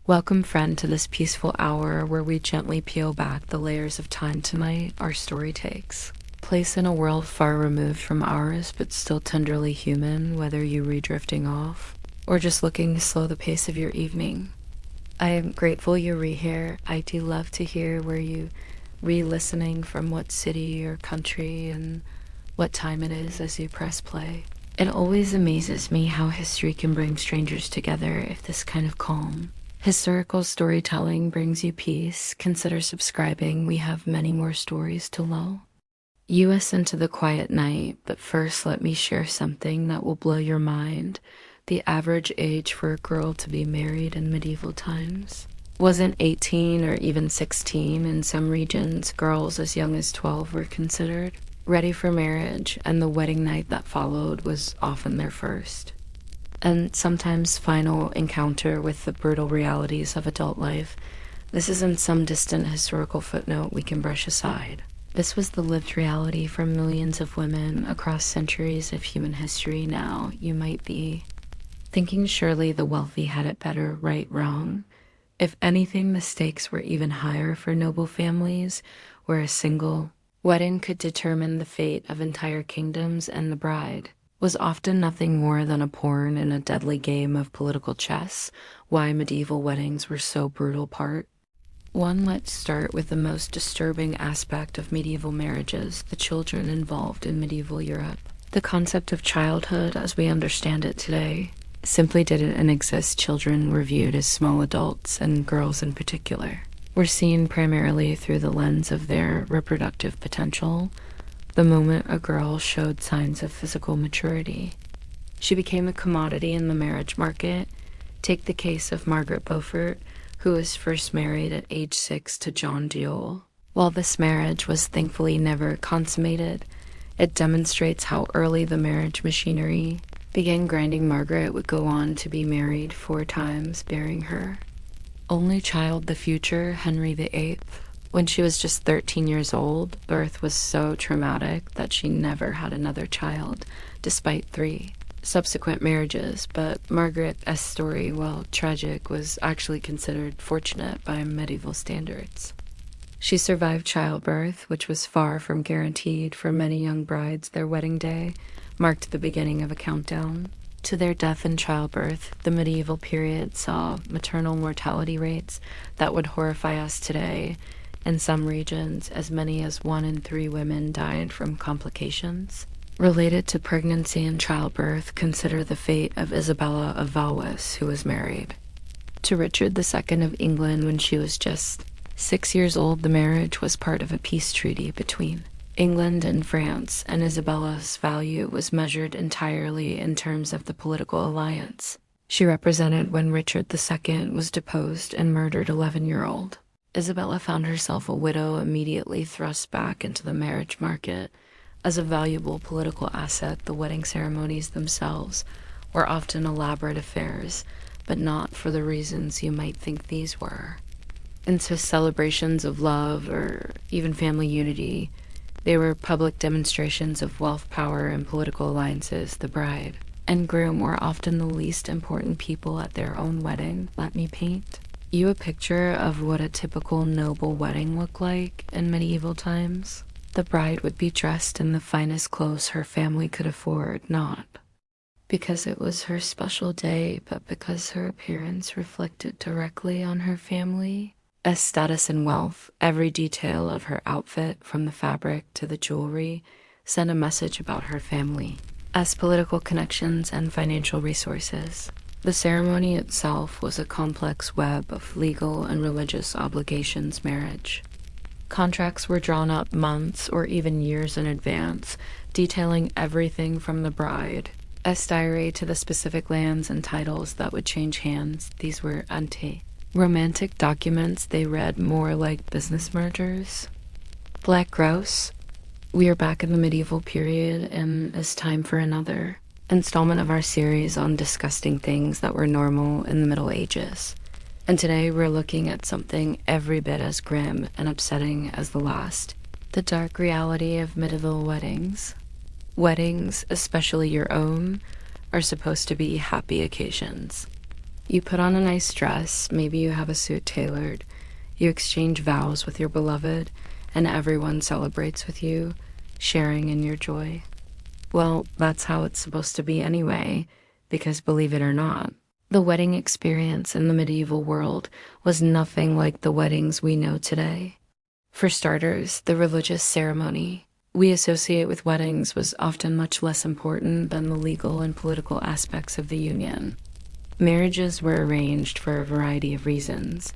Welcome, friend, to this peaceful hour where we gently peel back the layers of time tonight our story takes. Place in a world far removed from ours, but still tenderly human, whether you re-drifting off or just looking to slow the pace of your evening. I am grateful you're here. I do love to hear where you re-listening from what city or country and what time it is as you press play. It always amazes me how history can bring strangers together if this kind of calm. Historical storytelling brings you peace. Consider subscribing. We have many more stories to lull us into the quiet night, but first let me share something that will blow your mind. The average age for a girl to be married in medieval times wasn't 18 or even 16. In some regions, girls as young as 12 were considered ready for marriage, and the wedding night that followed was often their first and sometimes final encounter with the brutal realities of adult life. This isn't some distant historical footnote we can brush aside. This was the lived reality for millions of women across centuries of human history. Now, you might be thinking surely the wealthy had it better, right, wrong. If anything, the stakes were even higher for noble families, where a single wedding could determine the fate of entire kingdoms, and the bride was often nothing more than a pawn in a deadly game of political chess. Why medieval weddings were so brutal part. One, let's start with the most disturbing aspect of medieval marriages, the children involved in medieval Europe. The concept of childhood, as we understand it today, simply didn't exist. Children were viewed as small adults, and girls in particular were seen primarily through the lens of their reproductive potential. The moment a girl showed signs of physical maturity, she became a commodity in the marriage market. Take the case of Margaret Beaufort, who was first married at age 6 to John Diol. While this marriage was thankfully never consummated, it demonstrates how early the marriage machinery began grinding. Margaret would go on to be married 4 times, bearing her only child, the future Henry VIII. When she was just 13 years old, birth was so traumatic that she never had another child, despite 3 subsequent marriages. But Margaret's story, while tragic, was actually considered fortunate by medieval standards. She survived childbirth, which was far from guaranteed. For many young brides, their wedding day marked the beginning of a countdown to their death in childbirth. The medieval period saw maternal mortality rates that would horrify us today. In some regions, as many as 1 in 3 women died from complications related to pregnancy and childbirth. Consider the fate of Isabella of Valois, who was married to Richard II of England when she was just 6 years old. The marriage was part of a peace treaty between England and France, and Isabella's value was measured entirely in terms of the political alliance she represented when Richard II was deposed and murdered 11-year-old. Isabella found herself a widow, immediately thrust back into the marriage market as a valuable political asset. The wedding ceremonies themselves were often elaborate affairs, but not for the reasons you might think these were. Into celebrations of love or even family unity, they were public demonstrations of wealth, power, and political alliances. The bride and groom were often the least important people at their own wedding. Let me paint you a picture of what a typical noble wedding looked like in medieval times. The bride would be dressed in the finest clothes her family could afford, not because it was her special day, but because her appearance reflected directly on her family as status and wealth. Every detail of her outfit, from the fabric to the jewelry, sent a message about her family as political connections and financial resources. The ceremony itself was a complex web of legal and religious obligations. Marriage contracts were drawn up months or even years in advance, detailing everything from the bride's diary to the specific lands and titles that would change hands. These were romantic documents. They read more like business mergers. Black Grouse. We are back in the medieval period, and it's time for another installment of our series on disgusting things that were normal in the Middle Ages. And today we're looking at something every bit as grim and upsetting as the last: the dark reality of medieval weddings. Weddings, especially your own, are supposed to be happy occasions. You put on a nice dress, maybe you have a suit tailored, you exchange vows with your beloved, and everyone celebrates with you, sharing in your joy. Well, that's how it's supposed to be anyway, because believe it or not, the wedding experience in the medieval world was nothing like the weddings we know today. For starters, the religious ceremony we associate with weddings was often much less important than the legal and political aspects of the union. Marriages were arranged for a variety of reasons,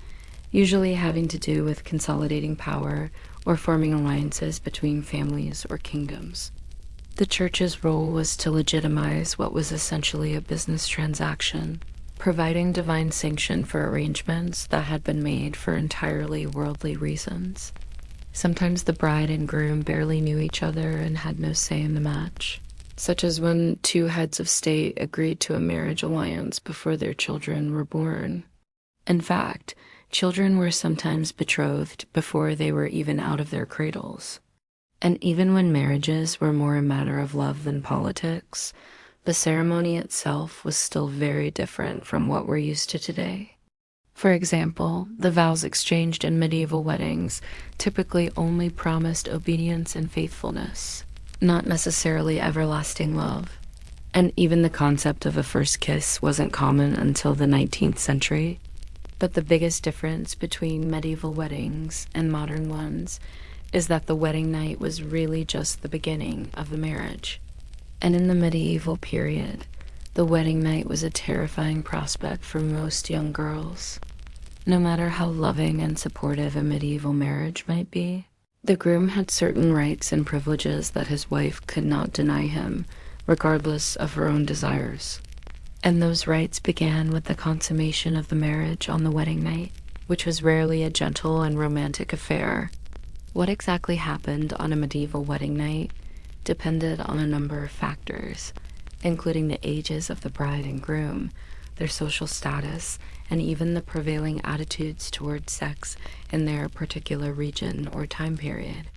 usually having to do with consolidating power or forming alliances between families or kingdoms. The church's role was to legitimize what was essentially a business transaction, providing divine sanction for arrangements that had been made for entirely worldly reasons. Sometimes the bride and groom barely knew each other and had no say in the match, such as when two heads of state agreed to a marriage alliance before their children were born. In fact, children were sometimes betrothed before they were even out of their cradles. And even when marriages were more a matter of love than politics, the ceremony itself was still very different from what we're used to today. For example, the vows exchanged in medieval weddings typically only promised obedience and faithfulness, not necessarily everlasting love. And even the concept of a first kiss wasn't common until the 19th century. But the biggest difference between medieval weddings and modern ones is that the wedding night was really just the beginning of the marriage. And in the medieval period, the wedding night was a terrifying prospect for most young girls. No matter how loving and supportive a medieval marriage might be, the groom had certain rights and privileges that his wife could not deny him, regardless of her own desires. And those rights began with the consummation of the marriage on the wedding night, which was rarely a gentle and romantic affair. What exactly happened on a medieval wedding night depended on a number of factors, including the ages of the bride and groom, their social status, and even the prevailing attitudes toward sex in their particular region or time period.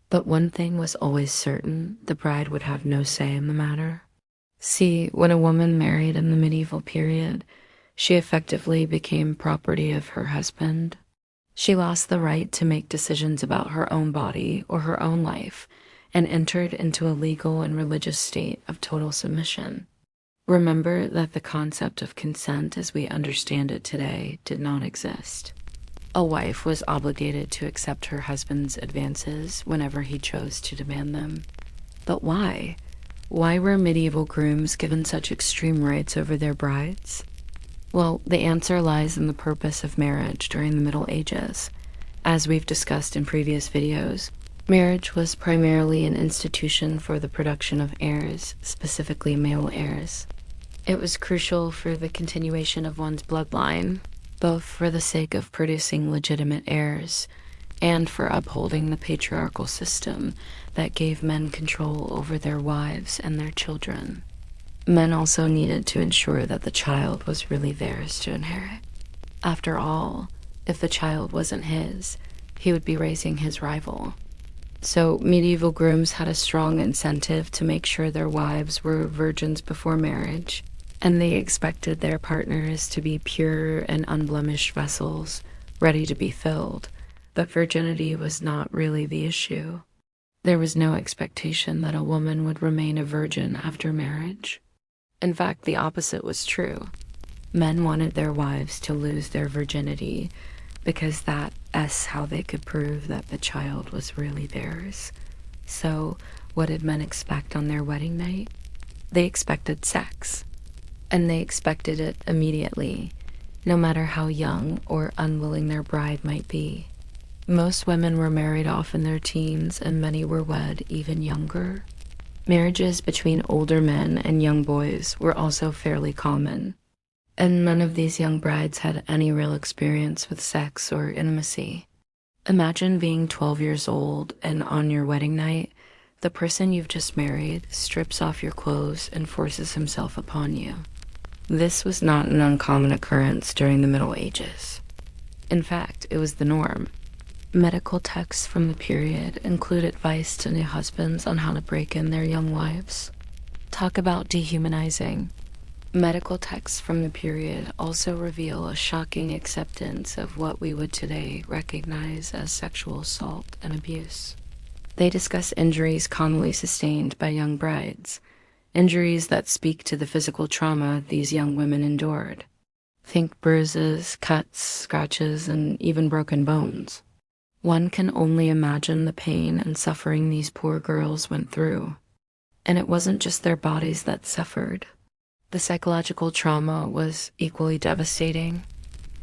But one thing was always certain: the bride would have no say in the matter. See, when a woman married in the medieval period, she effectively became property of her husband. She lost the right to make decisions about her own body or her own life, and entered into a legal and religious state of total submission. Remember that the concept of consent as we understand it today did not exist. A wife was obligated to accept her husband's advances whenever he chose to demand them. But why? Why were medieval grooms given such extreme rights over their brides? Well, the answer lies in the purpose of marriage during the Middle Ages. As we've discussed in previous videos, marriage was primarily an institution for the production of heirs, specifically male heirs. It was crucial for the continuation of one's bloodline, both for the sake of producing legitimate heirs and for upholding the patriarchal system that gave men control over their wives and their children. Men also needed to ensure that the child was really theirs to inherit. After all, if the child wasn't his, he would be raising his rival. So medieval grooms had a strong incentive to make sure their wives were virgins before marriage, and they expected their partners to be pure and unblemished vessels, ready to be filled. But virginity was not really the issue. There was no expectation that a woman would remain a virgin after marriage. In fact, the opposite was true. Men wanted their wives to lose their virginity because that's how they could prove that the child was really theirs. So, what did men expect on their wedding night? They expected sex. And they expected it immediately, no matter how young or unwilling their bride might be. Most women were married off in their teens, and many were wed even younger. Marriages between older men and young boys were also fairly common, and none of these young brides had any real experience with sex or intimacy. Imagine being 12 years old, and on your wedding night, the person you've just married strips off your clothes and forces himself upon you. This was not an uncommon occurrence during the Middle Ages. In fact, it was the norm. Medical texts from the period include advice to new husbands on how to break in their young wives. Talk about dehumanizing. Medical texts from the period also reveal a shocking acceptance of what we would today recognize as sexual assault and abuse. They discuss injuries commonly sustained by young brides, injuries that speak to the physical trauma these young women endured. Think bruises, cuts, scratches, and even broken bones. One can only imagine the pain and suffering these poor girls went through. And it wasn't just their bodies that suffered. The psychological trauma was equally devastating.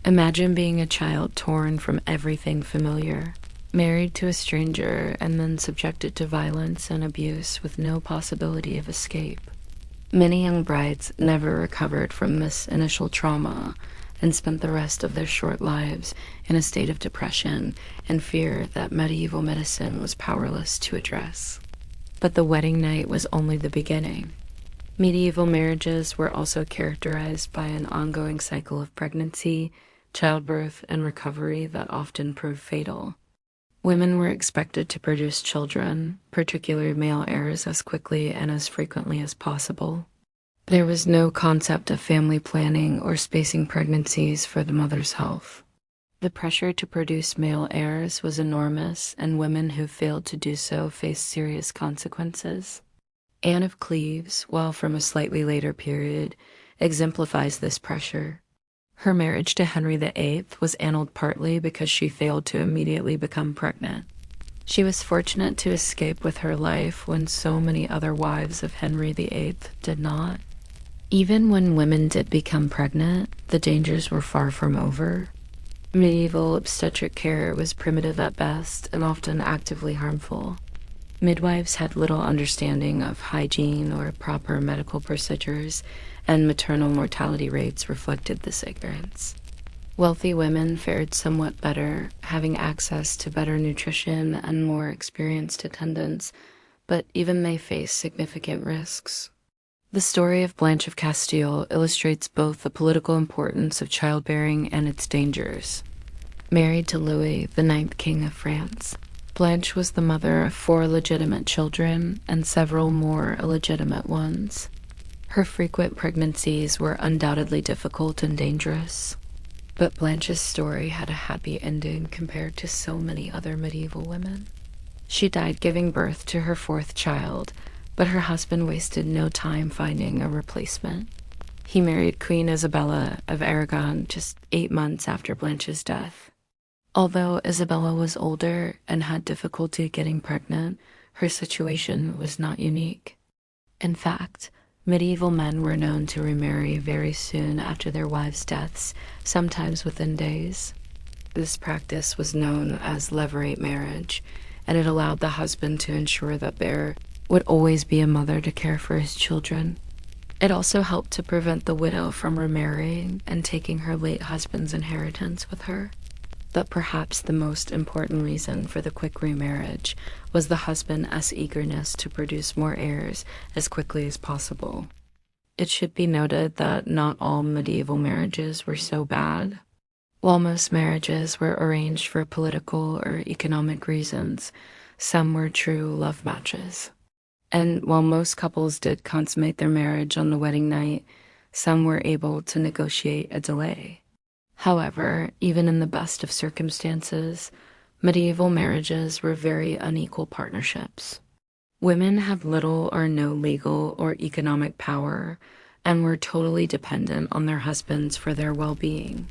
Imagine being a child torn from everything familiar, married to a stranger, and then subjected to violence and abuse with no possibility of escape. Many young brides never recovered from this initial trauma and spent the rest of their short lives in a state of depression and fear that medieval medicine was powerless to address. But the wedding night was only the beginning. Medieval marriages were also characterized by an ongoing cycle of pregnancy, childbirth, and recovery that often proved fatal. Women were expected to produce children, particularly male heirs, as quickly and as frequently as possible. There was no concept of family planning or spacing pregnancies for the mother's health. The pressure to produce male heirs was enormous, and women who failed to do so faced serious consequences. Anne of Cleves, while from a slightly later period, exemplifies this pressure. Her marriage to Henry VIII was annulled partly because she failed to immediately become pregnant. She was fortunate to escape with her life when so many other wives of Henry VIII did not. Even when women did become pregnant, the dangers were far from over. Medieval obstetric care was primitive at best and often actively harmful. Midwives had little understanding of hygiene or proper medical procedures, and maternal mortality rates reflected this ignorance. Wealthy women fared somewhat better, having access to better nutrition and more experienced attendants, but even they faced significant risks. The story of Blanche of Castile illustrates both the political importance of childbearing and its dangers. Married to Louis, the ninth King of France, Blanche was the mother of 4 legitimate children and several more illegitimate ones. Her frequent pregnancies were undoubtedly difficult and dangerous, but Blanche's story had a happy ending compared to so many other medieval women. She died giving birth to her 4th child, but her husband wasted no time finding a replacement. He married Queen Isabella of Aragon just 8 months after Blanche's death. Although Isabella was older and had difficulty getting pregnant, her situation was not unique. In fact, medieval men were known to remarry very soon after their wives' deaths, sometimes within days. This practice was known as levirate marriage, and it allowed the husband to ensure that there would always be a mother to care for his children. It also helped to prevent the widow from remarrying and taking her late husband's inheritance with her. But perhaps the most important reason for the quick remarriage was the husband's eagerness to produce more heirs as quickly as possible. It should be noted that not all medieval marriages were so bad. While most marriages were arranged for political or economic reasons, some were true love matches. And while most couples did consummate their marriage on the wedding night, some were able to negotiate a delay. However, even in the best of circumstances, medieval marriages were very unequal partnerships. Women had little or no legal or economic power and were totally dependent on their husbands for their well-being.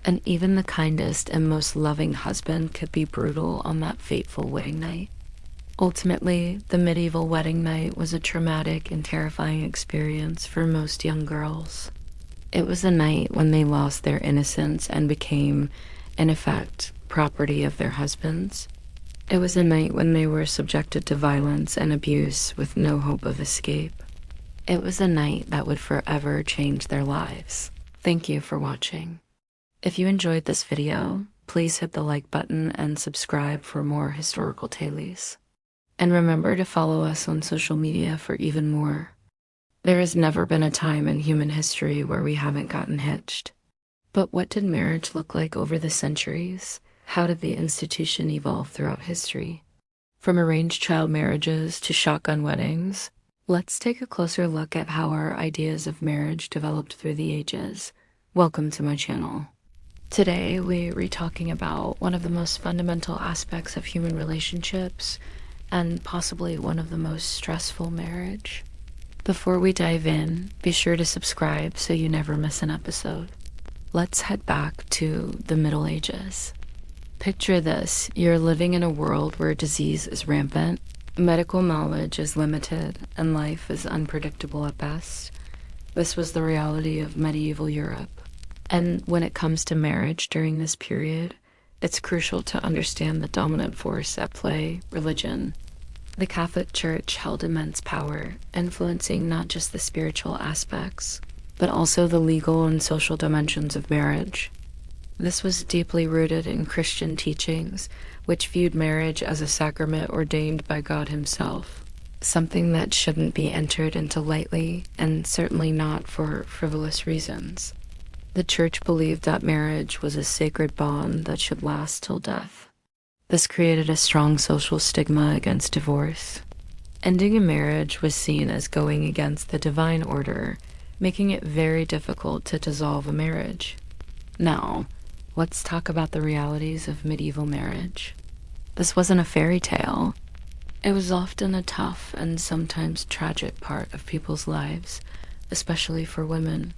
And even the kindest and most loving husband could be brutal on that fateful wedding night. Ultimately, the medieval wedding night was a traumatic and terrifying experience for most young girls. It was a night when they lost their innocence and became, in effect, property of their husbands. It was a night when they were subjected to violence and abuse with no hope of escape. It was a night that would forever change their lives. Thank you for watching. If you enjoyed this video, please hit the like button and subscribe for more historical tales. And remember to follow us on social media for even more. There has never been a time in human history where we haven't gotten hitched. But what did marriage look like over the centuries? How did the institution evolve throughout history? From arranged child marriages to shotgun weddings, Let's take a closer look at how our ideas of marriage developed through the ages. Welcome to my channel. Today, we're talking about one of the most fundamental aspects of human relationships and possibly one of the most stressful, marriage. Before we dive in, be sure to subscribe so you never miss an episode. Let's head back to the Middle Ages. Picture this: you're living in a world where disease is rampant, medical knowledge is limited, and life is unpredictable at best. This was the reality of medieval Europe. And when it comes to marriage during this period, it's crucial to understand the dominant force at play: religion. The Catholic Church held immense power, influencing not just the spiritual aspects, but also the legal and social dimensions of marriage. This was deeply rooted in Christian teachings, which viewed marriage as a sacrament ordained by God Himself, something that shouldn't be entered into lightly, and certainly not for frivolous reasons. The Church believed that marriage was a sacred bond that should last till death. This created a strong social stigma against divorce. Ending a marriage was seen as going against the divine order, making it very difficult to dissolve a marriage. Now, let's talk about the realities of medieval marriage. This wasn't a fairy tale. It was often a tough and sometimes tragic part of people's lives, especially for women.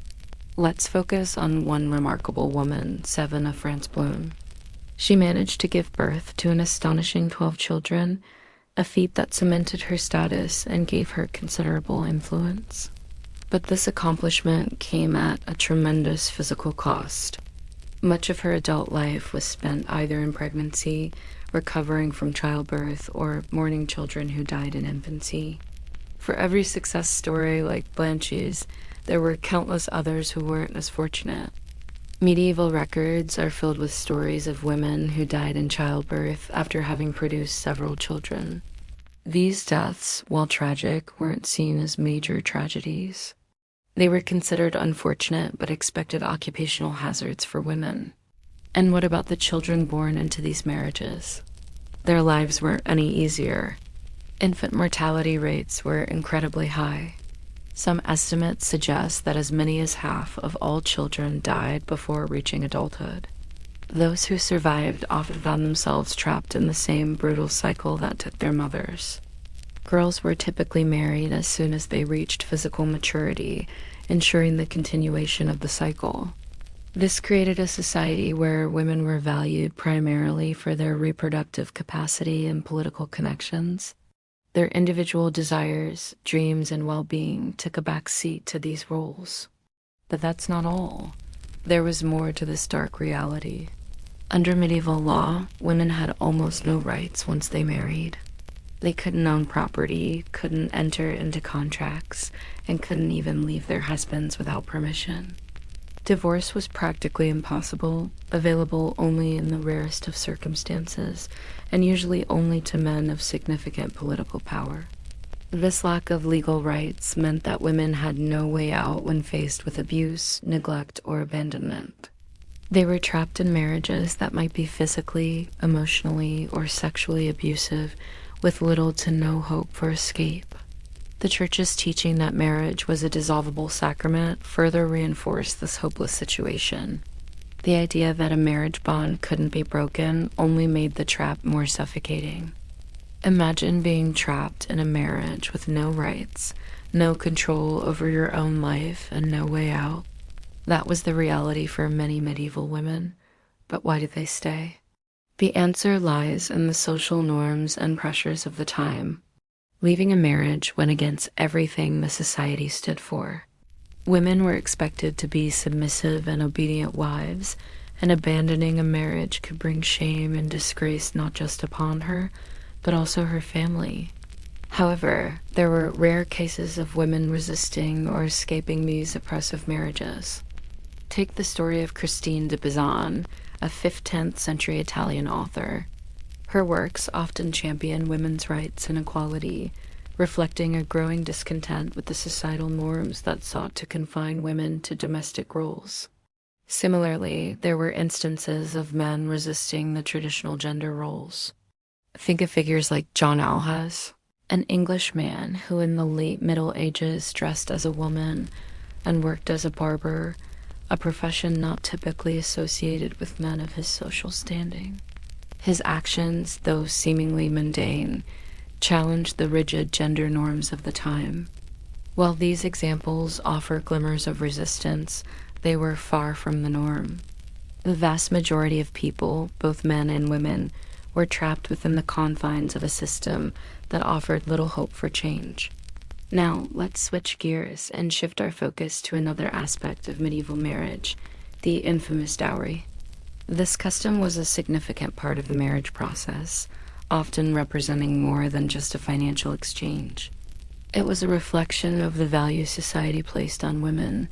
Let's focus on one remarkable woman, Seven of France Bloom. She managed to give birth to an astonishing 12 children, a feat that cemented her status and gave her considerable influence. But this accomplishment came at a tremendous physical cost. Much of her adult life was spent either in pregnancy, recovering from childbirth, or mourning children who died in infancy. For every success story like Blanche's, there were countless others who weren't as fortunate. Medieval records are filled with stories of women who died in childbirth after having produced several children. These deaths, while tragic, weren't seen as major tragedies. They were considered unfortunate but expected occupational hazards for women. And what about the children born into these marriages? Their lives weren't any easier. Infant mortality rates were incredibly high. Some estimates suggest that as many as half of all children died before reaching adulthood. Those who survived often found themselves trapped in the same brutal cycle that took their mothers. Girls were typically married as soon as they reached physical maturity, ensuring the continuation of the cycle. This created a society where women were valued primarily for their reproductive capacity and political connections. Their individual desires, dreams, and well-being took a back seat to these roles. But that's not all. There was more to this dark reality. Under medieval law, women had almost no rights once they married. They couldn't own property, couldn't enter into contracts, and couldn't even leave their husbands without permission. Divorce was practically impossible, available only in the rarest of circumstances, and usually only to men of significant political power. This lack of legal rights meant that women had no way out when faced with abuse, neglect, or abandonment. They were trapped in marriages that might be physically, emotionally, or sexually abusive, with little to no hope for escape. The Church's teaching that marriage was a dissolvable sacrament further reinforced this hopeless situation. The idea that a marriage bond couldn't be broken only made the trap more suffocating. Imagine being trapped in a marriage with no rights, no control over your own life, and no way out. That was the reality for many medieval women. But why did they stay? The answer lies in the social norms and pressures of the time. Leaving a marriage went against everything the society stood for. Women were expected to be submissive and obedient wives, and abandoning a marriage could bring shame and disgrace not just upon her, but also her family. However, there were rare cases of women resisting or escaping these oppressive marriages. Take the story of Christine de Pizan, a 5th-10th century Italian author. Her works often champion women's rights and equality, reflecting a growing discontent with the societal norms that sought to confine women to domestic roles. Similarly, there were instances of men resisting the traditional gender roles. Think of figures like John Alhaz. An English man who in the late Middle Ages dressed as a woman and worked as a barber, a profession not typically associated with men of his social standing. His actions, though seemingly mundane, challenged the rigid gender norms of the time. While these examples offer glimmers of resistance, they were far from the norm. The vast majority of people, both men and women, were trapped within the confines of a system that offered little hope for change. Now, let's switch gears and shift our focus to another aspect of medieval marriage, the infamous dowry. This custom was a significant part of the marriage process, often representing more than just a financial exchange. It was a reflection of the value society placed on women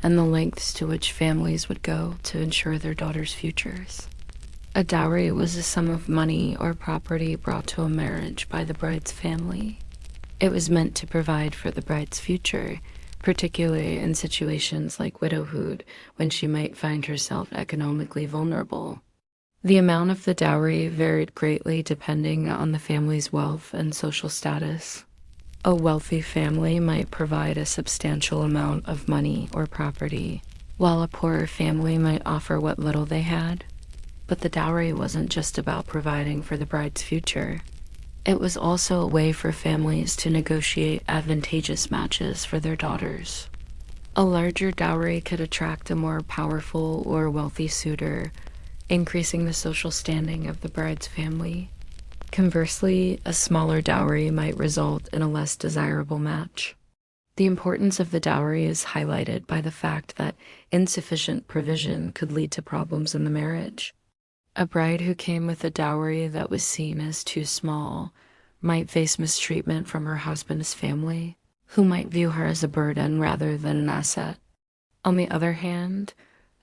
and the lengths to which families would go to ensure their daughters' futures. A dowry was a sum of money or property brought to a marriage by the bride's family. It was meant to provide for the bride's future, particularly in situations like widowhood, when she might find herself economically vulnerable. The amount of the dowry varied greatly depending on the family's wealth and social status. A wealthy family might provide a substantial amount of money or property, while a poorer family might offer what little they had. But the dowry wasn't just about providing for the bride's future. It was also a way for families to negotiate advantageous matches for their daughters. A larger dowry could attract a more powerful or wealthy suitor, increasing the social standing of the bride's family. Conversely, a smaller dowry might result in a less desirable match. The importance of the dowry is highlighted by the fact that insufficient provision could lead to problems in the marriage. A bride who came with a dowry that was seen as too small might face mistreatment from her husband's family, who might view her as a burden rather than an asset. On the other hand,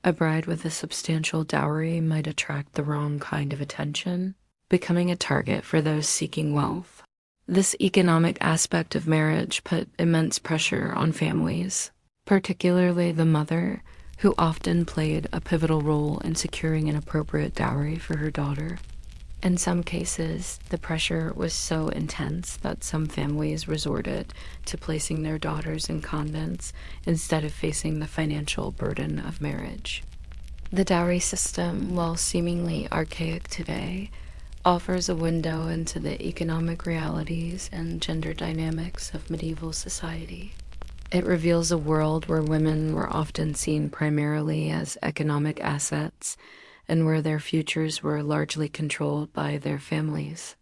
a bride with a substantial dowry might attract the wrong kind of attention, becoming a target for those seeking wealth. This economic aspect of marriage put immense pressure on families, particularly the mother, who often played a pivotal role in securing an appropriate dowry for her daughter. In some cases, the pressure was so intense that some families resorted to placing their daughters in convents instead of facing the financial burden of marriage. The dowry system, while seemingly archaic today, offers a window into the economic realities and gender dynamics of medieval society. It reveals a world where women were often seen primarily as economic assets and where their futures were largely controlled by their families.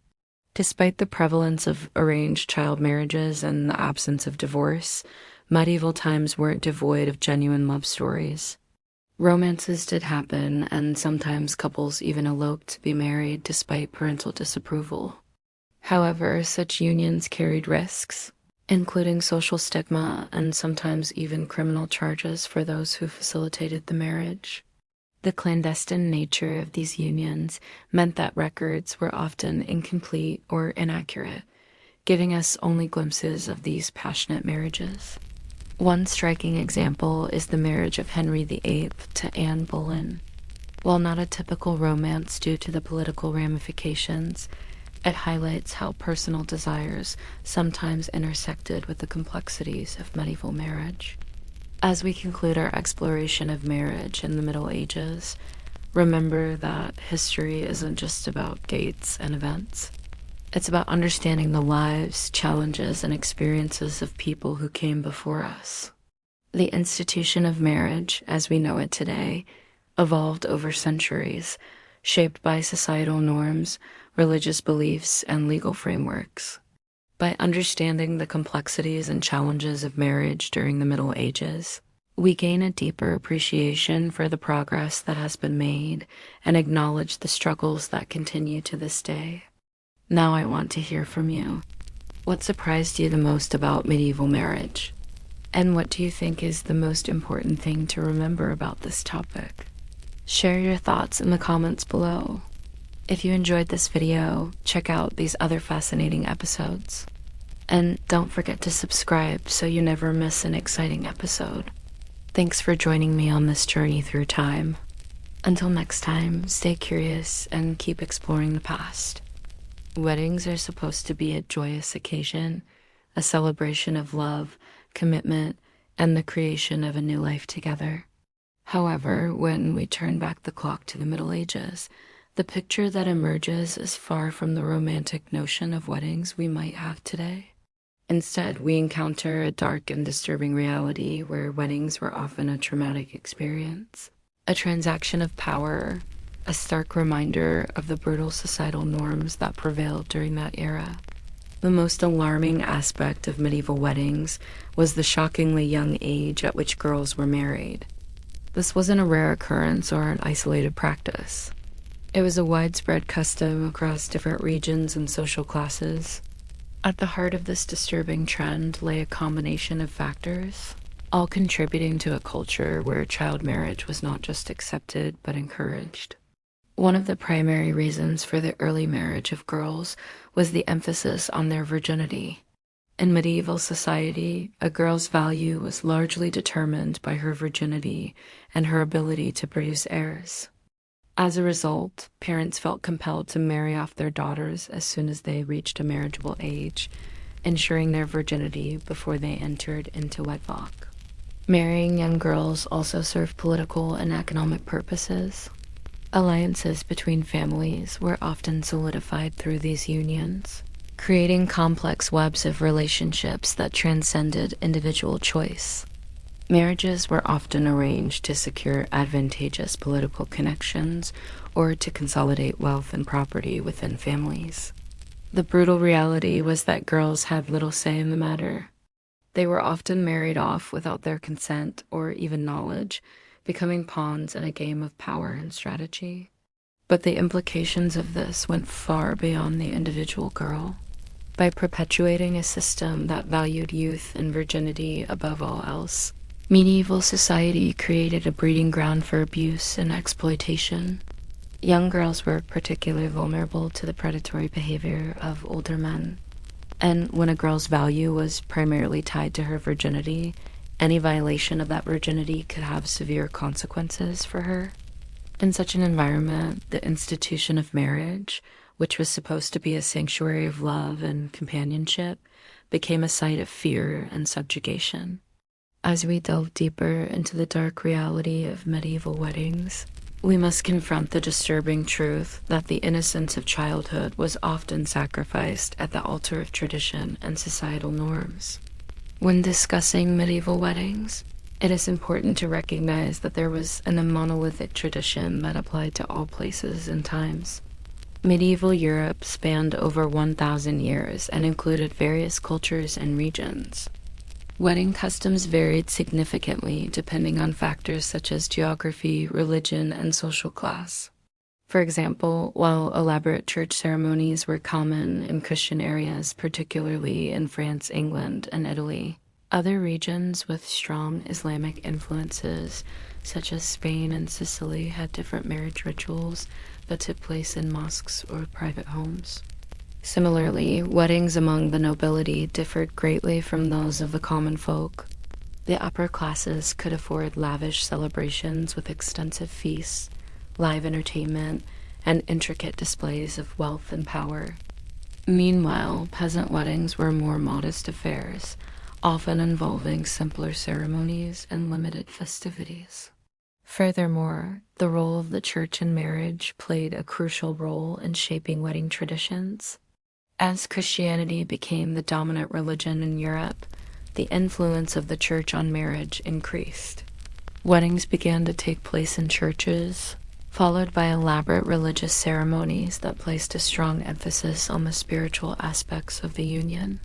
Despite the prevalence of arranged child marriages and the absence of divorce, medieval times weren't devoid of genuine love stories. Romances did happen, and sometimes couples even eloped to be married despite parental disapproval. However, such unions carried risks, including social stigma and sometimes even criminal charges for those who facilitated the marriage. The clandestine nature of these unions meant that records were often incomplete or inaccurate, giving us only glimpses of these passionate marriages. One striking example is the marriage of Henry VIII to Anne Boleyn. While not a typical romance due to the political ramifications, it highlights how personal desires sometimes intersected with the complexities of medieval marriage. As we conclude our exploration of marriage in the Middle Ages, remember that history isn't just about dates and events. It's about understanding the lives, challenges, and experiences of people who came before us. The institution of marriage, as we know it today, evolved over centuries, shaped by societal norms, religious beliefs, and legal frameworks. By understanding the complexities and challenges of marriage during the Middle Ages, we gain a deeper appreciation for the progress that has been made and acknowledge the struggles that continue to this day. Now I want to hear from you. What surprised you the most about medieval marriage? And what do you think is the most important thing to remember about this topic? Share your thoughts in the comments below. If you enjoyed this video, check out these other fascinating episodes. And don't forget to subscribe so you never miss an exciting episode. Thanks for joining me on this journey through time. Until next time, stay curious and keep exploring the past. Weddings are supposed to be a joyous occasion, a celebration of love, commitment, and the creation of a new life together. However, when we turn back the clock to the Middle Ages, the picture that emerges is far from the romantic notion of weddings we might have today. Instead, we encounter a dark and disturbing reality where weddings were often a traumatic experience, a transaction of power, a stark reminder of the brutal societal norms that prevailed during that era. The most alarming aspect of medieval weddings was the shockingly young age at which girls were married. This wasn't a rare occurrence or an isolated practice. It was a widespread custom across different regions and social classes. At the heart of this disturbing trend lay a combination of factors, all contributing to a culture where child marriage was not just accepted but encouraged. One of the primary reasons for the early marriage of girls was the emphasis on their virginity. In medieval society, a girl's value was largely determined by her virginity and her ability to produce heirs. As a result, parents felt compelled to marry off their daughters as soon as they reached a marriageable age, ensuring their virginity before they entered into wedlock. Marrying young girls also served political and economic purposes. Alliances between families were often solidified through these unions, creating complex webs of relationships that transcended individual choice. Marriages were often arranged to secure advantageous political connections or to consolidate wealth and property within families. The brutal reality was that girls had little say in the matter. They were often married off without their consent or even knowledge, becoming pawns in a game of power and strategy. But the implications of this went far beyond the individual girl. By perpetuating a system that valued youth and virginity above all else, medieval society created a breeding ground for abuse and exploitation. Young girls were particularly vulnerable to the predatory behavior of older men. And when a girl's value was primarily tied to her virginity, any violation of that virginity could have severe consequences for her. In such an environment, the institution of marriage, which was supposed to be a sanctuary of love and companionship, became a site of fear and subjugation. As we delve deeper into the dark reality of medieval weddings, we must confront the disturbing truth that the innocence of childhood was often sacrificed at the altar of tradition and societal norms. When discussing medieval weddings, it is important to recognize that there was a monolithic tradition that applied to all places and times. Medieval Europe spanned over 1,000 years and included various cultures and regions. Wedding customs varied significantly depending on factors such as geography, religion, and social class. For example, while elaborate church ceremonies were common in Christian areas, particularly in France, England, and Italy, other regions with strong Islamic influences, such as Spain and Sicily, had different marriage rituals that took place in mosques or private homes. Similarly, weddings among the nobility differed greatly from those of the common folk. The upper classes could afford lavish celebrations with extensive feasts, live entertainment, and intricate displays of wealth and power. Meanwhile, peasant weddings were more modest affairs, often involving simpler ceremonies and limited festivities. Furthermore, the role of the church in marriage played a crucial role in shaping wedding traditions. As Christianity became the dominant religion in Europe, the influence of the church on marriage increased. Weddings began to take place in churches, followed by elaborate religious ceremonies that placed a strong emphasis on the spiritual aspects of the union.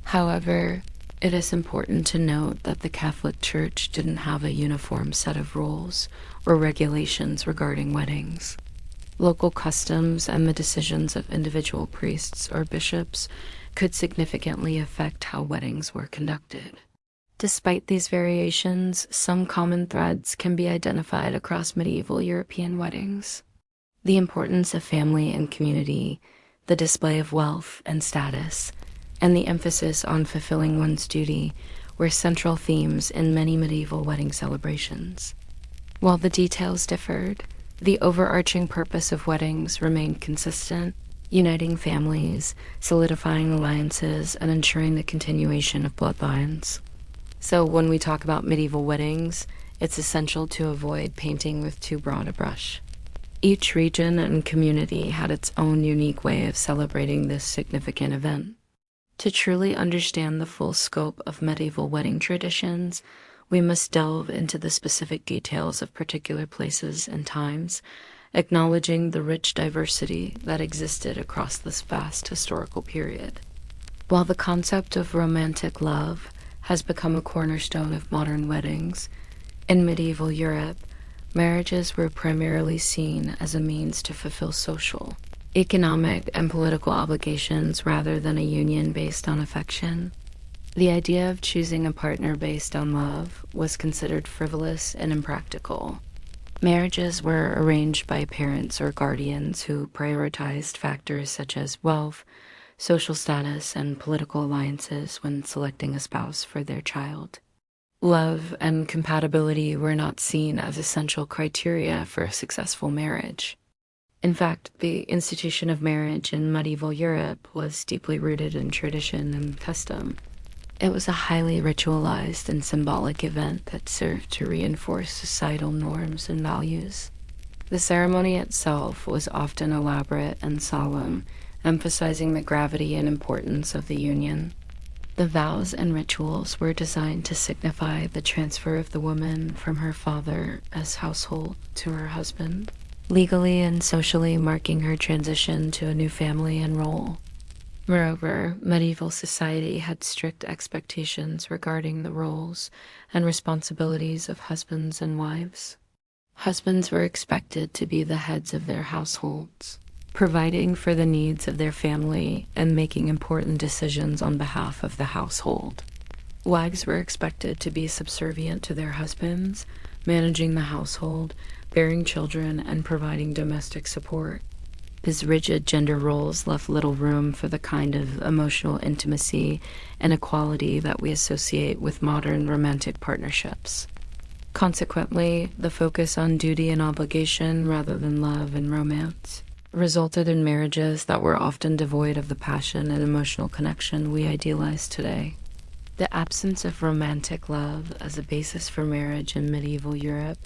However, it is important to note that the Catholic Church didn't have a uniform set of rules or regulations regarding weddings. Local customs and the decisions of individual priests or bishops could significantly affect how weddings were conducted. Despite these variations, some common threads can be identified across medieval European weddings. The importance of family and community, the display of wealth and status, and the emphasis on fulfilling one's duty were central themes in many medieval wedding celebrations. While the details differed, the overarching purpose of weddings remained consistent: uniting families, solidifying alliances, and ensuring the continuation of bloodlines. So when we talk about medieval weddings, it's essential to avoid painting with too broad a brush. Each region and community had its own unique way of celebrating this significant event. To truly understand the full scope of medieval wedding traditions, we must delve into the specific details of particular places and times, acknowledging the rich diversity that existed across this vast historical period. While the concept of romantic love has become a cornerstone of modern weddings, in medieval Europe, marriages were primarily seen as a means to fulfill social, economic, and political obligations rather than a union based on affection. The idea of choosing a partner based on love was considered frivolous and impractical. Marriages were arranged by parents or guardians who prioritized factors such as wealth, social status, and political alliances when selecting a spouse for their child. Love and compatibility were not seen as essential criteria for a successful marriage. In fact, the institution of marriage in medieval Europe was deeply rooted in tradition and custom. It was a highly ritualized and symbolic event that served to reinforce societal norms and values. The ceremony itself was often elaborate and solemn, emphasizing the gravity and importance of the union. The vows and rituals were designed to signify the transfer of the woman from her father as household to her husband, legally and socially marking her transition to a new family and role. Moreover, medieval society had strict expectations regarding the roles and responsibilities of husbands and wives. Husbands were expected to be the heads of their households, providing for the needs of their family and making important decisions on behalf of the household. Wives were expected to be subservient to their husbands, managing the household, bearing children, and providing domestic support. These rigid gender roles left little room for the kind of emotional intimacy and equality that we associate with modern romantic partnerships. Consequently, the focus on duty and obligation rather than love and romance resulted in marriages that were often devoid of the passion and emotional connection we idealize today. The absence of romantic love as a basis for marriage in medieval Europe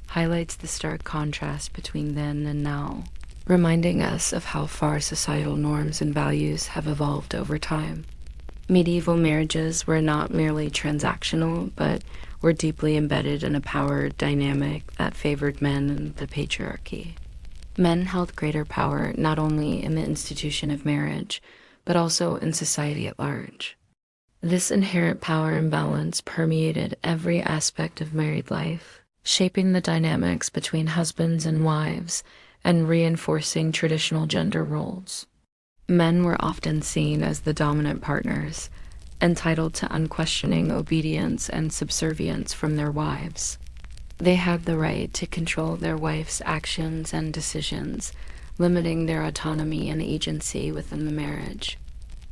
highlights the stark contrast between then and now, reminding us of how far societal norms and values have evolved over time. Medieval marriages were not merely transactional, but were deeply embedded in a power dynamic that favored men and the patriarchy. Men held greater power not only in the institution of marriage, but also in society at large. This inherent power imbalance permeated every aspect of married life, shaping the dynamics between husbands and wives and reinforcing traditional gender roles. Men were often seen as the dominant partners, entitled to unquestioning obedience and subservience from their wives. They had the right to control their wife's actions and decisions, limiting their autonomy and agency within the marriage.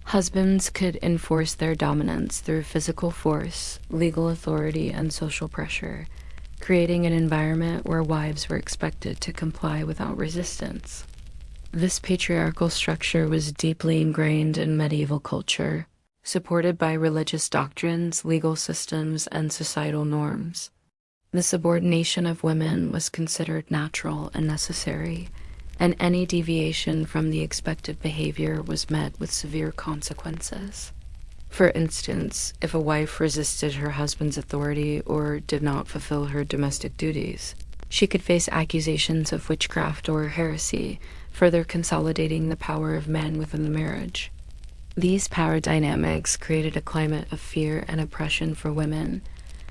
Husbands could enforce their dominance through physical force, legal authority, and social pressure, creating an environment where wives were expected to comply without resistance. This patriarchal structure was deeply ingrained in medieval culture, supported by religious doctrines, legal systems, and societal norms. The subordination of women was considered natural and necessary, and any deviation from the expected behavior was met with severe consequences. For instance, if a wife resisted her husband's authority or did not fulfill her domestic duties, she could face accusations of witchcraft or heresy, further consolidating the power of men within the marriage. These power dynamics created a climate of fear and oppression for women,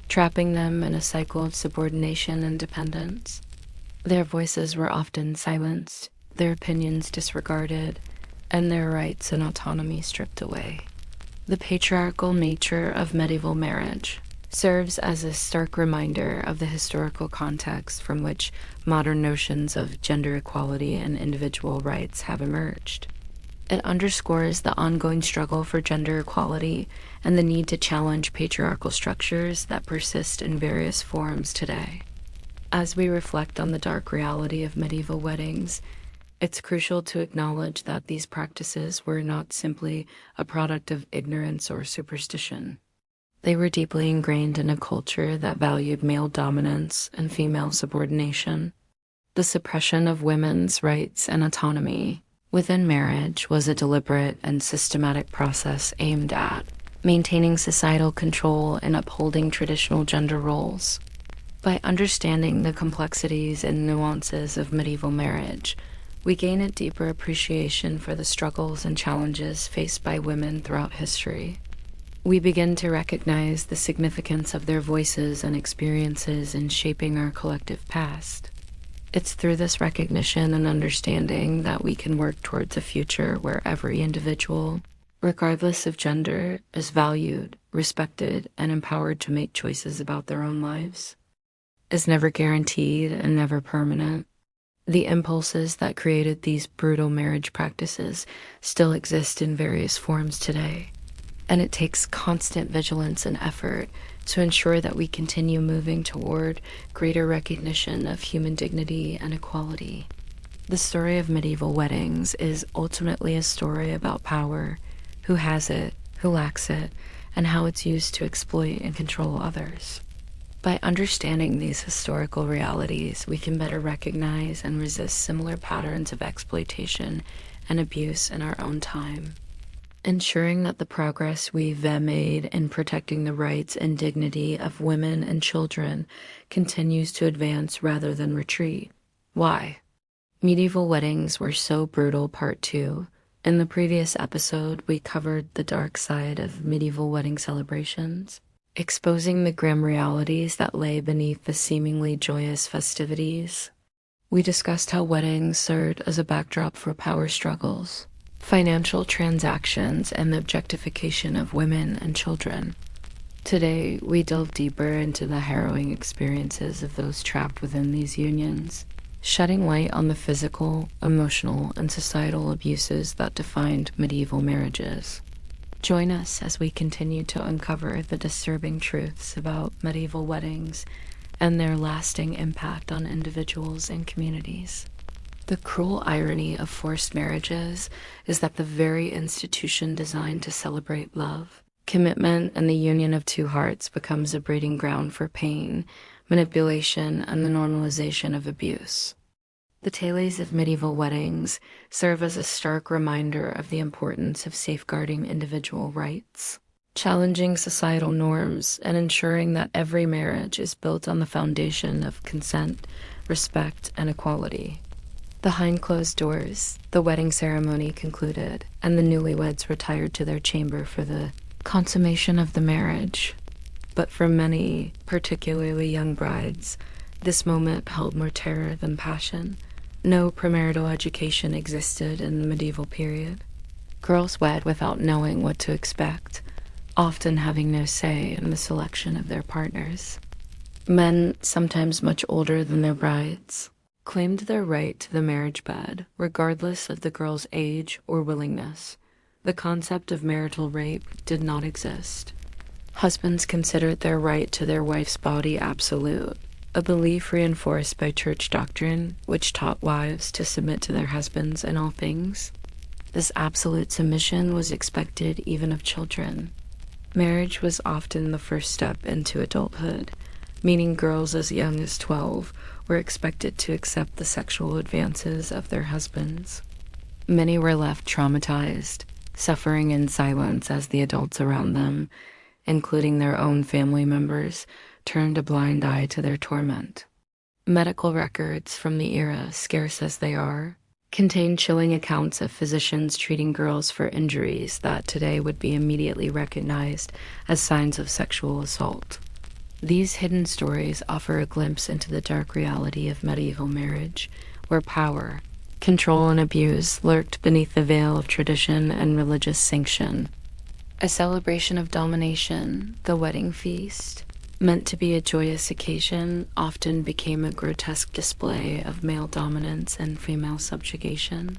trapping them in a cycle of subordination and dependence. Their voices were often silenced, their opinions disregarded, and their rights and autonomy stripped away. The patriarchal nature of medieval marriage serves as a stark reminder of the historical context from which modern notions of gender equality and individual rights have emerged. It underscores the ongoing struggle for gender equality and the need to challenge patriarchal structures that persist in various forms today. As we reflect on the dark reality of medieval weddings, It's crucial to acknowledge that these practices were not simply a product of ignorance or superstition. They were deeply ingrained in a culture that valued male dominance and female subordination. The suppression of women's rights and autonomy within marriage was a deliberate and systematic process aimed at maintaining societal control and upholding traditional gender roles. By understanding the complexities and nuances of medieval marriage, we gain a deeper appreciation for the struggles and challenges faced by women throughout history. We begin to recognize the significance of their voices and experiences in shaping our collective past. It's through this recognition and understanding that we can work towards a future where every individual, regardless of gender, is valued, respected, and empowered to make choices about their own lives. Is never guaranteed and never permanent. The impulses that created these brutal marriage practices still exist in various forms today, and it takes constant vigilance and effort to ensure that we continue moving toward greater recognition of human dignity and equality. The story of medieval weddings is ultimately a story about power, who has it, who lacks it, and how it's used to exploit and control others. By understanding these historical realities, we can better recognize and resist similar patterns of exploitation and abuse in our own time, ensuring that the progress we've made in protecting the rights and dignity of women and children continues to advance rather than retreat. Why? Medieval weddings were so brutal, Part 2. In the previous episode, we covered the dark side of medieval wedding celebrations, exposing the grim realities that lay beneath the seemingly joyous festivities. We discussed how weddings served as a backdrop for power struggles, financial transactions, and the objectification of women and children. Today, we delve deeper into the harrowing experiences of those trapped within these unions, shedding light on the physical, emotional, and societal abuses that defined medieval marriages. Join us as we continue to uncover the disturbing truths about medieval weddings and their lasting impact on individuals and communities. The cruel irony of forced marriages is that the very institution designed to celebrate love, commitment, and the union of two hearts becomes a breeding ground for pain, manipulation, and the normalization of abuse. The tales of medieval weddings serve as a stark reminder of the importance of safeguarding individual rights, challenging societal norms, and ensuring that every marriage is built on the foundation of consent, respect, and equality. Behind closed doors, the wedding ceremony concluded, and the newlyweds retired to their chamber for the consummation of the marriage. But for many, particularly young brides, this moment held more terror than passion. No premarital education existed in the medieval period. Girls wed without knowing what to expect, often having no say in the selection of their partners. Men, sometimes much older than their brides, claimed their right to the marriage bed, regardless of the girl's age or willingness. The concept of marital rape did not exist. Husbands considered their right to their wife's body absolute, a belief reinforced by church doctrine, which taught wives to submit to their husbands in all things. This absolute submission was expected even of children. Marriage was often the first step into adulthood, meaning girls as young as 12 were expected to accept the sexual advances of their husbands. Many were left traumatized, suffering in silence as the adults around them, including their own family members, turned a blind eye to their torment. Medical records from the era, scarce as they are, contain chilling accounts of physicians treating girls for injuries that today would be immediately recognized as signs of sexual assault. These hidden stories offer a glimpse into the dark reality of medieval marriage, where power, control, and abuse lurked beneath the veil of tradition and religious sanction. A celebration of domination, the wedding feast, meant to be a joyous occasion, often became a grotesque display of male dominance and female subjugation.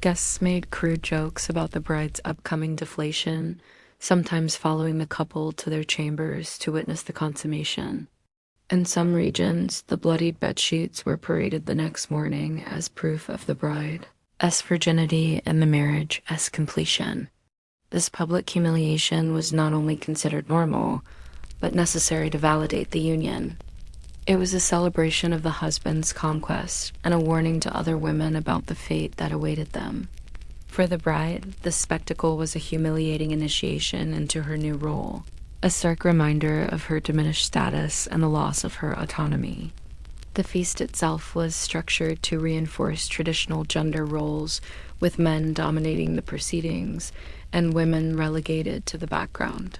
Guests made crude jokes about the bride's upcoming deflation, sometimes following the couple to their chambers to witness the consummation. In some regions, the bloodied bedsheets were paraded the next morning as proof of the bride. S virginity and the marriage as completion. This public humiliation was not only considered normal, but necessary to validate the union. It was a celebration of the husband's conquest and a warning to other women about the fate that awaited them. For the bride, the spectacle was a humiliating initiation into her new role, a stark reminder of her diminished status and the loss of her autonomy. The feast itself was structured to reinforce traditional gender roles, with men dominating the proceedings and women relegated to the background.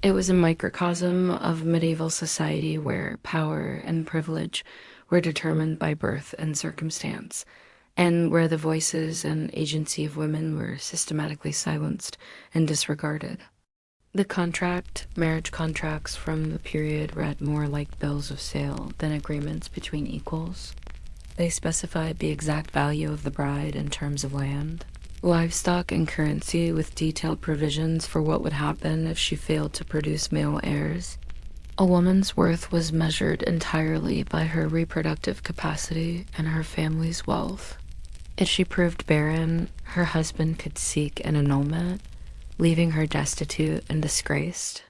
It was a microcosm of medieval society where power and privilege were determined by birth and circumstance, and where the voices and agency of women were systematically silenced and disregarded. The marriage contracts from the period read more like bills of sale than agreements between equals. They specified the exact value of the bride in terms of land, livestock, and currency, with detailed provisions for what would happen if she failed to produce male heirs. A woman's worth was measured entirely by her reproductive capacity and her family's wealth. If she proved barren, her husband could seek an annulment, leaving her destitute and disgraced.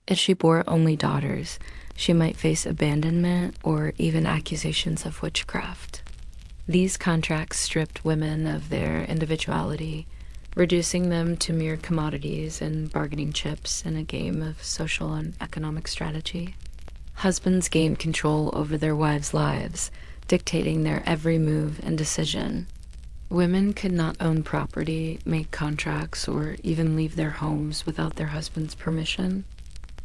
If she bore only daughters, she might face abandonment or even accusations of witchcraft. These contracts stripped women of their individuality, reducing them to mere commodities and bargaining chips in a game of social and economic strategy. Husbands gained control over their wives' lives, dictating their every move and decision. Women could not own property, make contracts, or even leave their homes without their husband's permission.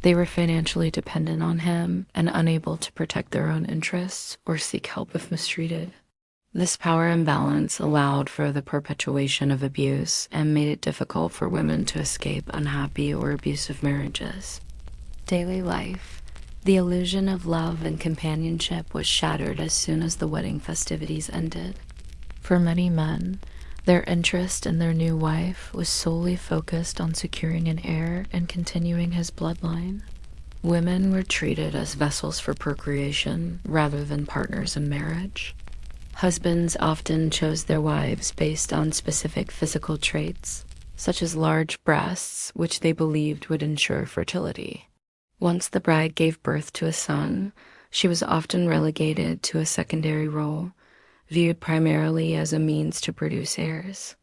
They were financially dependent on him and unable to protect their own interests or seek help if mistreated. This power imbalance allowed for the perpetuation of abuse and made it difficult for women to escape unhappy or abusive marriages. Daily life. The illusion of love and companionship was shattered as soon as the wedding festivities ended. For many men, their interest in their new wife was solely focused on securing an heir and continuing his bloodline. Women were treated as vessels for procreation rather than partners in marriage. Husbands often chose their wives based on specific physical traits, such as large breasts, which they believed would ensure fertility. Once the bride gave birth to a son, she was often relegated to a secondary role, viewed primarily as a means to produce heirs.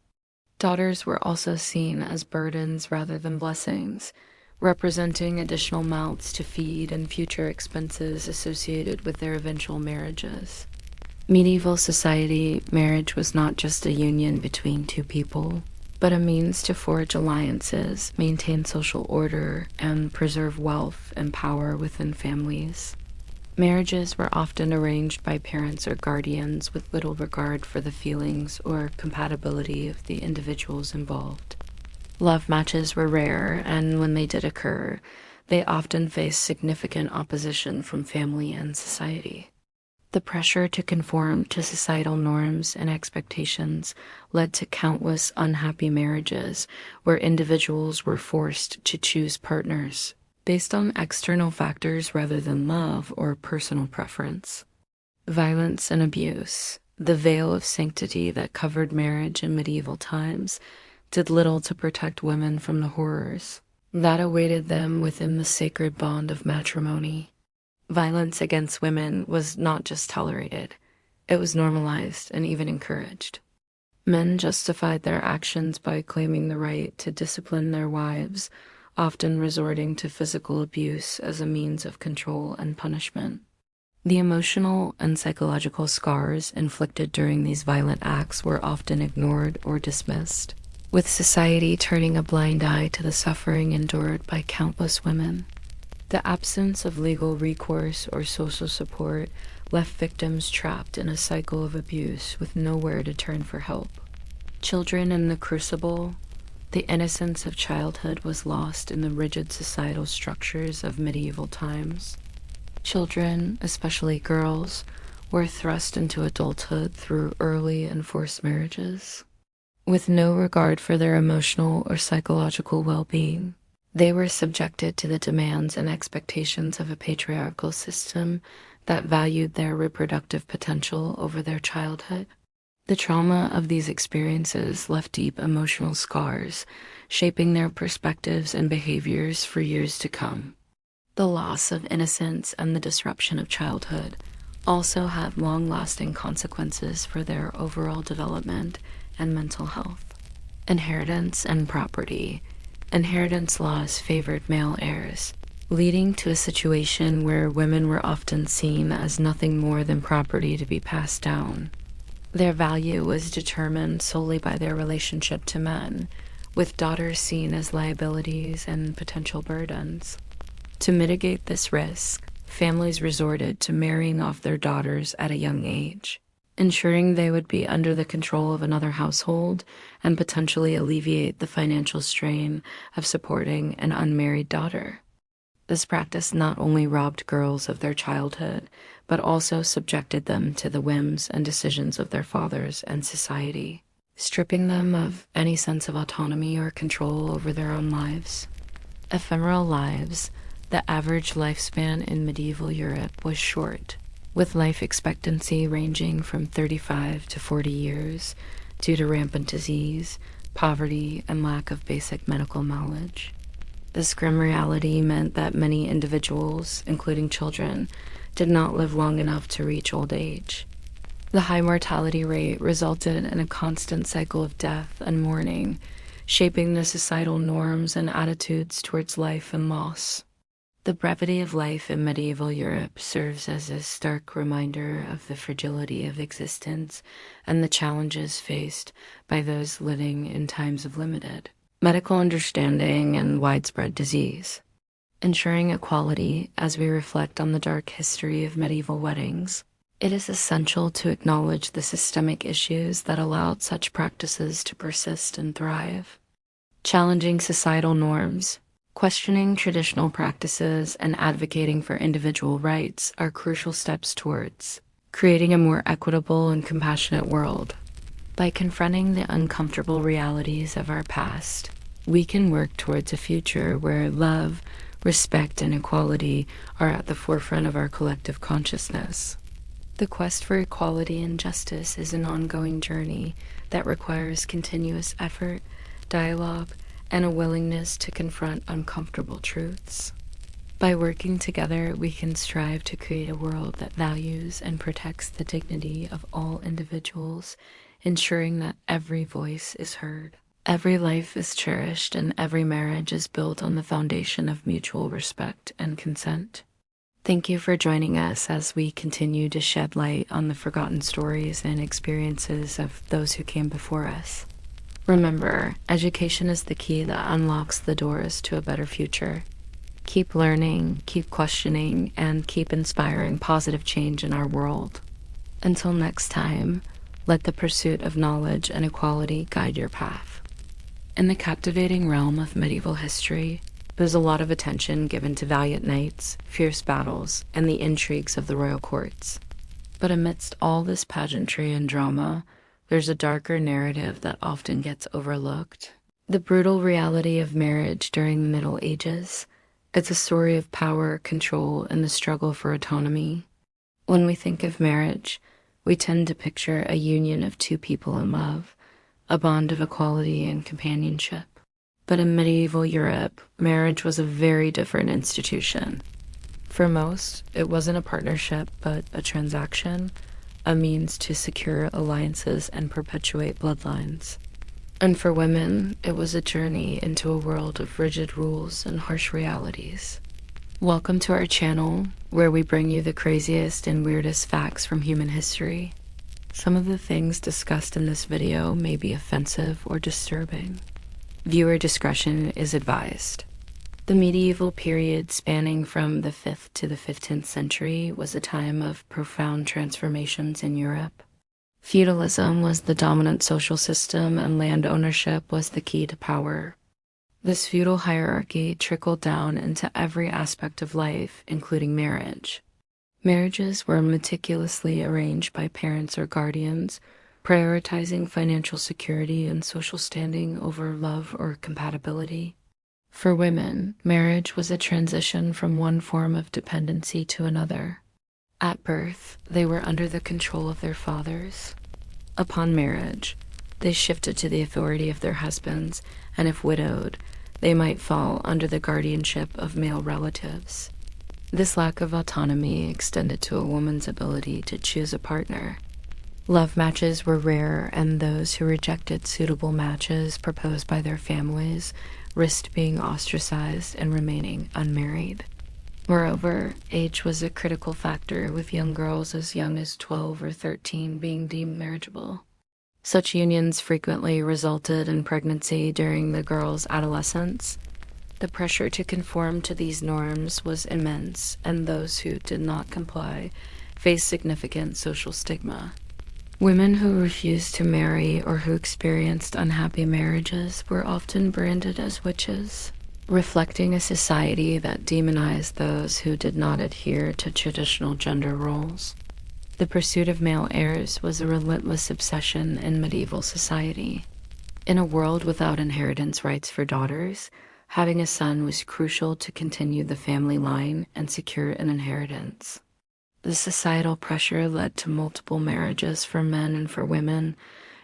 Daughters were also seen as burdens rather than blessings, representing additional mouths to feed and future expenses associated with their eventual marriages. Medieval society, marriage was not just a union between two people, but a means to forge alliances, maintain social order, and preserve wealth and power within families. Marriages were often arranged by parents or guardians with little regard for the feelings or compatibility of the individuals involved. Love matches were rare, and when they did occur, they often faced significant opposition from family and society. The pressure to conform to societal norms and expectations led to countless unhappy marriages where individuals were forced to choose partners based on external factors rather than love or personal preference. Violence and abuse, the veil of sanctity that covered marriage in medieval times, did little to protect women from the horrors that awaited them within the sacred bond of matrimony. Violence against women was not just tolerated, it was normalized and even encouraged. Men justified their actions by claiming the right to discipline their wives, often resorting to physical abuse as a means of control and punishment. The emotional and psychological scars inflicted during these violent acts were often ignored or dismissed, with society turning a blind eye to the suffering endured by countless women. The absence of legal recourse or social support left victims trapped in a cycle of abuse with nowhere to turn for help. Children in the crucible. The innocence of childhood was lost in the rigid societal structures of medieval times. Children, especially girls, were thrust into adulthood through early and forced marriages. With no regard for their emotional or psychological well-being, they were subjected to the demands and expectations of a patriarchal system that valued their reproductive potential over their childhood. The trauma of these experiences left deep emotional scars, shaping their perspectives and behaviors for years to come. The loss of innocence and the disruption of childhood also had long-lasting consequences for their overall development and mental health. Inheritance and property. Inheritance laws favored male heirs, leading to a situation where women were often seen as nothing more than property to be passed down. Their value was determined solely by their relationship to men, with daughters seen as liabilities and potential burdens. To mitigate this risk, families resorted to marrying off their daughters at a young age, ensuring they would be under the control of another household and potentially alleviate the financial strain of supporting an unmarried daughter. This practice not only robbed girls of their childhood, but also subjected them to the whims and decisions of their fathers and society, stripping them of any sense of autonomy or control over their own lives. Ephemeral lives. The average lifespan in medieval Europe was short, with life expectancy ranging from 35 to 40 years due to rampant disease, poverty, and lack of basic medical knowledge. This grim reality meant that many individuals, including children, did not live long enough to reach old age. The high mortality rate resulted in a constant cycle of death and mourning, shaping the societal norms and attitudes towards life and loss. The brevity of life in medieval Europe serves as a stark reminder of the fragility of existence and the challenges faced by those living in times of limited medical understanding and widespread disease. Ensuring equality as we reflect on the dark history of medieval weddings, it is essential to acknowledge the systemic issues that allowed such practices to persist and thrive. Challenging societal norms. Questioning traditional practices and advocating for individual rights are crucial steps towards creating a more equitable and compassionate world. By confronting the uncomfortable realities of our past, we can work towards a future where love, respect, and equality are at the forefront of our collective consciousness. The quest for equality and justice is an ongoing journey that requires continuous effort, dialogue, and a willingness to confront uncomfortable truths. By working together, we can strive to create a world that values and protects the dignity of all individuals, ensuring that every voice is heard. Every life is cherished, and every marriage is built on the foundation of mutual respect and consent. Thank you for joining us as we continue to shed light on the forgotten stories and experiences of those who came before us. Remember, education is the key that unlocks the doors to a better future. Keep learning, keep questioning, and keep inspiring positive change in our world. Until next time, let the pursuit of knowledge and equality guide your path. In the captivating realm of medieval history, there's a lot of attention given to valiant knights, fierce battles, and the intrigues of the royal courts. But amidst all this pageantry and drama, there's a darker narrative that often gets overlooked. The brutal reality of marriage during the Middle Ages. It's a story of power, control, and the struggle for autonomy. When we think of marriage, we tend to picture a union of two people in love, a bond of equality and companionship. But in medieval Europe, marriage was a very different institution. For most, it wasn't a partnership, but a transaction, a means to secure alliances and perpetuate bloodlines. And for women, it was a journey into a world of rigid rules and harsh realities. Welcome to our channel, where we bring you the craziest and weirdest facts from human history. Some of the things discussed in this video may be offensive or disturbing. Viewer discretion is advised. The medieval period, spanning from the 5th to the 15th century, was a time of profound transformations in Europe. Feudalism was the dominant social system, and land ownership was the key to power. This feudal hierarchy trickled down into every aspect of life, including marriage. Marriages were meticulously arranged by parents or guardians, prioritizing financial security and social standing over love or compatibility. For women, marriage was a transition from one form of dependency to another. At birth, they were under the control of their fathers. Upon marriage, they shifted to the authority of their husbands, and if widowed, they might fall under the guardianship of male relatives. This lack of autonomy extended to a woman's ability to choose a partner. Love matches were rare, and those who rejected suitable matches proposed by their families risked being ostracized and remaining unmarried. Moreover, age was a critical factor, with young girls as young as 12 or 13 being deemed marriageable. Such unions frequently resulted in pregnancy during the girl's adolescence. The pressure to conform to these norms was immense, and those who did not comply faced significant social stigma. Women who refused to marry or who experienced unhappy marriages were often branded as witches, reflecting a society that demonized those who did not adhere to traditional gender roles. The pursuit of male heirs was a relentless obsession in medieval society. In a world without inheritance rights for daughters, having a son was crucial to continue the family line and secure an inheritance. The societal pressure led to multiple marriages for men and for women.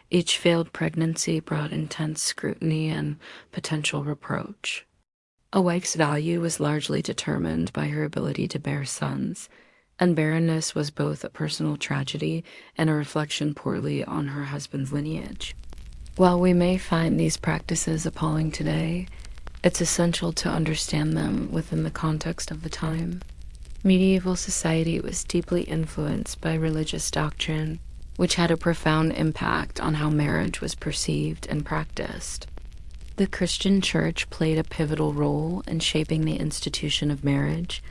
Each failed pregnancy brought intense scrutiny and potential reproach. A wife's value was largely determined by her ability to bear sons, and barrenness was both a personal tragedy and a reflection poorly on her husband's lineage. While we may find these practices appalling today, it's essential to understand them within the context of the time. Medieval society was deeply influenced by religious doctrine, which had a profound impact on how marriage was perceived and practiced. The Christian Church played a pivotal role in shaping the institution of marriage,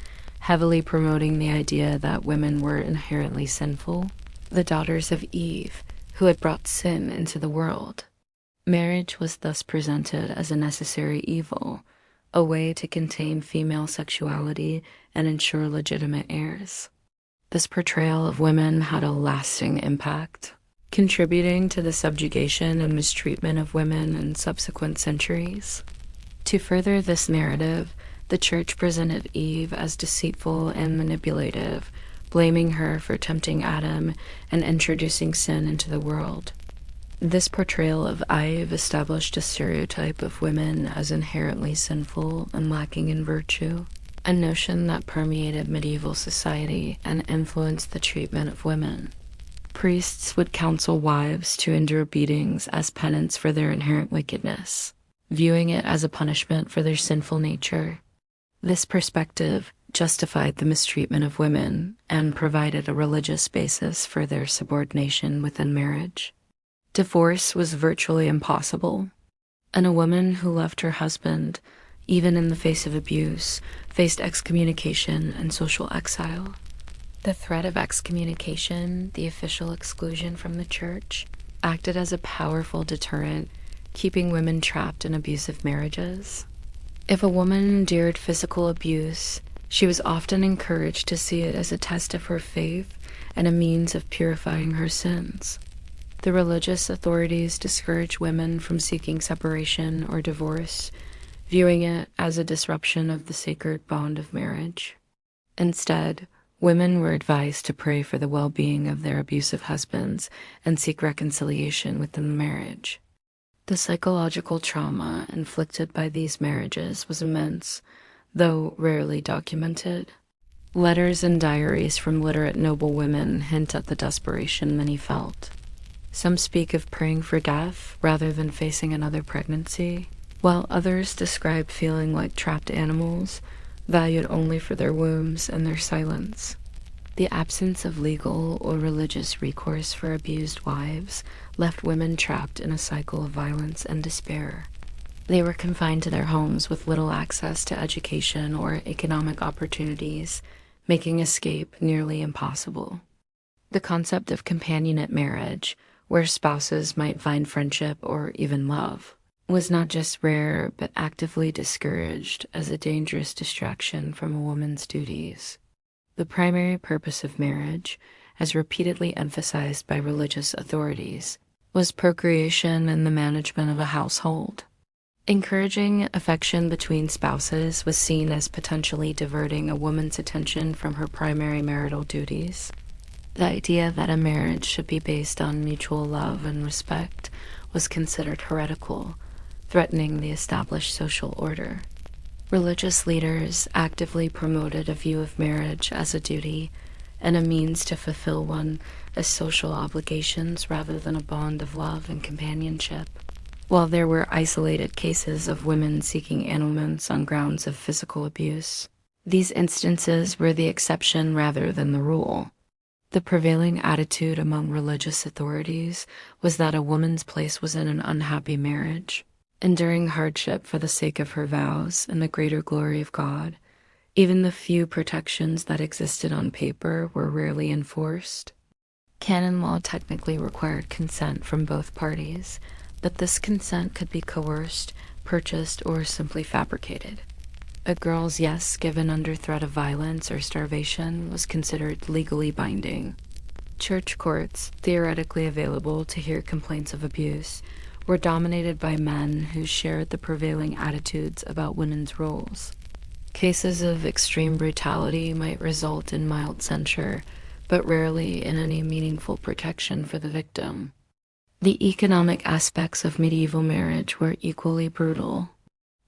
heavily promoting the idea that women were inherently sinful, the daughters of Eve, who had brought sin into the world. Marriage was thus presented as a necessary evil, a way to contain female sexuality and ensure legitimate heirs. This portrayal of women had a lasting impact, contributing to the subjugation and mistreatment of women in subsequent centuries. To further this narrative, the Church presented Eve as deceitful and manipulative, blaming her for tempting Adam and introducing sin into the world. This portrayal of Eve established a stereotype of women as inherently sinful and lacking in virtue, a notion that permeated medieval society and influenced the treatment of women. Priests would counsel wives to endure beatings as penance for their inherent wickedness, viewing it as a punishment for their sinful nature. This perspective justified the mistreatment of women and provided a religious basis for their subordination within marriage. Divorce was virtually impossible, and a woman who left her husband, even in the face of abuse, faced excommunication and social exile. The threat of excommunication, the official exclusion from the church, acted as a powerful deterrent, keeping women trapped in abusive marriages. If a woman endured physical abuse, she was often encouraged to see it as a test of her faith and a means of purifying her sins. The religious authorities discouraged women from seeking separation or divorce, viewing it as a disruption of the sacred bond of marriage. Instead, women were advised to pray for the well-being of their abusive husbands and seek reconciliation within the marriage. The psychological trauma inflicted by these marriages was immense, though rarely documented. Letters and diaries from literate noble women hint at the desperation many felt. Some speak of praying for death rather than facing another pregnancy, while others describe feeling like trapped animals, valued only for their wombs and their silence. The absence of legal or religious recourse for abused wives left women trapped in a cycle of violence and despair. They were confined to their homes with little access to education or economic opportunities, making escape nearly impossible. The concept of companionate marriage, where spouses might find friendship or even love, was not just rare but actively discouraged as a dangerous distraction from a woman's duties. The primary purpose of marriage, as repeatedly emphasized by religious authorities, was procreation and the management of a household. Encouraging affection between spouses was seen as potentially diverting a woman's attention from her primary marital duties. The idea that a marriage should be based on mutual love and respect was considered heretical, threatening the established social order. Religious leaders actively promoted a view of marriage as a duty and a means to fulfill one as social obligations rather than a bond of love and companionship. While there were isolated cases of women seeking annulments on grounds of physical abuse, these instances were the exception rather than the rule. The prevailing attitude among religious authorities was that a woman's place was in an unhappy marriage, enduring hardship for the sake of her vows and the greater glory of God. Even the few protections that existed on paper were rarely enforced. Canon law technically required consent from both parties, but this consent could be coerced, purchased, or simply fabricated. A girl's yes given under threat of violence or starvation was considered legally binding. Church courts, theoretically available to hear complaints of abuse, were dominated by men who shared the prevailing attitudes about women's roles. Cases of extreme brutality might result in mild censure, but rarely in any meaningful protection for the victim. The economic aspects of medieval marriage were equally brutal.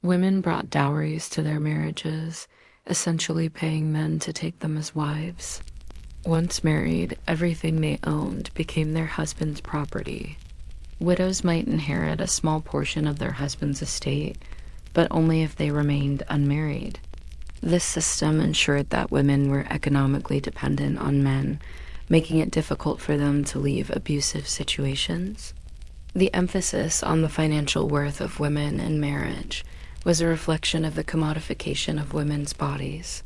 Women brought dowries to their marriages, essentially paying men to take them as wives. Once married, everything they owned became their husband's property. Widows might inherit a small portion of their husband's estate, but only if they remained unmarried. This system ensured that women were economically dependent on men, making it difficult for them to leave abusive situations. The emphasis on the financial worth of women in marriage was a reflection of the commodification of women's bodies.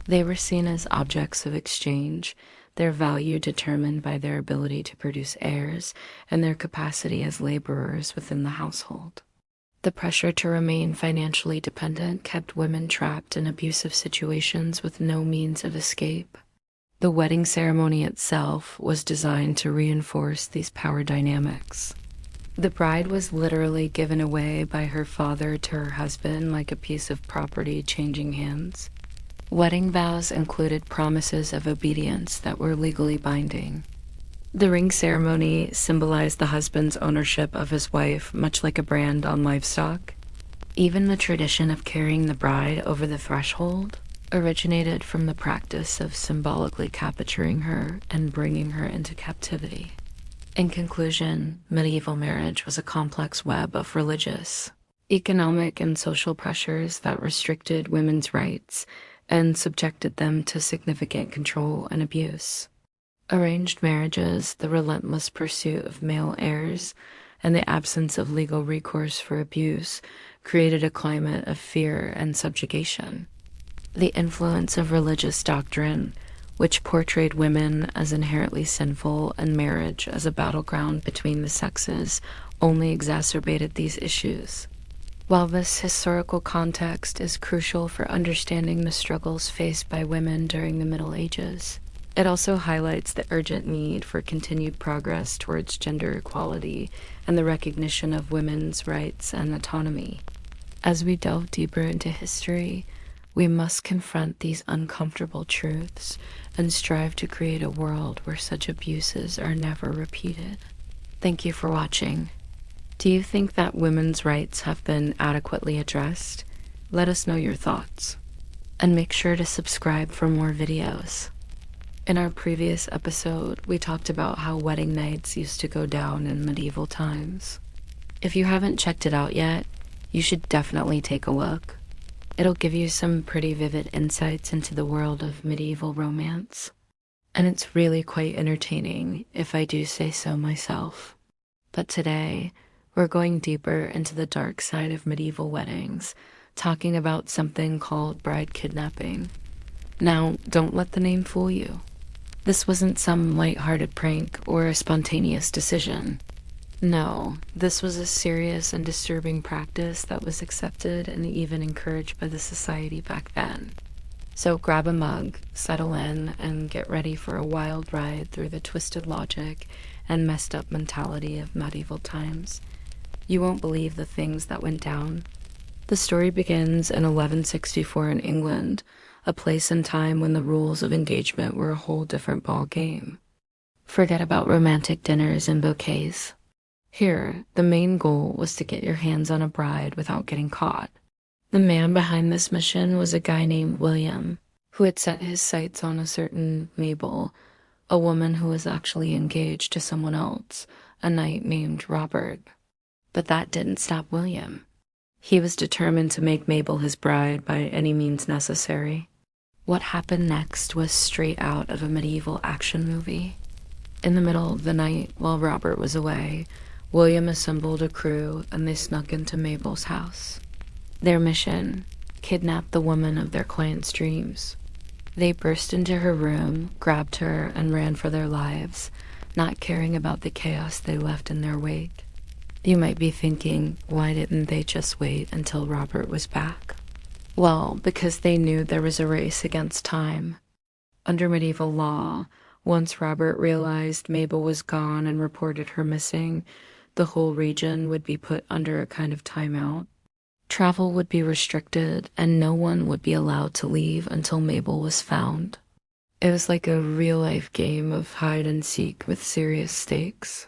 They were seen as objects of exchange, their value determined by their ability to produce heirs and their capacity as laborers within the household. The pressure to remain financially dependent kept women trapped in abusive situations with no means of escape. The wedding ceremony itself was designed to reinforce these power dynamics. The bride was literally given away by her father to her husband like a piece of property changing hands. Wedding vows included promises of obedience that were legally binding. The ring ceremony symbolized the husband's ownership of his wife, much like a brand on livestock. Even the tradition of carrying the bride over the threshold originated from the practice of symbolically capturing her and bringing her into captivity. In conclusion, medieval marriage was a complex web of religious, economic, and social pressures that restricted women's rights and subjected them to significant control and abuse. Arranged marriages, the relentless pursuit of male heirs, and the absence of legal recourse for abuse created a climate of fear and subjugation. The influence of religious doctrine, which portrayed women as inherently sinful and marriage as a battleground between the sexes, only exacerbated these issues. While this historical context is crucial for understanding the struggles faced by women during the Middle Ages, it also highlights the urgent need for continued progress towards gender equality and the recognition of women's rights and autonomy. As we delve deeper into history, we must confront these uncomfortable truths and strive to create a world where such abuses are never repeated. Thank you for watching. Do you think that women's rights have been adequately addressed? Let us know your thoughts. And make sure to subscribe for more videos. In our previous episode, we talked about how wedding nights used to go down in medieval times. If you haven't checked it out yet, you should definitely take a look. It'll give you some pretty vivid insights into the world of medieval romance. And it's really quite entertaining, if I do say so myself. But today, we're going deeper into the dark side of medieval weddings, talking about something called bride kidnapping. Now, don't let the name fool you. This wasn't some light-hearted prank or a spontaneous decision. No, this was a serious and disturbing practice that was accepted and even encouraged by the society back then. So grab a mug, settle in, and get ready for a wild ride through the twisted logic and messed up mentality of medieval times. You won't believe the things that went down. The story begins in 1164 in England, a place and time when the rules of engagement were a whole different ball game. Forget about romantic dinners and bouquets. Here, the main goal was to get your hands on a bride without getting caught. The man behind this mission was a guy named William, who had set his sights on a certain Mabel, a woman who was actually engaged to someone else, a knight named Robert. But that didn't stop William. He was determined to make Mabel his bride by any means necessary. What happened next was straight out of a medieval action movie. In the middle of the night, while Robert was away, William assembled a crew and they snuck into Mabel's house. Their mission: kidnap the woman of their client's dreams. They burst into her room, grabbed her, and ran for their lives, not caring about the chaos they left in their wake. You might be thinking, why didn't they just wait until Robert was back? Well, because they knew there was a race against time. Under medieval law, once Robert realized Mabel was gone and reported her missing, the whole region would be put under a kind of timeout. Travel would be restricted, and no one would be allowed to leave until Mabel was found. It was like a real-life game of hide and seek with serious stakes.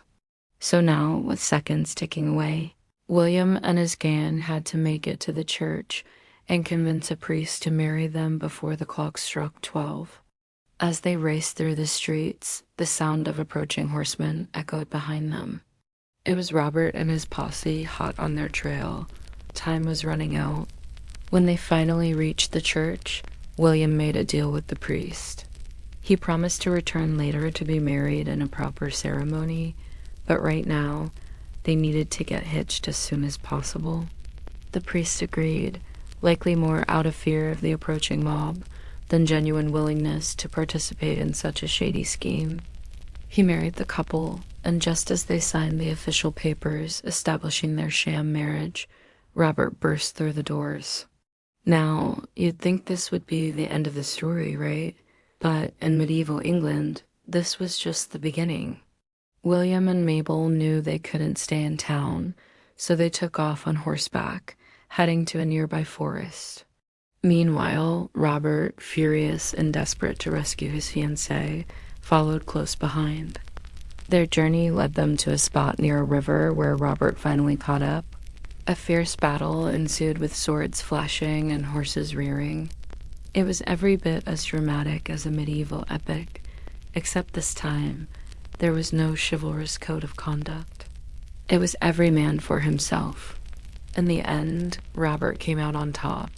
So now, with seconds ticking away, William and his gang had to make it to the church and convince a priest to marry them before the clock struck 12. As they raced through the streets, the sound of approaching horsemen echoed behind them. It was Robert and his posse hot on their trail. Time was running out. When they finally reached the church, William made a deal with the priest. He promised to return later to be married in a proper ceremony, but right now, they needed to get hitched as soon as possible. The priest agreed, likely more out of fear of the approaching mob than genuine willingness to participate in such a shady scheme. He married the couple, and just as they signed the official papers establishing their sham marriage, Robert burst through the doors. Now, you'd think this would be the end of the story, right? But in medieval England, this was just the beginning. William and Mabel knew they couldn't stay in town, so they took off on horseback, heading to a nearby forest. Meanwhile, Robert, furious and desperate to rescue his fiancée, followed close behind. Their journey led them to a spot near a river where Robert finally caught up. A fierce battle ensued with swords flashing and horses rearing. It was every bit as dramatic as a medieval epic, except this time, there was no chivalrous code of conduct. It was every man for himself. In the end, Robert came out on top,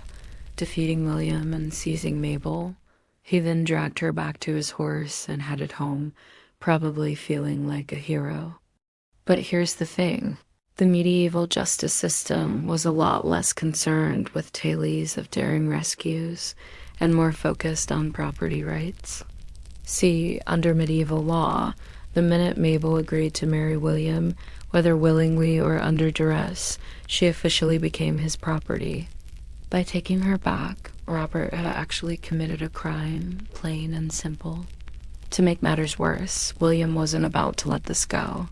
defeating William and seizing Mabel. He then dragged her back to his horse and headed home, probably feeling like a hero. But here's the thing. The medieval justice system was a lot less concerned with tales of daring rescues and more focused on property rights. See, under medieval law, the minute Mabel agreed to marry William, whether willingly or under duress, she officially became his property. By taking her back, Robert had actually committed a crime, plain and simple. To make matters worse, William wasn't about to let this go.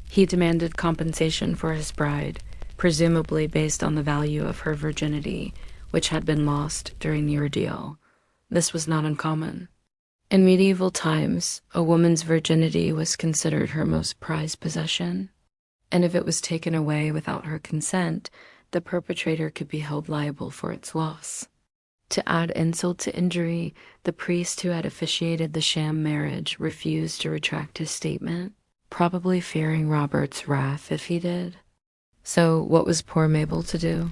He demanded compensation for his bride, presumably based on the value of her virginity, which had been lost during the ordeal. This was not uncommon. In medieval times, a woman's virginity was considered her most prized possession, and if it was taken away without her consent, the perpetrator could be held liable for its loss. To add insult to injury, the priest who had officiated the sham marriage refused to retract his statement, probably fearing Robert's wrath if he did. So what was poor Mabel to do?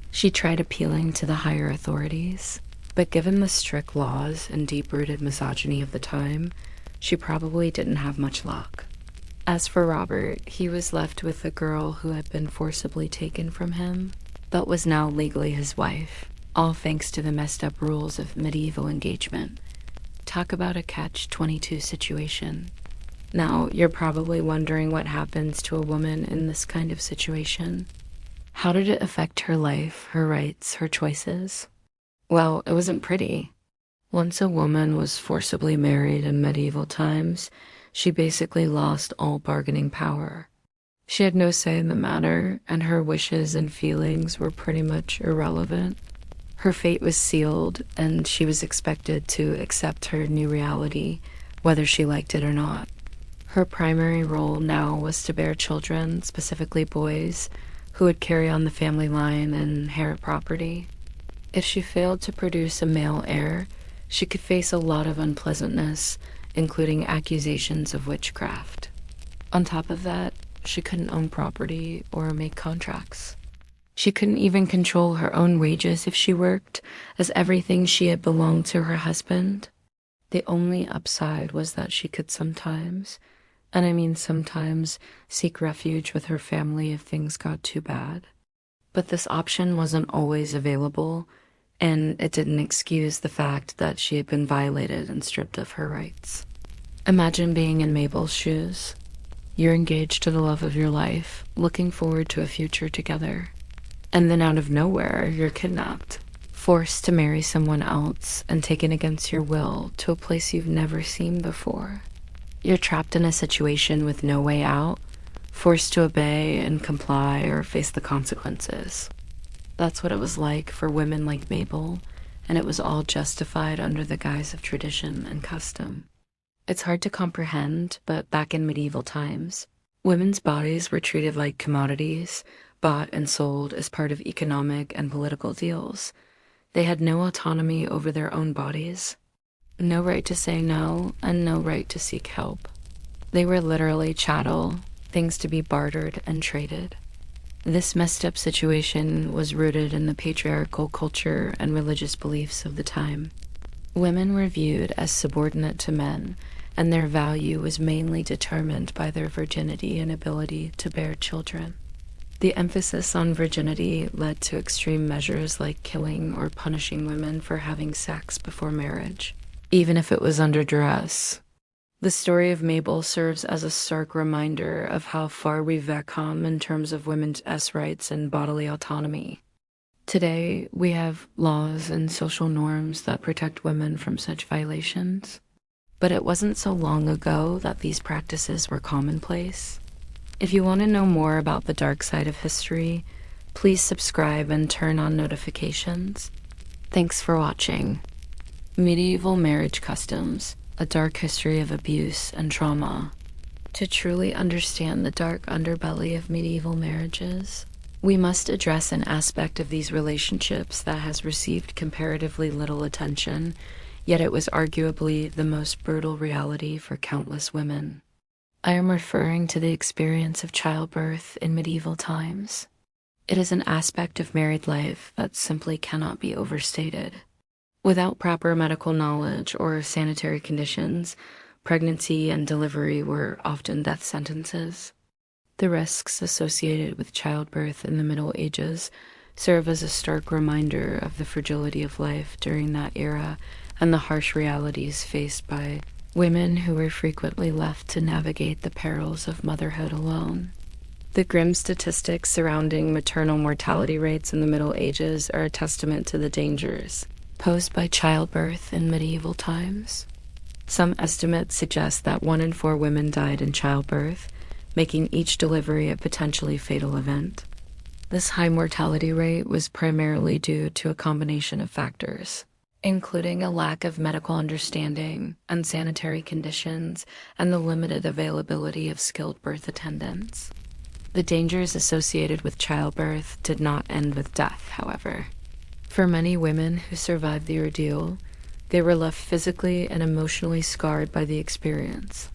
She tried appealing to the higher authorities, but given the strict laws and deep-rooted misogyny of the time, she probably didn't have much luck. As for Robert, he was left with a girl who had been forcibly taken from him, but was now legally his wife, all thanks to the messed-up rules of medieval engagement. Talk about a catch-22 situation. Now, you're probably wondering what happens to a woman in this kind of situation. How did it affect her life, her rights, her choices? Well, it wasn't pretty. Once a woman was forcibly married in medieval times, she basically lost all bargaining power. She had no say in the matter, and her wishes and feelings were pretty much irrelevant. Her fate was sealed, and she was expected to accept her new reality, whether she liked it or not. Her primary role now was to bear children, specifically boys, who would carry on the family line and inherit property. If she failed to produce a male heir, she could face a lot of unpleasantness, including accusations of witchcraft. On top of that, she couldn't own property or make contracts. She couldn't even control her own wages if she worked, as everything she had belonged to her husband. The only upside was that she could sometimes, and I mean sometimes, seek refuge with her family if things got too bad. But this option wasn't always available, and it didn't excuse the fact that she had been violated and stripped of her rights. Imagine being in Mabel's shoes. You're engaged to the love of your life, looking forward to a future together. And then out of nowhere, you're kidnapped, forced to marry someone else and taken against your will to a place you've never seen before. You're trapped in a situation with no way out, forced to obey and comply or face the consequences. That's what it was like for women like Mabel, and it was all justified under the guise of tradition and custom. It's hard to comprehend, but back in medieval times, women's bodies were treated like commodities, bought and sold as part of economic and political deals. They had no autonomy over their own bodies, no right to say no, and no right to seek help. They were literally chattel, things to be bartered and traded. This messed up situation was rooted in the patriarchal culture and religious beliefs of the time. Women were viewed as subordinate to men, and their value was mainly determined by their virginity and ability to bear children. The emphasis on virginity led to extreme measures like killing or punishing women for having sex before marriage, even if it was under duress. The story of Mabel serves as a stark reminder of how far we've come in terms of women's rights and bodily autonomy. Today, we have laws and social norms that protect women from such violations, but it wasn't so long ago that these practices were commonplace. If you want to know more about the dark side of history, please subscribe and turn on notifications. Thanks for watching. Medieval Marriage Customs, a dark history of abuse and trauma. To truly understand the dark underbelly of medieval marriages, we must address an aspect of these relationships that has received comparatively little attention, yet it was arguably the most brutal reality for countless women. I am referring to the experience of childbirth in medieval times. It is an aspect of married life that simply cannot be overstated. Without proper medical knowledge or sanitary conditions, pregnancy and delivery were often death sentences. The risks associated with childbirth in the Middle Ages serve as a stark reminder of the fragility of life during that era and the harsh realities faced by women who were frequently left to navigate the perils of motherhood alone. The grim statistics surrounding maternal mortality rates in the Middle Ages are a testament to the dangers posed by childbirth in medieval times. Some estimates suggest that 1 in 4 women died in childbirth, making each delivery a potentially fatal event. This high mortality rate was primarily due to a combination of factors, including a lack of medical understanding, unsanitary conditions, and the limited availability of skilled birth attendants. The dangers associated with childbirth did not end with death, however. For many women who survived the ordeal, they were left physically and emotionally scarred by the experience.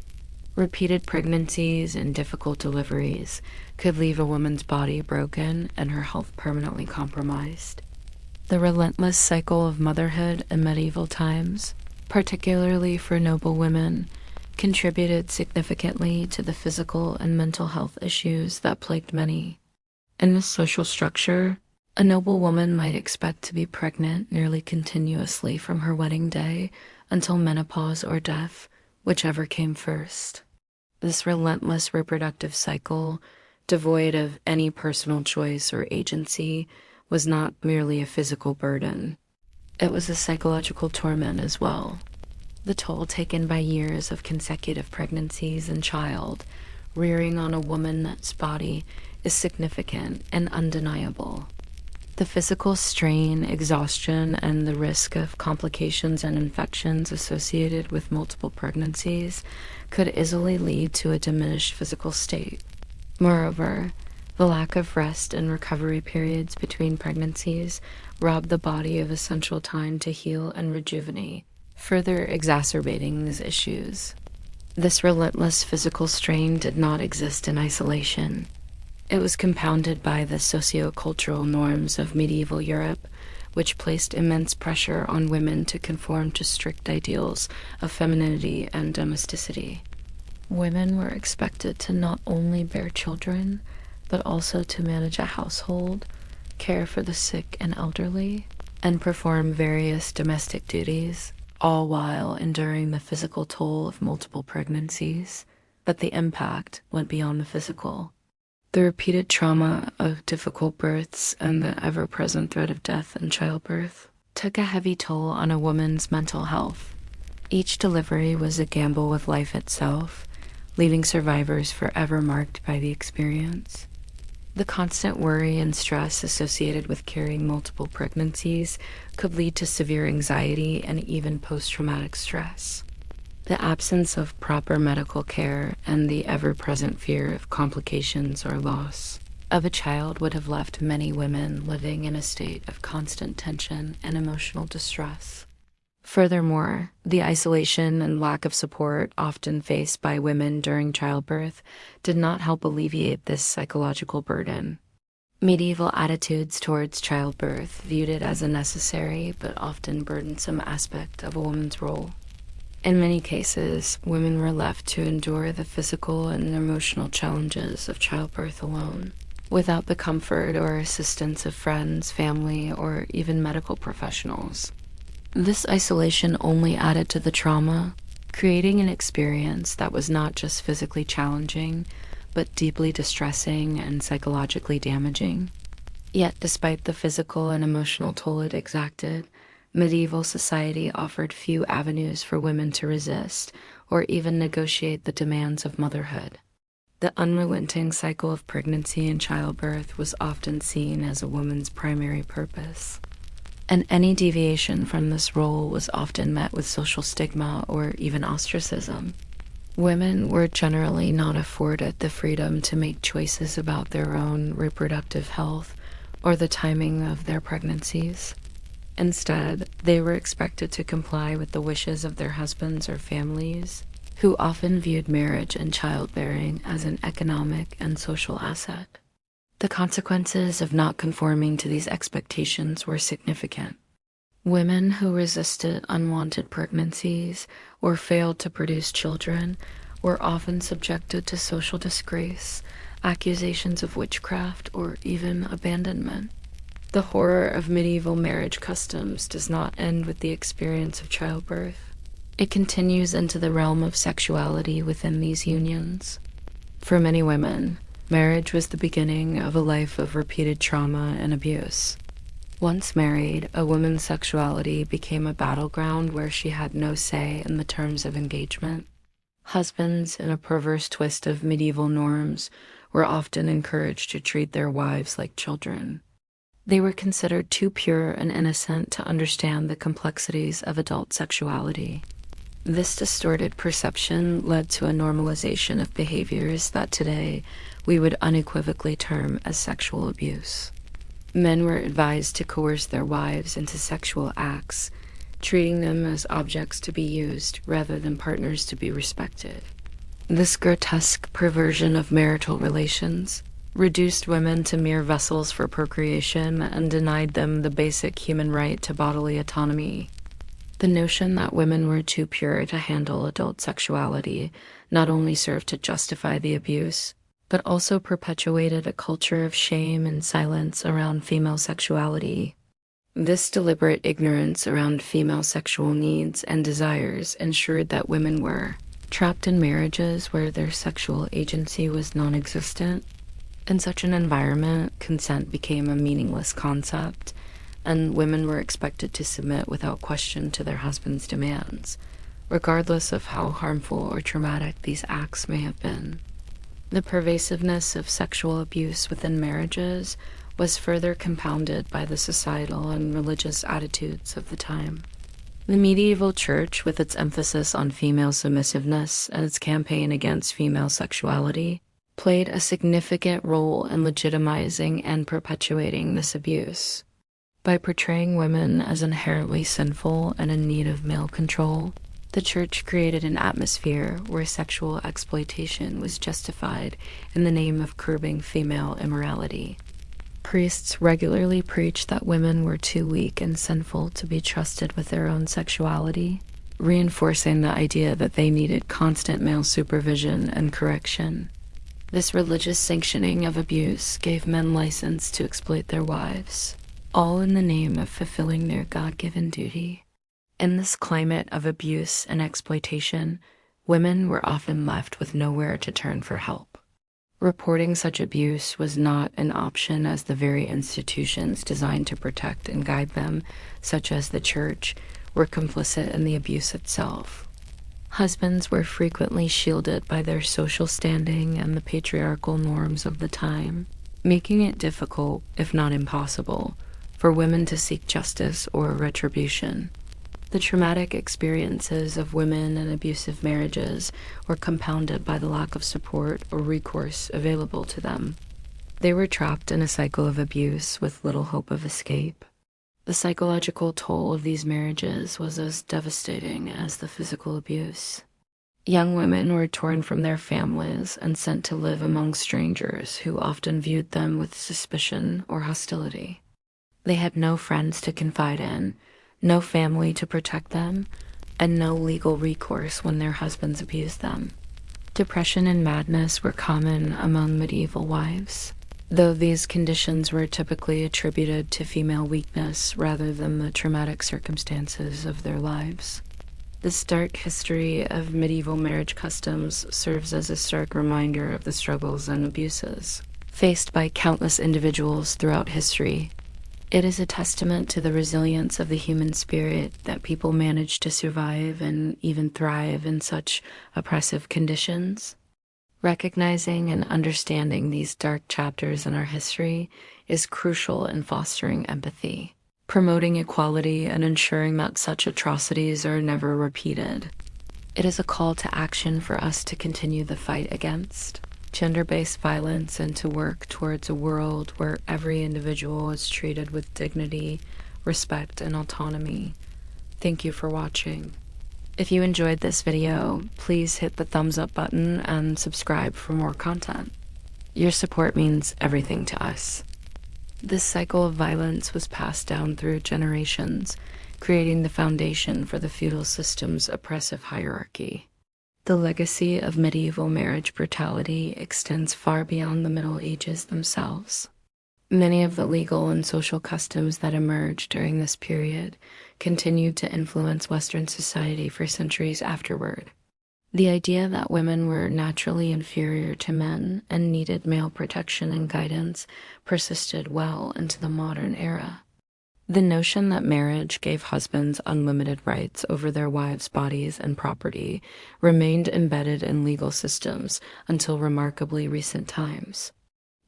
Repeated pregnancies and difficult deliveries could leave a woman's body broken and her health permanently compromised. The relentless cycle of motherhood in medieval times, particularly for noble women, contributed significantly to the physical and mental health issues that plagued many. In this social structure, a noble woman might expect to be pregnant nearly continuously from her wedding day until menopause or death, whichever came first. This relentless reproductive cycle, devoid of any personal choice or agency, was not merely a physical burden. It was a psychological torment as well. The toll taken by years of consecutive pregnancies and child rearing on a woman's body is significant and undeniable. The physical strain, exhaustion, and the risk of complications and infections associated with multiple pregnancies could easily lead to a diminished physical state. Moreover, the lack of rest and recovery periods between pregnancies rob the body of essential time to heal and rejuvenate, further exacerbating these issues. This relentless physical strain did not exist in isolation. It was compounded by the socio-cultural norms of medieval Europe, which placed immense pressure on women to conform to strict ideals of femininity and domesticity. Women were expected to not only bear children, but also to manage a household, care for the sick and elderly, and perform various domestic duties, all while enduring the physical toll of multiple pregnancies. But the impact went beyond the physical. The repeated trauma of difficult births and the ever-present threat of death in childbirth took a heavy toll on a woman's mental health. Each delivery was a gamble with life itself, leaving survivors forever marked by the experience. The constant worry and stress associated with carrying multiple pregnancies could lead to severe anxiety and even post-traumatic stress. The absence of proper medical care and the ever-present fear of complications or loss of a child would have left many women living in a state of constant tension and emotional distress. Furthermore, the isolation and lack of support often faced by women during childbirth did not help alleviate this psychological burden. Medieval attitudes towards childbirth viewed it as a necessary but often burdensome aspect of a woman's role. In many cases, women were left to endure the physical and emotional challenges of childbirth alone, without the comfort or assistance of friends, family, or even medical professionals. This isolation only added to the trauma, creating an experience that was not just physically challenging, but deeply distressing and psychologically damaging. Yet, despite the physical and emotional toll it exacted, medieval society offered few avenues for women to resist or even negotiate the demands of motherhood. The unrelenting cycle of pregnancy and childbirth was often seen as a woman's primary purpose, and any deviation from this role was often met with social stigma or even ostracism. Women were generally not afforded the freedom to make choices about their own reproductive health or the timing of their pregnancies. Instead, they were expected to comply with the wishes of their husbands or families, who often viewed marriage and childbearing as an economic and social asset. The consequences of not conforming to these expectations were significant. Women who resisted unwanted pregnancies or failed to produce children were often subjected to social disgrace, accusations of witchcraft, or even abandonment. The horror of medieval marriage customs does not end with the experience of childbirth. It continues into the realm of sexuality within these unions. For many women, marriage was the beginning of a life of repeated trauma and abuse. Once married, a woman's sexuality became a battleground where she had no say in the terms of engagement. Husbands, in a perverse twist of medieval norms, were often encouraged to treat their wives like children. They were considered too pure and innocent to understand the complexities of adult sexuality. This distorted perception led to a normalization of behaviors that today we would unequivocally term as sexual abuse. Men were advised to coerce their wives into sexual acts, treating them as objects to be used rather than partners to be respected. This grotesque perversion of marital relations reduced women to mere vessels for procreation and denied them the basic human right to bodily autonomy. The notion that women were too pure to handle adult sexuality not only served to justify the abuse, but also perpetuated a culture of shame and silence around female sexuality. This deliberate ignorance around female sexual needs and desires ensured that women were trapped in marriages where their sexual agency was non-existent. In such an environment, consent became a meaningless concept, and women were expected to submit without question to their husbands' demands, regardless of how harmful or traumatic these acts may have been. The pervasiveness of sexual abuse within marriages was further compounded by the societal and religious attitudes of the time. The medieval church, with its emphasis on female submissiveness and its campaign against female sexuality, played a significant role in legitimizing and perpetuating this abuse. By portraying women as inherently sinful and in need of male control, the church created an atmosphere where sexual exploitation was justified in the name of curbing female immorality. Priests regularly preached that women were too weak and sinful to be trusted with their own sexuality, reinforcing the idea that they needed constant male supervision and correction. This religious sanctioning of abuse gave men license to exploit their wives, all in the name of fulfilling their God-given duty. In this climate of abuse and exploitation, women were often left with nowhere to turn for help. Reporting such abuse was not an option, as the very institutions designed to protect and guide them, such as the church, were complicit in the abuse itself. Husbands were frequently shielded by their social standing and the patriarchal norms of the time, making it difficult, if not impossible, for women to seek justice or retribution. The traumatic experiences of women in abusive marriages were compounded by the lack of support or recourse available to them. They were trapped in a cycle of abuse with little hope of escape. The psychological toll of these marriages was as devastating as the physical abuse. Young women were torn from their families and sent to live among strangers who often viewed them with suspicion or hostility. They had no friends to confide in, no family to protect them, and no legal recourse when their husbands abused them. Depression and madness were common among medieval wives, though these conditions were typically attributed to female weakness rather than the traumatic circumstances of their lives. This dark history of medieval marriage customs serves as a stark reminder of the struggles and abuses faced by countless individuals throughout history. It is a testament to the resilience of the human spirit that people manage to survive and even thrive in such oppressive conditions. Recognizing and understanding these dark chapters in our history is crucial in fostering empathy, promoting equality, and ensuring that such atrocities are never repeated. It is a call to action for us to continue the fight against gender-based violence and to work towards a world where every individual is treated with dignity, respect, and autonomy. Thank you for watching. If you enjoyed this video, please hit the thumbs up button and subscribe for more content. Your support means everything to us. This cycle of violence was passed down through generations, creating the foundation for the feudal system's oppressive hierarchy. The legacy of medieval marriage brutality extends far beyond the Middle Ages themselves. Many of the legal and social customs that emerged during this period continued to influence Western society for centuries afterward. The idea that women were naturally inferior to men and needed male protection and guidance persisted well into the modern era. The notion that marriage gave husbands unlimited rights over their wives' bodies and property remained embedded in legal systems until remarkably recent times.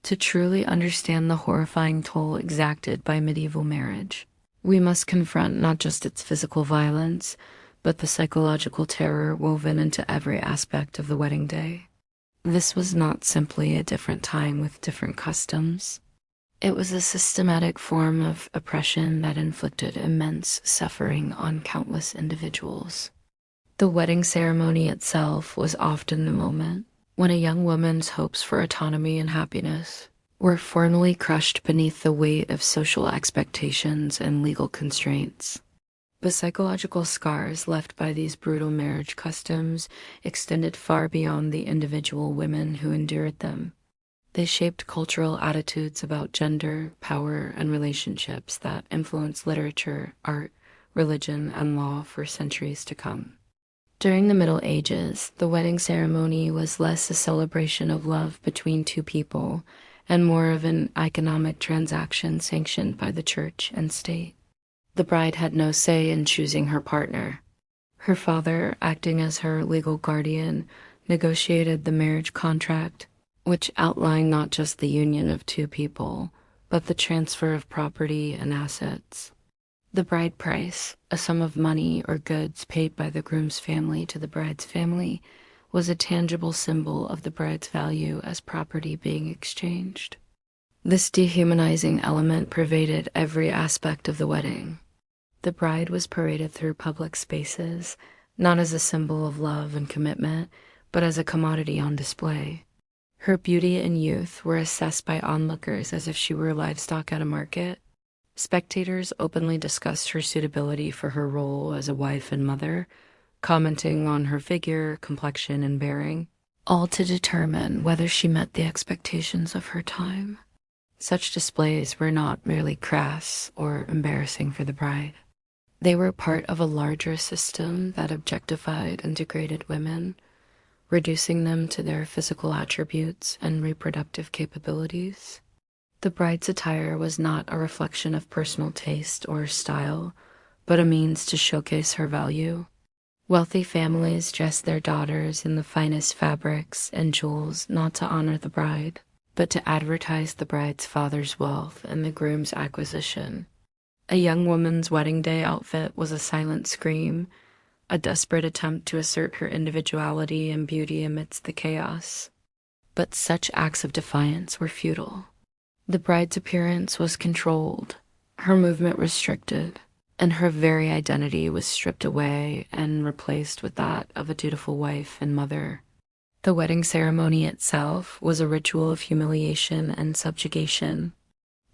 To truly understand the horrifying toll exacted by medieval marriage, we must confront not just its physical violence, but the psychological terror woven into every aspect of the wedding day. This was not simply a different time with different customs. It was a systematic form of oppression that inflicted immense suffering on countless individuals. The wedding ceremony itself was often the moment when a young woman's hopes for autonomy and happiness were formally crushed beneath the weight of social expectations and legal constraints. The psychological scars left by these brutal marriage customs extended far beyond the individual women who endured them. They shaped cultural attitudes about gender, power, and relationships that influenced literature, art, religion, and law for centuries to come. During the Middle Ages, the wedding ceremony was less a celebration of love between two people and more of an economic transaction sanctioned by the church and state. The bride had no say in choosing her partner. Her father, acting as her legal guardian, negotiated the marriage contract, which outlined not just the union of two people, but the transfer of property and assets. The bride price, a sum of money or goods paid by the groom's family to the bride's family, was a tangible symbol of the bride's value as property being exchanged. This dehumanizing element pervaded every aspect of the wedding. The bride was paraded through public spaces, not as a symbol of love and commitment, but as a commodity on display. Her beauty and youth were assessed by onlookers as if she were livestock at a market. Spectators openly discussed her suitability for her role as a wife and mother, commenting on her figure, complexion, and bearing, all to determine whether she met the expectations of her time. Such displays were not merely crass or embarrassing for the bride. They were part of a larger system that objectified and degraded women, reducing them to their physical attributes and reproductive capabilities. The bride's attire was not a reflection of personal taste or style, but a means to showcase her value. Wealthy families dressed their daughters in the finest fabrics and jewels not to honor the bride, but to advertise the bride's father's wealth and the groom's acquisition. A young woman's wedding day outfit was a silent scream, a desperate attempt to assert her individuality and beauty amidst the chaos. But such acts of defiance were futile. The bride's appearance was controlled, her movement restricted, and her very identity was stripped away and replaced with that of a dutiful wife and mother. The wedding ceremony itself was a ritual of humiliation and subjugation.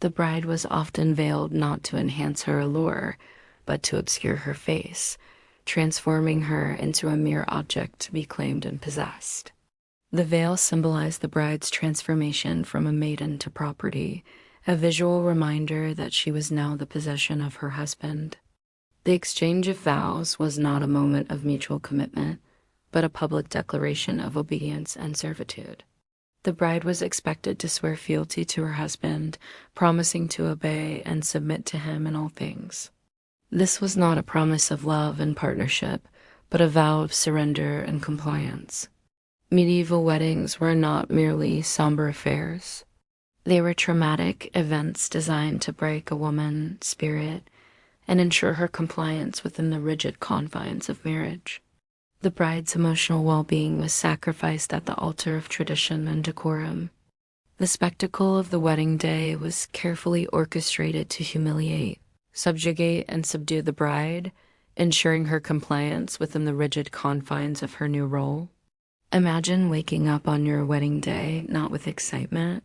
The bride was often veiled not to enhance her allure, but to obscure her face, transforming her into a mere object to be claimed and possessed. The veil symbolized the bride's transformation from a maiden to property, a visual reminder that she was now the possession of her husband. The exchange of vows was not a moment of mutual commitment, but a public declaration of obedience and servitude. The bride was expected to swear fealty to her husband, promising to obey and submit to him in all things. This was not a promise of love and partnership, but a vow of surrender and compliance. Medieval weddings were not merely somber affairs. They were traumatic events designed to break a woman's spirit and ensure her compliance within the rigid confines of marriage. The bride's emotional well-being was sacrificed at the altar of tradition and decorum. The spectacle of the wedding day was carefully orchestrated to humiliate, subjugate, and subdue the bride, ensuring her compliance within the rigid confines of her new role. Imagine waking up on your wedding day not with excitement,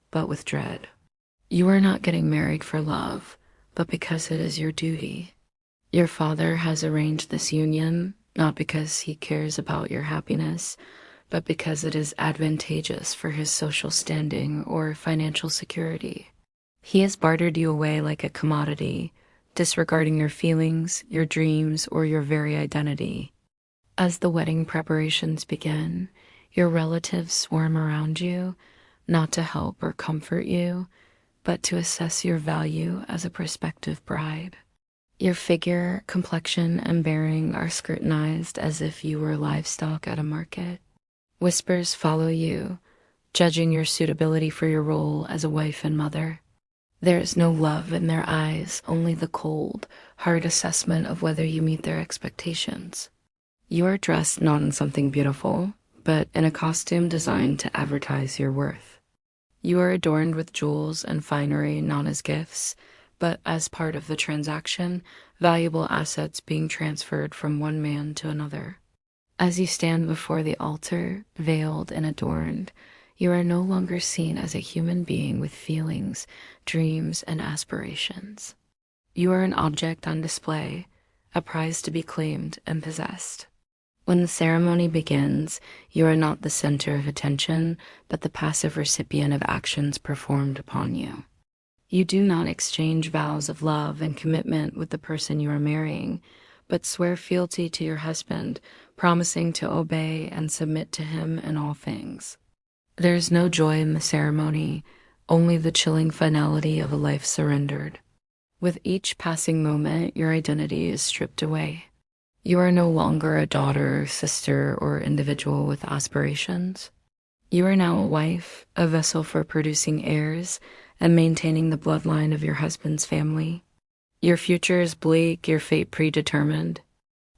but with dread. You are not getting married for love, but because it is your duty. Your father has arranged this union, not because he cares about your happiness, but because it is advantageous for his social standing or financial security. He has bartered you away like a commodity, disregarding your feelings, your dreams, or your very identity. As the wedding preparations begin, your relatives swarm around you, not to help or comfort you, but to assess your value as a prospective bride. Your figure, complexion, and bearing are scrutinized as if you were livestock at a market. Whispers follow you, judging your suitability for your role as a wife and mother. There is no love in their eyes, only the cold, hard assessment of whether you meet their expectations. You are dressed not in something beautiful, but in a costume designed to advertise your worth. You are adorned with jewels and finery not as gifts, but as part of the transaction, valuable assets being transferred from one man to another. As you stand before the altar, veiled and adorned, you are no longer seen as a human being with feelings, dreams, and aspirations. You are an object on display, a prize to be claimed and possessed. When the ceremony begins, you are not the center of attention, but the passive recipient of actions performed upon you. You do not exchange vows of love and commitment with the person you are marrying, but swear fealty to your husband, promising to obey and submit to him in all things. There is no joy in the ceremony, only the chilling finality of a life surrendered. With each passing moment, your identity is stripped away. You are no longer a daughter, sister, or individual with aspirations. You are now a wife, a vessel for producing heirs, and maintaining the bloodline of your husband's family. Your future is bleak, your fate predetermined.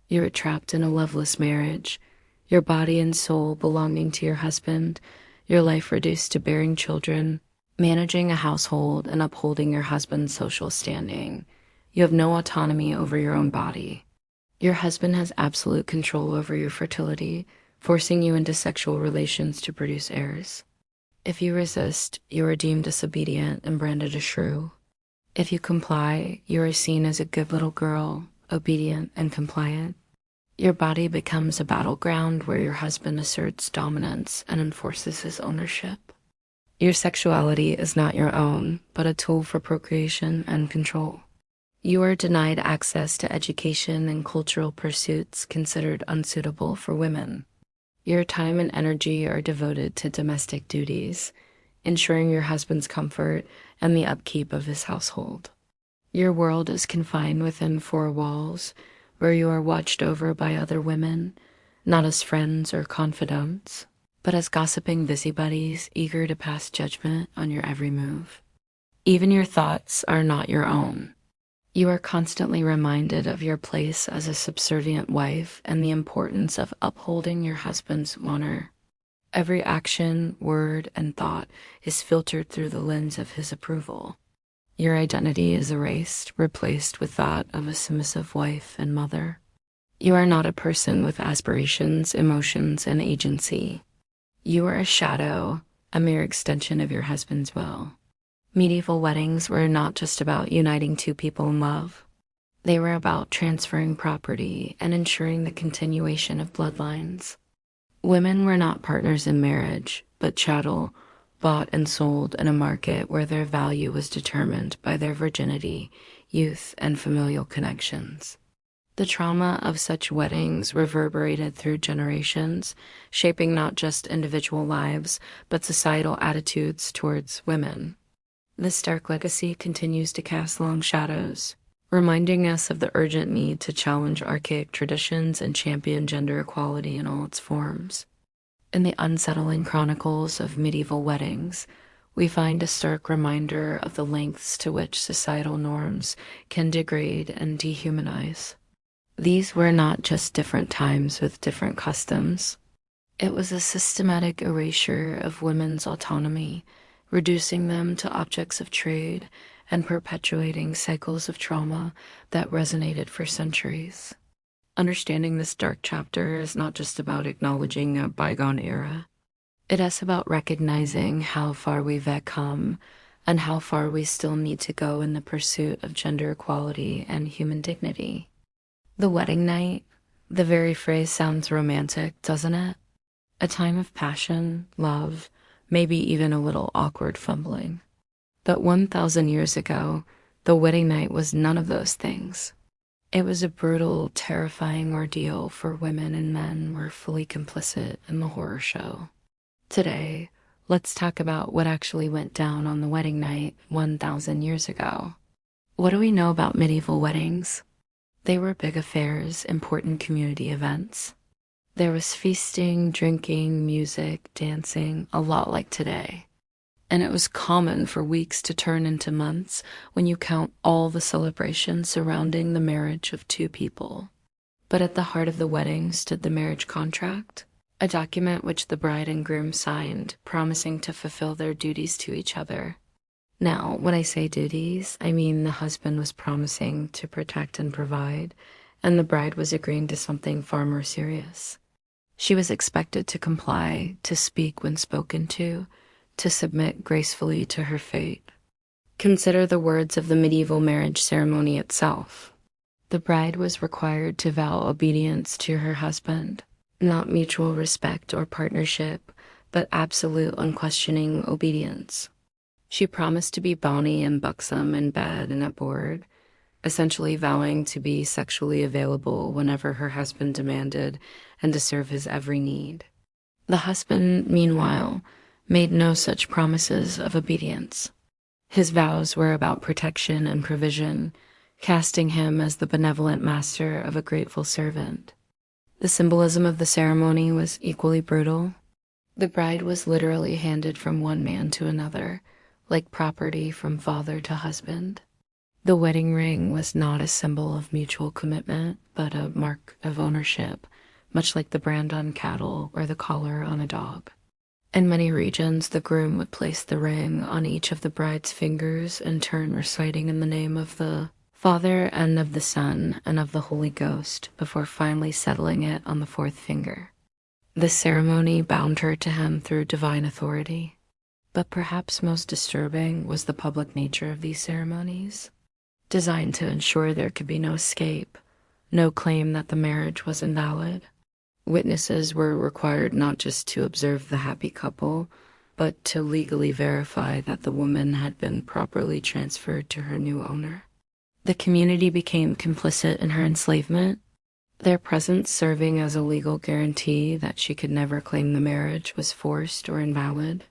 You are trapped in a loveless marriage, your body and soul belonging to your husband, your life reduced to bearing children, managing a household, and upholding your husband's social standing. You have no autonomy over your own body. Your husband has absolute control over your fertility, forcing you into sexual relations to produce heirs. If you resist, you are deemed disobedient and branded a shrew. If you comply, you are seen as a good little girl, obedient and compliant. Your body becomes a battleground where your husband asserts dominance and enforces his ownership. Your sexuality is not your own, but a tool for procreation and control. You are denied access to education and cultural pursuits considered unsuitable for women. Your time and energy are devoted to domestic duties, ensuring your husband's comfort and the upkeep of his household. Your world is confined within four walls, where you are watched over by other women, not as friends or confidants, but as gossiping busybodies eager to pass judgment on your every move. Even your thoughts are not your own. You are constantly reminded of your place as a subservient wife and the importance of upholding your husband's honor. Every action, word, and thought is filtered through the lens of his approval. Your identity is erased, replaced with that of a submissive wife and mother. You are not a person with aspirations, emotions, and agency. You are a shadow, a mere extension of your husband's will. Medieval weddings were not just about uniting two people in love. They were about transferring property and ensuring the continuation of bloodlines. Women were not partners in marriage, but chattel, bought and sold in a market where their value was determined by their virginity, youth, and familial connections. The trauma of such weddings reverberated through generations, shaping not just individual lives, but societal attitudes towards women. This dark legacy continues to cast long shadows, reminding us of the urgent need to challenge archaic traditions and champion gender equality in all its forms. In the unsettling chronicles of medieval weddings, we find a stark reminder of the lengths to which societal norms can degrade and dehumanize. These were not just different times with different customs. It was a systematic erasure of women's autonomy, reducing them to objects of trade and perpetuating cycles of trauma that resonated for centuries. Understanding this dark chapter is not just about acknowledging a bygone era. It is about recognizing how far we've come and how far we still need to go in the pursuit of gender equality and human dignity. The wedding night, the very phrase sounds romantic, doesn't it? A time of passion, love, maybe even a little awkward fumbling. But 1,000 years ago, the wedding night was none of those things. It was a brutal, terrifying ordeal for women and men who were fully complicit in the horror show. Today, let's talk about what actually went down on the wedding night 1,000 years ago. What do we know about medieval weddings? They were big affairs, important community events. There was feasting, drinking, music, dancing, a lot like today. And it was common for weeks to turn into months when you count all the celebrations surrounding the marriage of two people. But at the heart of the wedding stood the marriage contract, a document which the bride and groom signed, promising to fulfill their duties to each other. Now, when I say duties, I mean the husband was promising to protect and provide, and the bride was agreeing to something far more serious. She was expected to comply, to speak when spoken to submit gracefully to her fate. Consider the words of the medieval marriage ceremony itself. The bride was required to vow obedience to her husband, not mutual respect or partnership, but absolute unquestioning obedience. She promised to be bonny and buxom in bed and at board, essentially vowing to be sexually available whenever her husband demanded and to serve his every need. The husband, meanwhile, made no such promises of obedience. His vows were about protection and provision, casting him as the benevolent master of a grateful servant. The symbolism of the ceremony was equally brutal. The bride was literally handed from one man to another, like property from father to husband. The wedding ring was not a symbol of mutual commitment, but a mark of ownership, much like the brand on cattle or the collar on a dog. In many regions, the groom would place the ring on each of the bride's fingers, in turn reciting in the name of the Father and of the Son and of the Holy Ghost, before finally settling it on the fourth finger. This ceremony bound her to him through divine authority. But perhaps most disturbing was the public nature of these ceremonies. Designed to ensure there could be no escape, no claim that the marriage was invalid. Witnesses were required not just to observe the happy couple, but to legally verify that the woman had been properly transferred to her new owner. The community became complicit in her enslavement, their presence serving as a legal guarantee that she could never claim the marriage was forced or invalid.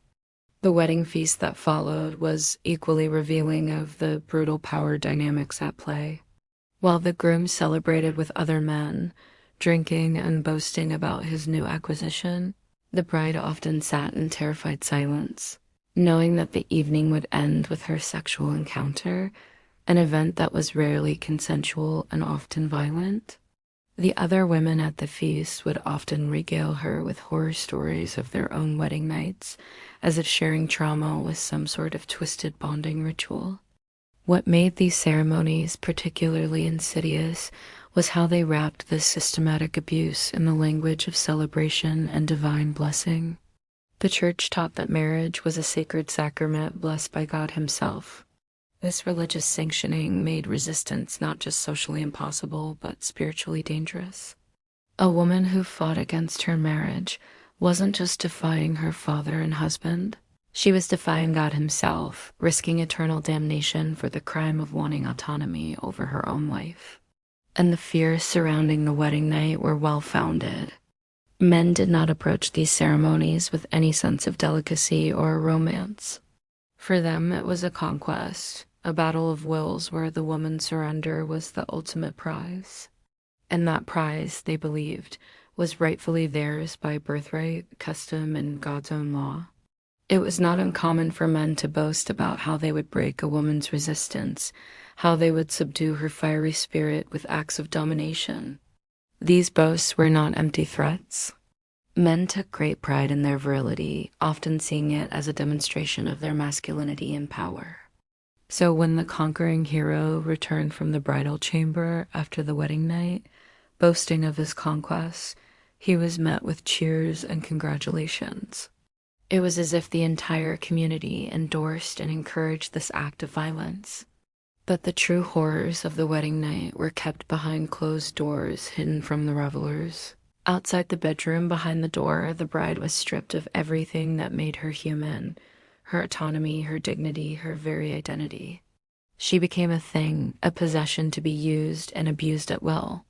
The wedding feast that followed was equally revealing of the brutal power dynamics at play. While the groom celebrated with other men, drinking and boasting about his new acquisition, the bride often sat in terrified silence, knowing that the evening would end with her sexual encounter, an event that was rarely consensual and often violent. The other women at the feast would often regale her with horror stories of their own wedding nights, as if sharing trauma was some sort of twisted bonding ritual. What made these ceremonies particularly insidious was how they wrapped this systematic abuse in the language of celebration and divine blessing. The church taught that marriage was a sacred sacrament blessed by God Himself. This religious sanctioning made resistance not just socially impossible, but spiritually dangerous. A woman who fought against her marriage wasn't just defying her father and husband. She was defying God Himself, risking eternal damnation for the crime of wanting autonomy over her own life. And the fears surrounding the wedding night were well-founded. Men did not approach these ceremonies with any sense of delicacy or romance. For them, it was a conquest, a battle of wills where the woman's surrender was the ultimate prize. And that prize, they believed, was rightfully theirs by birthright, custom, and God's own law. It was not uncommon for men to boast about how they would break a woman's resistance, how they would subdue her fiery spirit with acts of domination. These boasts were not empty threats. Men took great pride in their virility, often seeing it as a demonstration of their masculinity and power. So when the conquering hero returned from the bridal chamber after the wedding night, boasting of his conquests, he was met with cheers and congratulations. It was as if the entire community endorsed and encouraged this act of violence. But the true horrors of the wedding night were kept behind closed doors, hidden from the revelers. Outside the bedroom, behind the door, the bride was stripped of everything that made her human, her autonomy, her dignity, her very identity. She became a thing, a possession to be used and abused at will.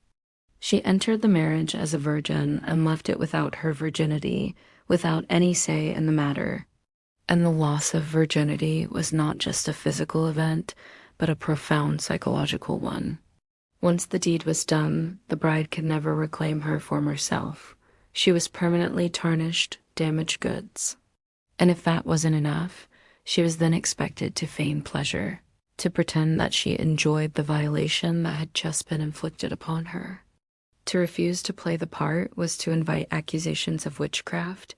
She entered the marriage as a virgin and left it without her virginity, without any say in the matter. And the loss of virginity was not just a physical event, but a profound psychological one. Once the deed was done, the bride could never reclaim her former self. She was permanently tarnished, damaged goods. And if that wasn't enough, she was then expected to feign pleasure, to pretend that she enjoyed the violation that had just been inflicted upon her. To refuse to play the part was to invite accusations of witchcraft,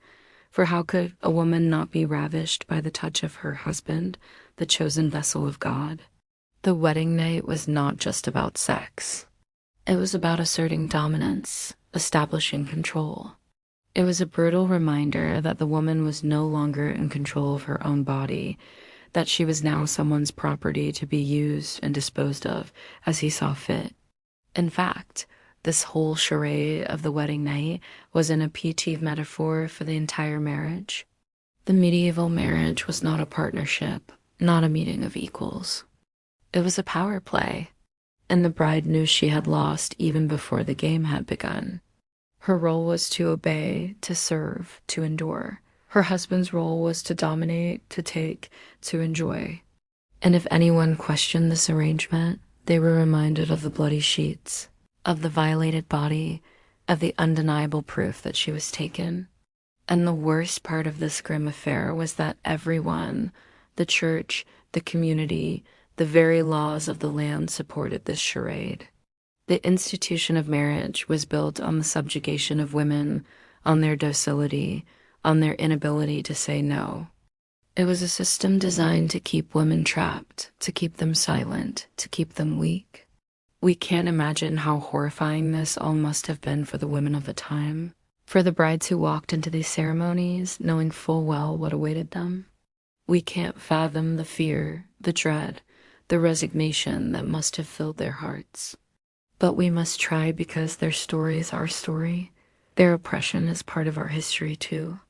for how could a woman not be ravished by the touch of her husband, the chosen vessel of God? The wedding night was not just about sex. It was about asserting dominance, establishing control. It was a brutal reminder that the woman was no longer in control of her own body, that she was now someone's property to be used and disposed of as he saw fit. In fact, this whole charade of the wedding night was an appeative metaphor for the entire marriage. The medieval marriage was not a partnership, not a meeting of equals. It was a power play, and the bride knew she had lost even before the game had begun. Her role was to obey, to serve, to endure. Her husband's role was to dominate, to take, to enjoy. And if anyone questioned this arrangement, they were reminded of the bloody sheets, of the violated body, of the undeniable proof that she was taken. And the worst part of this grim affair was that everyone, The church, the community, the very laws of the land supported this charade. The institution of marriage was built on the subjugation of women, on their docility, on their inability to say no. It was a system designed to keep women trapped, to keep them silent, to keep them weak. We can't imagine how horrifying this all must have been for the women of the time, for the brides who walked into these ceremonies knowing full well what awaited them. We can't fathom the fear, the dread, the resignation that must have filled their hearts. But we must try because their story is our story. Their oppression is part of our history too.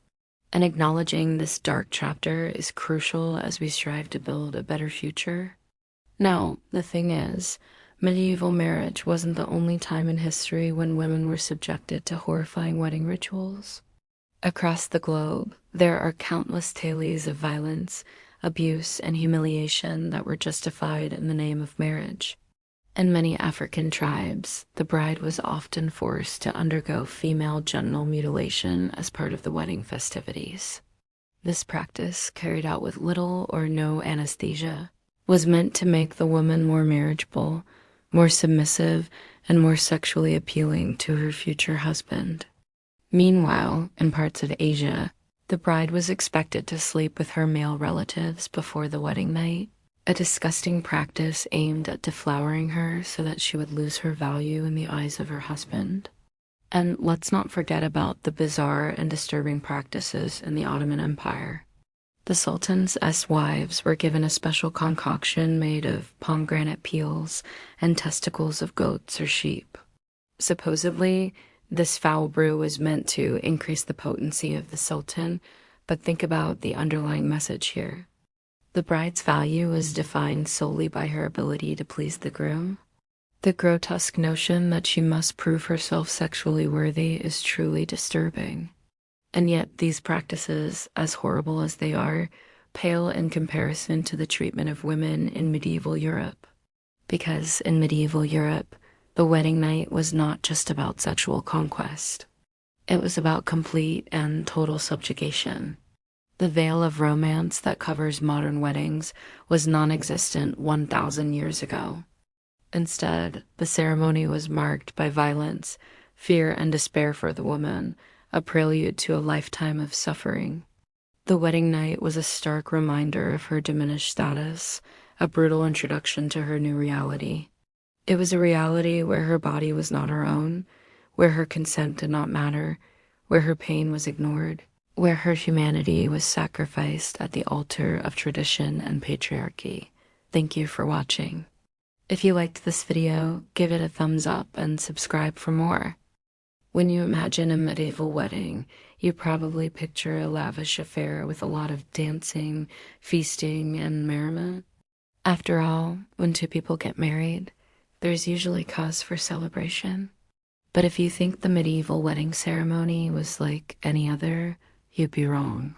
And acknowledging this dark chapter is crucial as we strive to build a better future. Now, the thing is, medieval marriage wasn't the only time in history when women were subjected to horrifying wedding rituals. Across the globe, there are countless tales of violence, abuse, and humiliation that were justified in the name of marriage. In many African tribes, the bride was often forced to undergo female genital mutilation as part of the wedding festivities. This practice, carried out with little or no anesthesia, was meant to make the woman more marriageable, more submissive, and more sexually appealing to her future husband. Meanwhile, in parts of Asia, the bride was expected to sleep with her male relatives before the wedding night, a disgusting practice aimed at deflowering her so that she would lose her value in the eyes of her husband. And let's not forget about the bizarre and disturbing practices in the Ottoman Empire. The Sultan's wives were given a special concoction made of pomegranate peels and testicles of goats or sheep. Supposedly, this foul brew was meant to increase the potency of the Sultan, but think about the underlying message here. The bride's value is defined solely by her ability to please the groom. The grotesque notion that she must prove herself sexually worthy is truly disturbing. And yet these practices, as horrible as they are, pale in comparison to the treatment of women in medieval Europe. Because in medieval Europe, the wedding night was not just about sexual conquest. It was about complete and total subjugation. The veil of romance that covers modern weddings was non-existent 1,000 years ago. Instead, the ceremony was marked by violence, fear, and despair for the woman, a prelude to a lifetime of suffering. The wedding night was a stark reminder of her diminished status, a brutal introduction to her new reality. It was a reality where her body was not her own, where her consent did not matter, where her pain was ignored, where her humanity was sacrificed at the altar of tradition and patriarchy. Thank you for watching. If you liked this video, give it a thumbs up and subscribe for more. When you imagine a medieval wedding, you probably picture a lavish affair with a lot of dancing, feasting, and merriment. After all, when two people get married, there's usually cause for celebration. But if you think the medieval wedding ceremony was like any other, you'd be wrong.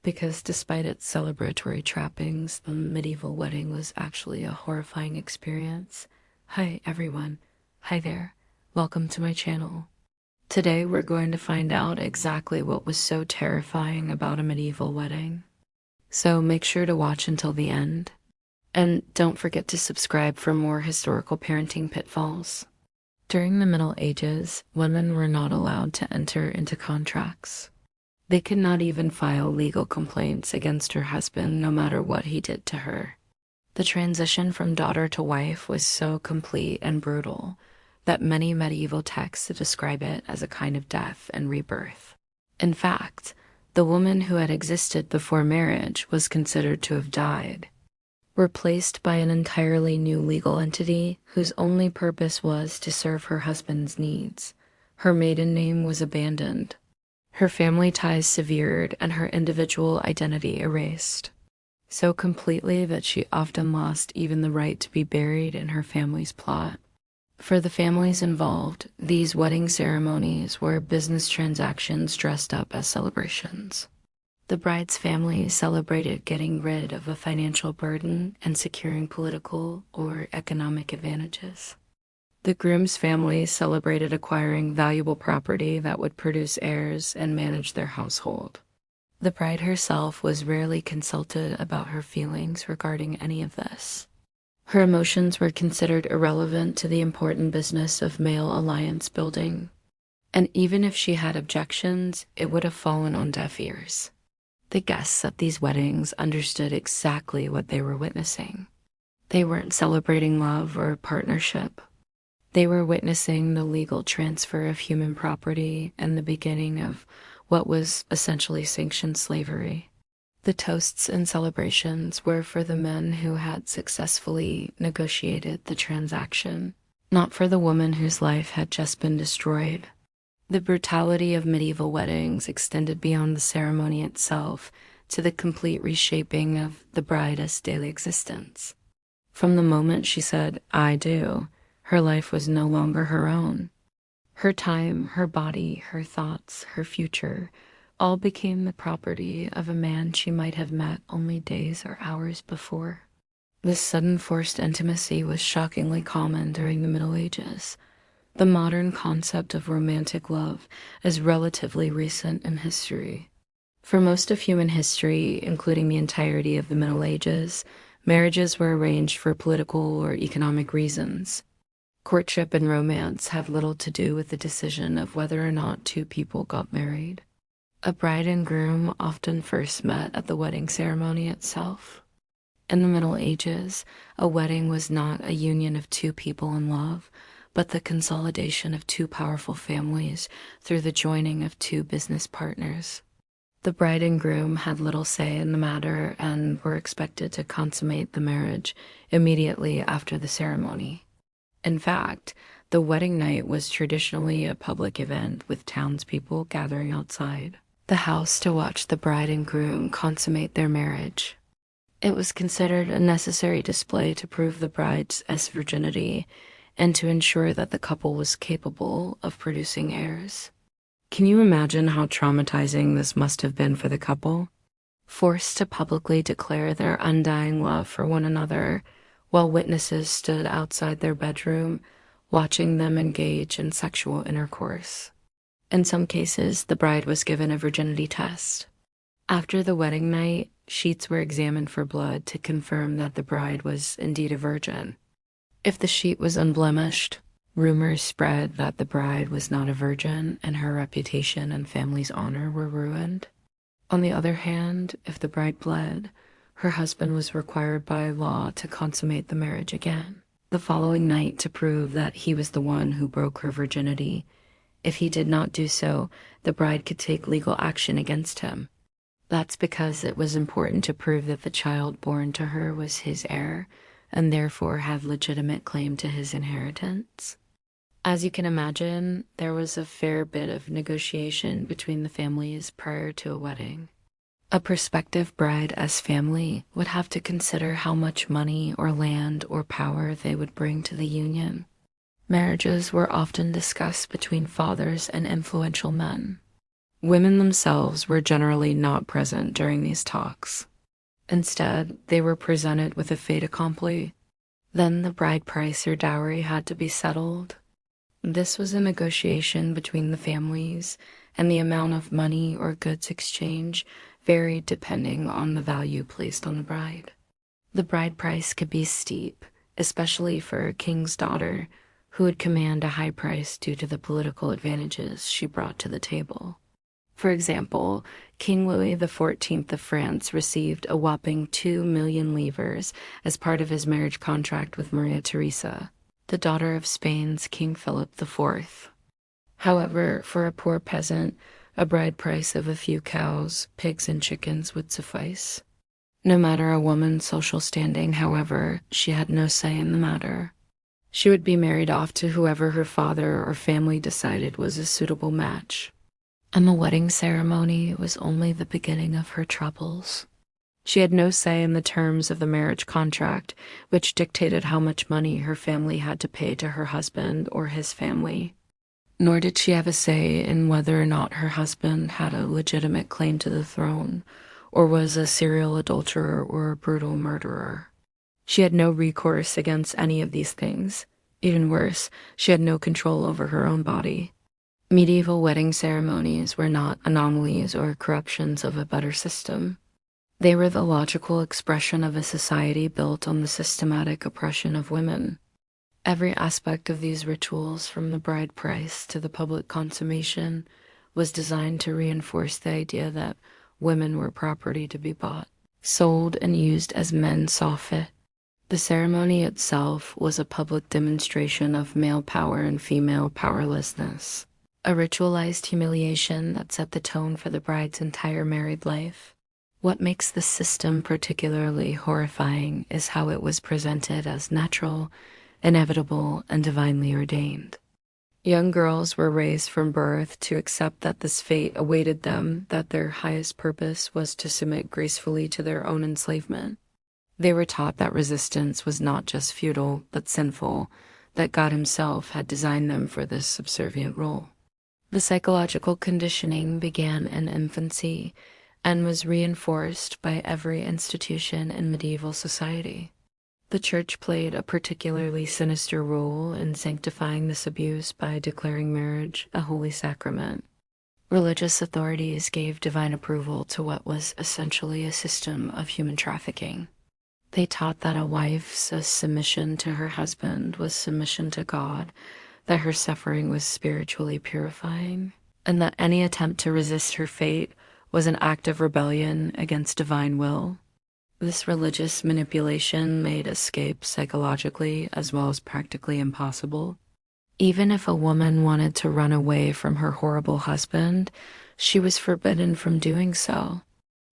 Because despite its celebratory trappings, the medieval wedding was actually a horrifying experience. Hi everyone. Hi there. Welcome to my channel. Today we're going to find out exactly what was so terrifying about a medieval wedding. So make sure to watch until the end. And don't forget to subscribe for more historical parenting pitfalls. During the Middle Ages, women were not allowed to enter into contracts. They could not even file legal complaints against her husband no matter what he did to her. The transition from daughter to wife was so complete and brutal that many medieval texts describe it as a kind of death and rebirth. In fact, the woman who had existed before marriage was considered to have died, replaced by an entirely new legal entity whose only purpose was to serve her husband's needs. Her maiden name was abandoned, her family ties severed, and her individual identity erased, so completely that she often lost even the right to be buried in her family's plot. For the families involved, these wedding ceremonies were business transactions dressed up as celebrations. The bride's family celebrated getting rid of a financial burden and securing political or economic advantages. The groom's family celebrated acquiring valuable property that would produce heirs and manage their household. The bride herself was rarely consulted about her feelings regarding any of this. Her emotions were considered irrelevant to the important business of male alliance building. And even if she had objections, it would have fallen on deaf ears. The guests at these weddings understood exactly what they were witnessing. They weren't celebrating love or partnership. They were witnessing the legal transfer of human property and the beginning of what was essentially sanctioned slavery. The toasts and celebrations were for the men who had successfully negotiated the transaction, not for the woman whose life had just been destroyed. The brutality of medieval weddings extended beyond the ceremony itself to the complete reshaping of the bride's daily existence. From the moment she said, "I do," her life was no longer her own. Her time, her body, her thoughts, her future, all became the property of a man she might have met only days or hours before. This sudden forced intimacy was shockingly common during the Middle Ages. The modern concept of romantic love is relatively recent in history. For most of human history, including the entirety of the Middle Ages, marriages were arranged for political or economic reasons. Courtship and romance had little to do with the decision of whether or not two people got married. A bride and groom often first met at the wedding ceremony itself. In the Middle Ages, a wedding was not a union of two people in love, but the consolidation of two powerful families through the joining of two business partners. The bride and groom had little say in the matter and were expected to consummate the marriage immediately after the ceremony. In fact, the wedding night was traditionally a public event with townspeople gathering outside the house to watch the bride and groom consummate their marriage. It was considered a necessary display to prove the bride's virginity and to ensure that the couple was capable of producing heirs. Can you imagine how traumatizing this must have been for the couple? Forced to publicly declare their undying love for one another, while witnesses stood outside their bedroom, watching them engage in sexual intercourse. In some cases, the bride was given a virginity test. After the wedding night, sheets were examined for blood to confirm that the bride was indeed a virgin. If the sheet was unblemished, rumors spread that the bride was not a virgin and her reputation and family's honor were ruined. On the other hand, if the bride bled, her husband was required by law to consummate the marriage again the following night to prove that he was the one who broke her virginity. If he did not do so, the bride could take legal action against him. That's because it was important to prove that the child born to her was his heir and therefore had legitimate claim to his inheritance. As you can imagine, there was a fair bit of negotiation between the families prior to a wedding. A prospective bride as family would have to consider how much money or land or power they would bring to the union. Marriages were often discussed between fathers and influential men. Women themselves were generally not present during these talks. Instead, they were presented with a fait accompli. Then the bride price or dowry had to be settled. This was a negotiation between the families, and the amount of money or goods exchanged varied depending on the value placed on the bride. The bride price could be steep, especially for a king's daughter, who would command a high price due to the political advantages she brought to the table. For example, King Louis XIV of France received a whopping 2 million livres as part of his marriage contract with Maria Theresa, the daughter of Spain's King Philip IV. However, for a poor peasant, a bride price of a few cows, pigs, and chickens would suffice. No matter a woman's social standing, however, she had no say in the matter. She would be married off to whoever her father or family decided was a suitable match. And the wedding ceremony was only the beginning of her troubles. She had no say in the terms of the marriage contract, which dictated how much money her family had to pay to her husband or his family. Nor did she have a say in whether or not her husband had a legitimate claim to the throne, or was a serial adulterer or a brutal murderer. She had no recourse against any of these things. Even worse, she had no control over her own body. Medieval wedding ceremonies were not anomalies or corruptions of a better system. They were the logical expression of a society built on the systematic oppression of women. Every aspect of these rituals, from the bride price to the public consummation, was designed to reinforce the idea that women were property to be bought, sold, and used as men saw fit. The ceremony itself was a public demonstration of male power and female powerlessness, a ritualized humiliation that set the tone for the bride's entire married life. What makes this system particularly horrifying is how it was presented as natural, inevitable, and divinely ordained. Young girls were raised from birth to accept that this fate awaited them, that their highest purpose was to submit gracefully to their own enslavement. They were taught that resistance was not just futile, but sinful, that God Himself had designed them for this subservient role. The psychological conditioning began in infancy and was reinforced by every institution in medieval society. The Church played a particularly sinister role in sanctifying this abuse by declaring marriage a holy sacrament. Religious authorities gave divine approval to what was essentially a system of human trafficking. They taught that a wife's submission to her husband was submission to God, that her suffering was spiritually purifying, and that any attempt to resist her fate was an act of rebellion against divine will. This religious manipulation made escape psychologically as well as practically impossible. Even if a woman wanted to run away from her horrible husband, she was forbidden from doing so.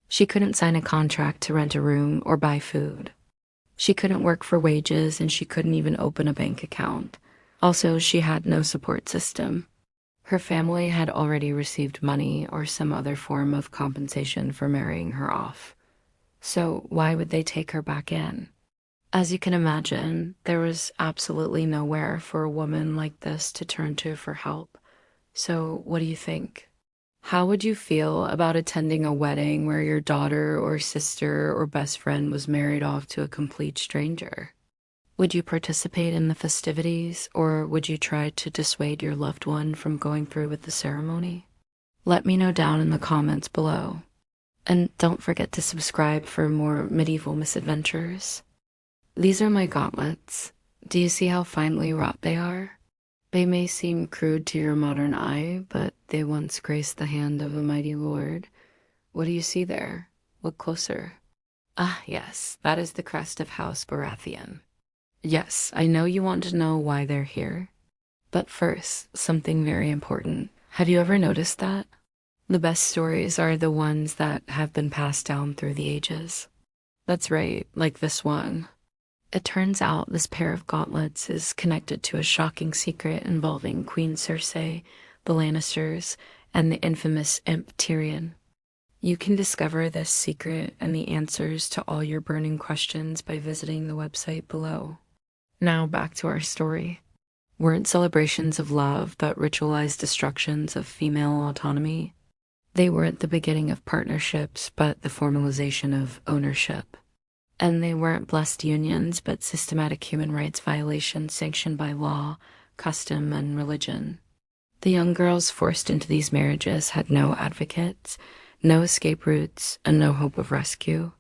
She couldn't sign a contract to rent a room or buy food. She couldn't work for wages, and she couldn't even open a bank account. Also, she had no support system. Her family had already received money or some other form of compensation for marrying her off. So why would they take her back in? As you can imagine, there was absolutely nowhere for a woman like this to turn to for help. So what do you think? How would you feel about attending a wedding where your daughter or sister or best friend was married off to a complete stranger? Would you participate in the festivities, or would you try to dissuade your loved one from going through with the ceremony? Let me know down in the comments below. And don't forget to subscribe for more medieval misadventures. These are my gauntlets. Do you see how finely wrought they are? They may seem crude to your modern eye, but they once graced the hand of a mighty lord. What do you see there? Look closer. Ah, yes, that is the crest of House Baratheon. Yes, I know you want to know why they're here. But first, something very important. Have you ever noticed that? The best stories are the ones that have been passed down through the ages. That's right, like this one. It turns out this pair of gauntlets is connected to a shocking secret involving Queen Cersei, the Lannisters, and the infamous imp Tyrion. You can discover this secret and the answers to all your burning questions by visiting the website below. Now back to our story. Weren't celebrations of love but ritualized destructions of female autonomy? They weren't the beginning of partnerships, but the formalization of ownership. And they weren't blessed unions, but systematic human rights violations sanctioned by law, custom, and religion. The young girls forced into these marriages had no advocates, no escape routes, and no hope of rescue.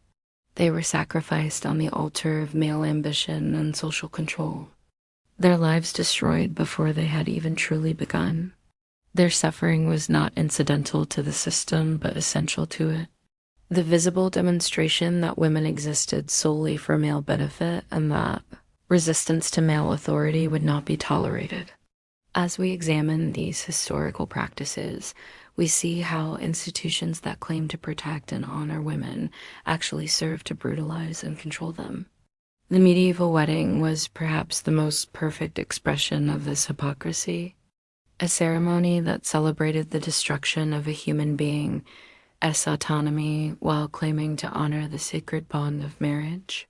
They were sacrificed on the altar of male ambition and social control. Their lives destroyed before they had even truly begun. Their suffering was not incidental to the system, but essential to it. The visible demonstration that women existed solely for male benefit and that resistance to male authority would not be tolerated. As we examine these historical practices, we see how institutions that claim to protect and honor women actually serve to brutalize and control them. The medieval wedding was perhaps the most perfect expression of this hypocrisy. A ceremony that celebrated the destruction of a human being as autonomy while claiming to honor the sacred bond of marriage.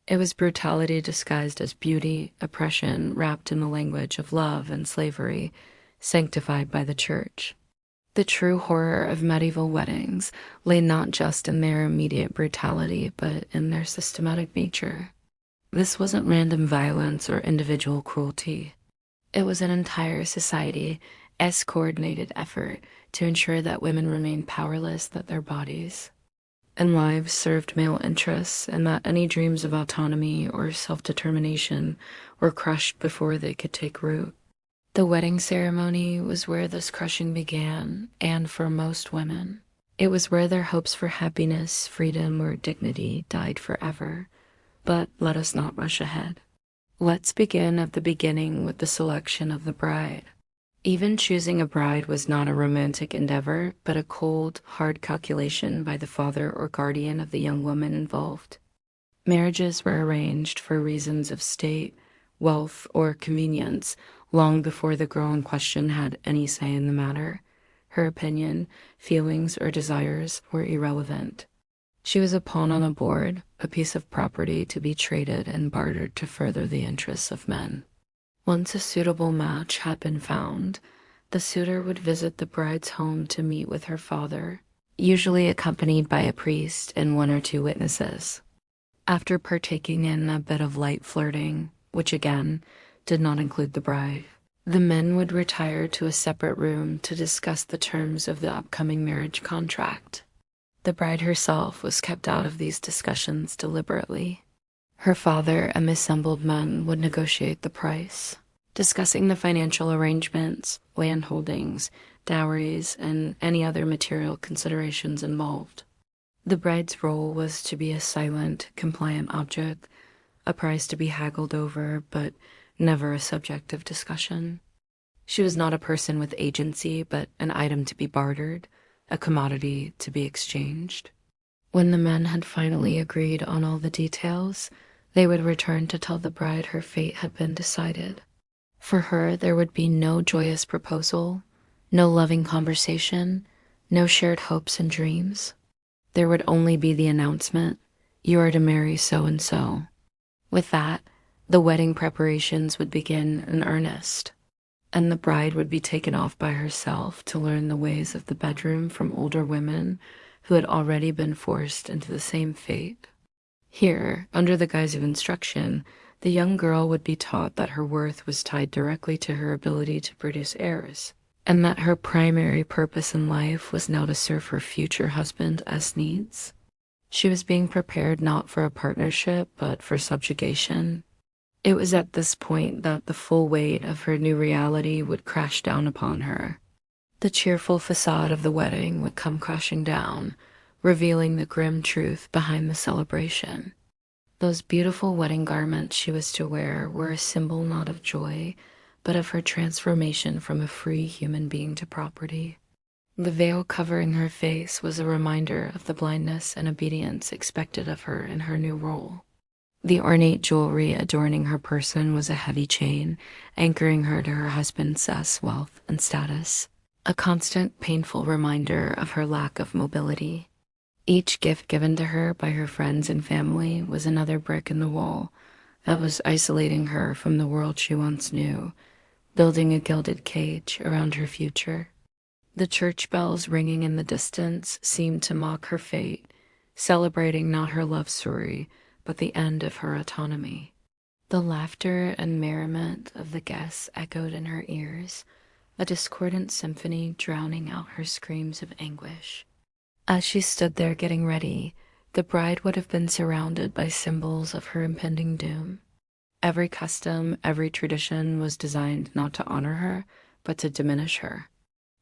It was brutality disguised as beauty, oppression wrapped in the language of love and slavery, sanctified by the Church. The true horror of medieval weddings lay not just in their immediate brutality, but in their systematic nature. This wasn't random violence or individual cruelty. It was an entire society coordinated effort to ensure that women remained powerless with their bodies and lives served male interests, and that any dreams of autonomy or self-determination were crushed before they could take root. The wedding ceremony was where this crushing began, and for most women, it was where their hopes for happiness, freedom, or dignity died forever. But let us not rush ahead. Let's begin at the beginning with the selection of the bride. Even choosing a bride was not a romantic endeavor, but a cold, hard calculation by the father or guardian of the young woman involved. Marriages were arranged for reasons of state, wealth, or convenience long before the girl in question had any say in the matter. Her opinion, feelings, or desires were irrelevant. She was a pawn on a board, a piece of property to be traded and bartered to further the interests of men. Once a suitable match had been found, the suitor would visit the bride's home to meet with her father, usually accompanied by a priest and one or two witnesses. After partaking in a bit of light flirting, which again did not include the bride, the men would retire to a separate room to discuss the terms of the upcoming marriage contract. The bride herself was kept out of these discussions deliberately. Her father and assembled men would negotiate the price, discussing the financial arrangements, land holdings, dowries, and any other material considerations involved. The bride's role was to be a silent, compliant object, a price to be haggled over, but never a subject of discussion. She was not a person with agency, but an item to be bartered, a commodity to be exchanged. When the men had finally agreed on all the details, they would return to tell the bride her fate had been decided. For her, there would be no joyous proposal, no loving conversation, no shared hopes and dreams. There would only be the announcement, "You are to marry so-and-so." With that, the wedding preparations would begin in earnest, and the bride would be taken off by herself to learn the ways of the bedroom from older women who had already been forced into the same fate. Here, under the guise of instruction, the young girl would be taught that her worth was tied directly to her ability to produce heirs, and that her primary purpose in life was now to serve her future husband as needs. She was being prepared not for a partnership, but for subjugation. It was at this point that the full weight of her new reality would crash down upon her. The cheerful facade of the wedding would come crashing down, revealing the grim truth behind the celebration. Those beautiful wedding garments she was to wear were a symbol not of joy, but of her transformation from a free human being to property. The veil covering her face was a reminder of the blindness and obedience expected of her in her new role. The ornate jewelry adorning her person was a heavy chain, anchoring her to her husband's success, wealth, and status, a constant, painful reminder of her lack of mobility. Each gift given to her by her friends and family was another brick in the wall that was isolating her from the world she once knew, building a gilded cage around her future. The church bells ringing in the distance seemed to mock her fate, celebrating not her love story, but the end of her autonomy. The laughter and merriment of the guests echoed in her ears, a discordant symphony drowning out her screams of anguish. As she stood there getting ready, the bride would have been surrounded by symbols of her impending doom. Every custom, every tradition was designed not to honor her, but to diminish her.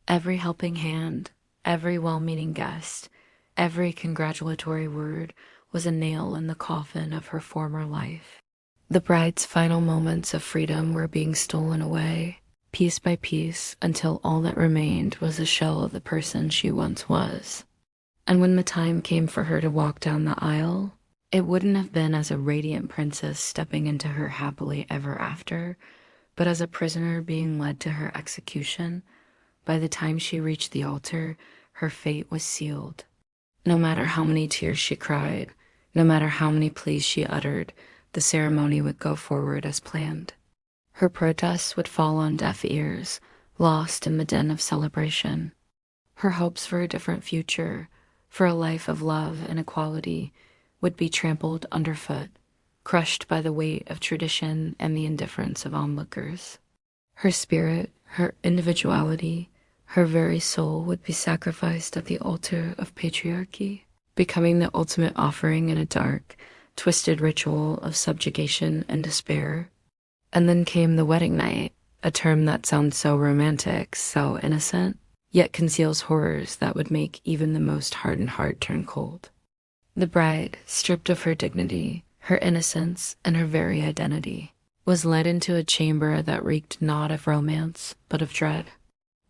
Every helping hand, every well-meaning guest, every congratulatory word was a nail in the coffin of her former life. The bride's final moments of freedom were being stolen away, piece by piece, until all that remained was a shell of the person she once was. And when the time came for her to walk down the aisle, it wouldn't have been as a radiant princess stepping into her happily ever after, but as a prisoner being led to her execution. By the time she reached the altar, her fate was sealed. No matter how many tears she cried, no matter how many pleas she uttered, the ceremony would go forward as planned. Her protests would fall on deaf ears, lost in the din of celebration. Her hopes for a different future, for a life of love and equality, would be trampled underfoot, crushed by the weight of tradition and the indifference of onlookers. Her spirit, Her individuality, her very soul would be sacrificed at the altar of patriarchy, becoming the ultimate offering in a dark, twisted ritual of subjugation and despair. And then came the wedding night, a term that sounds so romantic, so innocent, yet conceals horrors that would make even the most hardened heart turn cold. The bride, stripped of her dignity, her innocence, and her very identity, was led into a chamber that reeked not of romance, but of dread.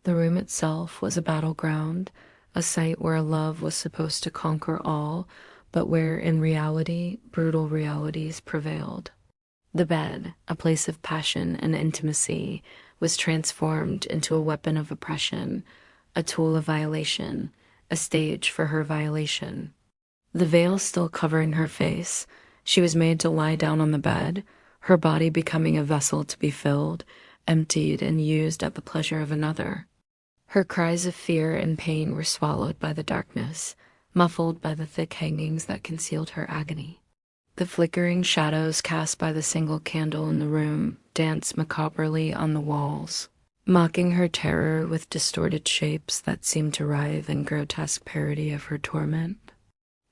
The room itself was a battleground, a site where love was supposed to conquer all, but where in reality, brutal realities prevailed. The bed, a place of passion and intimacy, was transformed into a weapon of oppression, a tool of violation, a stage for her violation. The veil still covering her face, she was made to lie down on the bed, her body becoming a vessel to be filled, emptied, and used at the pleasure of another. Her cries of fear and pain were swallowed by the darkness, muffled by the thick hangings that concealed her agony. The flickering shadows cast by the single candle in the room danced macabrely on the walls, mocking her terror with distorted shapes that seemed to writhe in grotesque parody of her torment.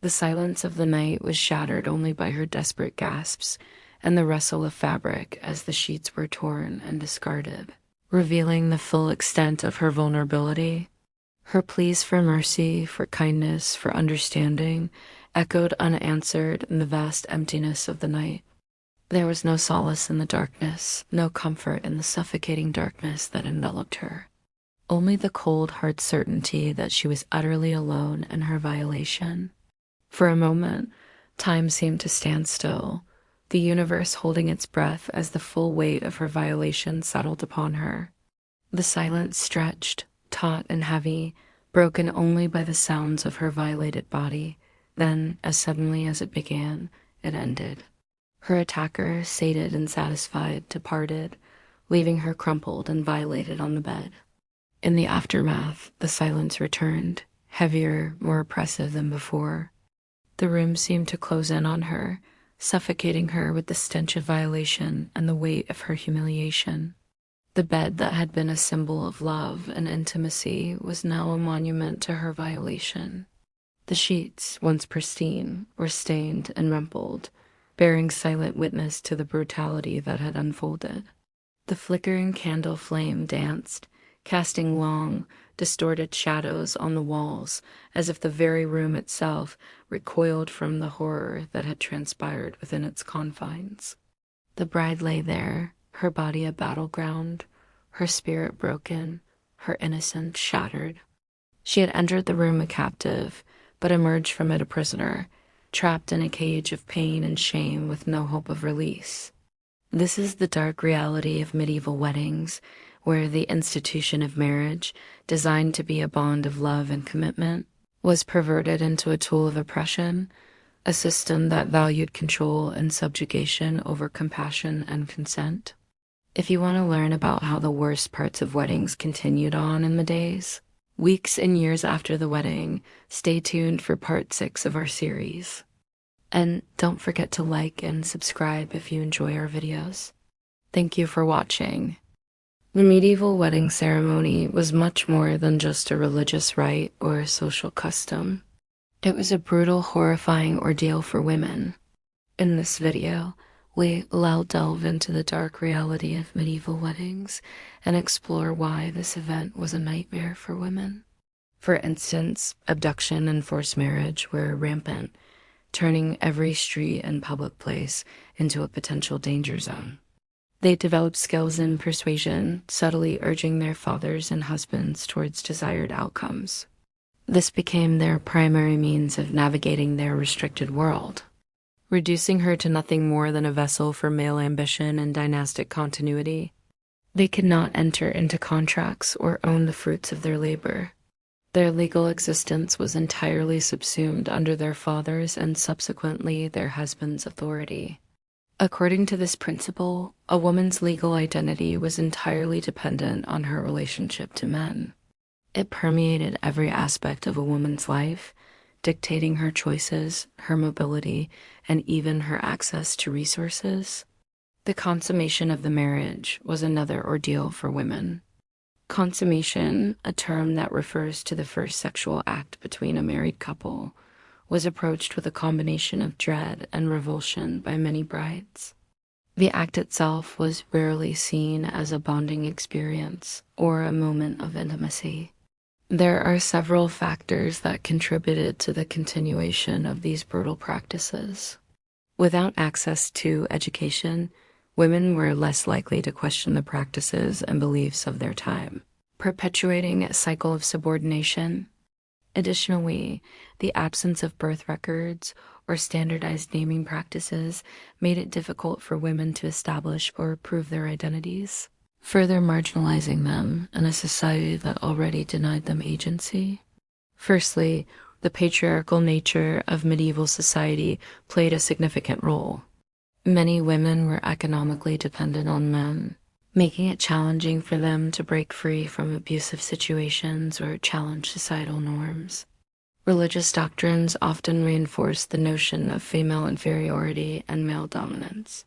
The silence of the night was shattered only by her desperate gasps and the rustle of fabric as the sheets were torn and discarded, revealing the full extent of her vulnerability. Her pleas for mercy, for kindness, for understanding echoed unanswered in the vast emptiness of the night. There was no solace in the darkness, no comfort in the suffocating darkness that enveloped her. Only the cold, hard certainty that she was utterly alone in her violation. For a moment, time seemed to stand still, the universe holding its breath as the full weight of her violation settled upon her. The silence stretched, taut and heavy, broken only by the sounds of her violated body. Then, as suddenly as it began, it ended. Her attacker, sated and satisfied, departed, leaving her crumpled and violated on the bed. In the aftermath, the silence returned, heavier, more oppressive than before. The room seemed to close in on her, suffocating her with the stench of violation and the weight of her humiliation. The bed that had been a symbol of love and intimacy was now a monument to her violation. The sheets, once pristine, were stained and rumpled, bearing silent witness to the brutality that had unfolded. The flickering candle flame danced, casting long, distorted shadows on the walls, as if the very room itself recoiled from the horror that had transpired within its confines. The bride lay there, her body a battleground, her spirit broken, her innocence shattered. She had entered the room a captive, but emerged from it a prisoner, trapped in a cage of pain and shame with no hope of release. This is the dark reality of medieval weddings, where the institution of marriage, designed to be a bond of love and commitment, was perverted into a tool of oppression, a system that valued control and subjugation over compassion and consent. If you want to learn about how the worst parts of weddings continued on in the days, weeks and years after the wedding, stay tuned for part 6 of our series. And don't forget to like and subscribe if you enjoy our videos. Thank you for watching. The medieval wedding ceremony was much more than just a religious rite or a social custom. It was a brutal, horrifying ordeal for women. In this video, we'll delve into the dark reality of medieval weddings and explore why this event was a nightmare for women. For instance, abduction and forced marriage were rampant, turning every street and public place into a potential danger zone. They developed skills in persuasion, subtly urging their fathers and husbands towards desired outcomes. This became their primary means of navigating their restricted world, reducing her to nothing more than a vessel for male ambition and dynastic continuity. They could not enter into contracts or own the fruits of their labor. Their legal existence was entirely subsumed under their father's and subsequently their husband's authority. According to this principle, a woman's legal identity was entirely dependent on her relationship to men. It permeated every aspect of a woman's life, dictating her choices, her mobility, and even her access to resources. The consummation of the marriage was another ordeal for women. Consummation, a term that refers to the first sexual act between a married couple, was approached with a combination of dread and revulsion by many brides. The act itself was rarely seen as a bonding experience or a moment of intimacy. There are several factors that contributed to the continuation of these brutal practices. Without access to education, women were less likely to question the practices and beliefs of their time, perpetuating a cycle of subordination. Additionally, the absence of birth records or standardized naming practices made it difficult for women to establish or prove their identities, further marginalizing them in a society that already denied them agency. Firstly, the patriarchal nature of medieval society played a significant role. Many women were economically dependent on men, making it challenging for them to break free from abusive situations or challenge societal norms. Religious doctrines often reinforced the notion of female inferiority and male dominance.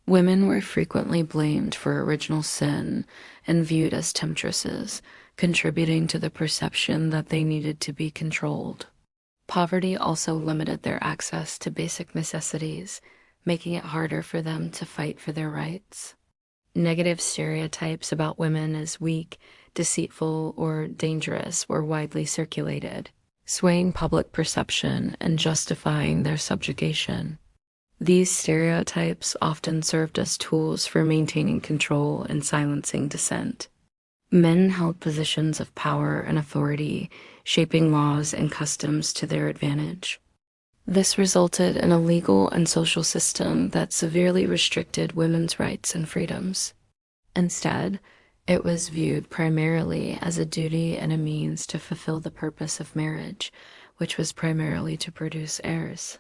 Women were frequently blamed for original sin and viewed as temptresses, contributing to the perception that they needed to be controlled. Poverty also limited their access to basic necessities, making it harder for them to fight for their rights. Negative stereotypes about women as weak, deceitful, or dangerous were widely circulated, swaying public perception and justifying their subjugation. These stereotypes often served as tools for maintaining control and silencing dissent. Men held positions of power and authority, shaping laws and customs to their advantage. This resulted in a legal and social system that severely restricted women's rights and freedoms. Instead, it was viewed primarily as a duty and a means to fulfill the purpose of marriage, which was primarily to produce heirs.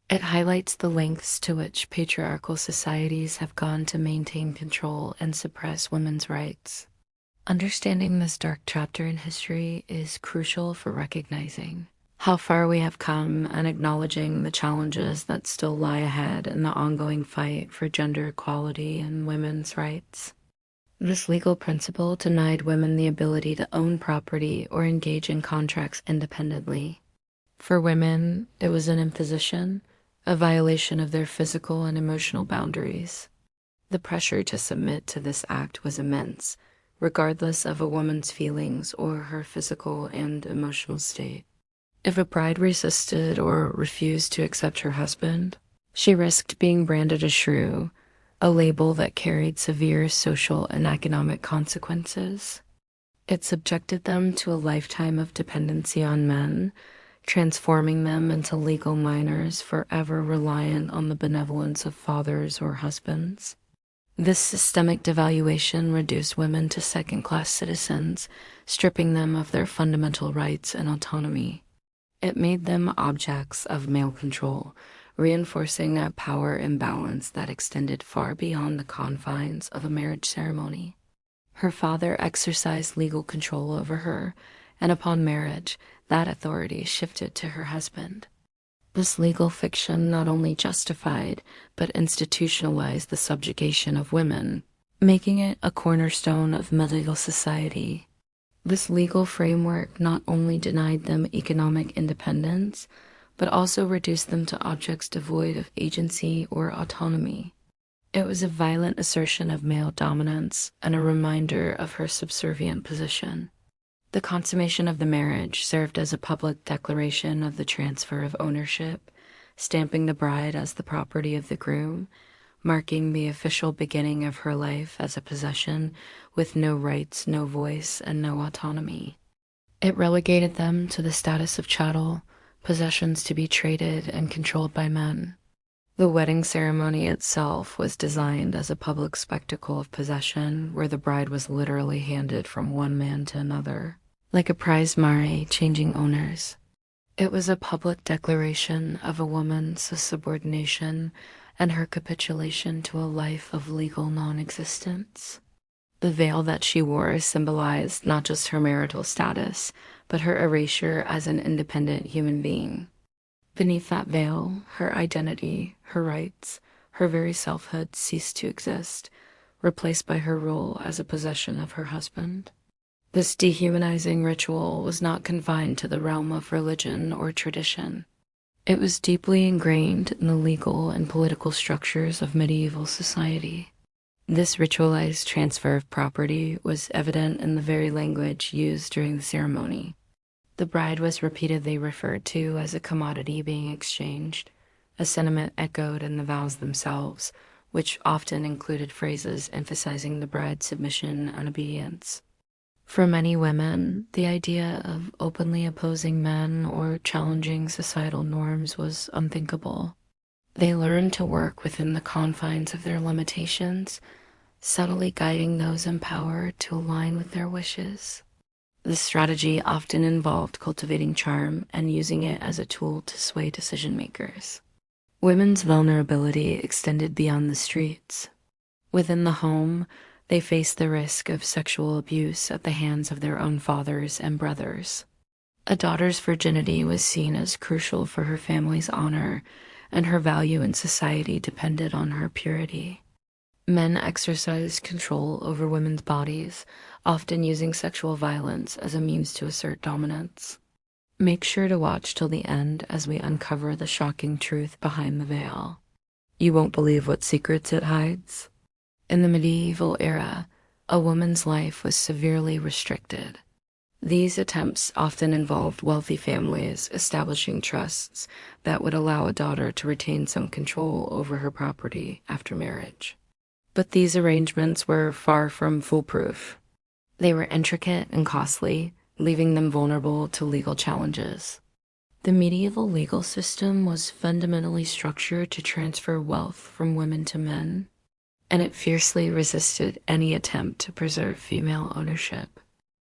It highlights the lengths to which patriarchal societies have gone to maintain control and suppress women's rights. Understanding this dark chapter in history is crucial for recognizing how far we have come and acknowledging the challenges that still lie ahead in the ongoing fight for gender equality and women's rights. This legal principle denied women the ability to own property or engage in contracts independently. For women, it was an imposition, a violation of their physical and emotional boundaries. The pressure to submit to this act was immense, regardless of a woman's feelings or her physical and emotional state. If a bride resisted or refused to accept her husband, she risked being branded a shrew, a label that carried severe social and economic consequences. It subjected them to a lifetime of dependency on men, transforming them into legal minors forever reliant on the benevolence of fathers or husbands. This systemic devaluation reduced women to second-class citizens, stripping them of their fundamental rights and autonomy. It made them objects of male control, reinforcing a power imbalance that extended far beyond the confines of a marriage ceremony. Her father exercised legal control over her, and upon marriage, that authority shifted to her husband. This legal fiction not only justified, but institutionalized the subjugation of women, making it a cornerstone of medieval society. This legal framework not only denied them economic independence, but also reduced them to objects devoid of agency or autonomy. It was a violent assertion of male dominance and a reminder of her subservient position. The consummation of the marriage served as a public declaration of the transfer of ownership, stamping the bride as the property of the groom, marking the official beginning of her life as a possession with no rights, no voice, and no autonomy. It relegated them to the status of chattel, possessions to be traded and controlled by men. The wedding ceremony itself was designed as a public spectacle of possession where the bride was literally handed from one man to another, like a prize mare changing owners. It was a public declaration of a woman's subordination and her capitulation to a life of legal non-existence. The veil that she wore symbolized not just her marital status, but her erasure as an independent human being. Beneath that veil, her identity, her rights, her very selfhood ceased to exist, replaced by her role as a possession of her husband. This dehumanizing ritual was not confined to the realm of religion or tradition. It was deeply ingrained in the legal and political structures of medieval society. This ritualized transfer of property was evident in the very language used during the ceremony. The bride was repeatedly referred to as a commodity being exchanged, a sentiment echoed in the vows themselves, which often included phrases emphasizing the bride's submission and obedience. For many women, the idea of openly opposing men or challenging societal norms was unthinkable. They learned to work within the confines of their limitations, subtly guiding those in power to align with their wishes. This strategy often involved cultivating charm and using it as a tool to sway decision makers. Women's vulnerability extended beyond the streets. Within the home, they faced the risk of sexual abuse at the hands of their own fathers and brothers. A daughter's virginity was seen as crucial for her family's honor, and her value in society depended on her purity. Men exercised control over women's bodies, often using sexual violence as a means to assert dominance. Make sure to watch till the end as we uncover the shocking truth behind the veil. You won't believe what secrets it hides. In the medieval era, a woman's life was severely restricted. These attempts often involved wealthy families establishing trusts that would allow a daughter to retain some control over her property after marriage. But these arrangements were far from foolproof. They were intricate and costly, leaving them vulnerable to legal challenges. The medieval legal system was fundamentally structured to transfer wealth from women to men, and it fiercely resisted any attempt to preserve female ownership.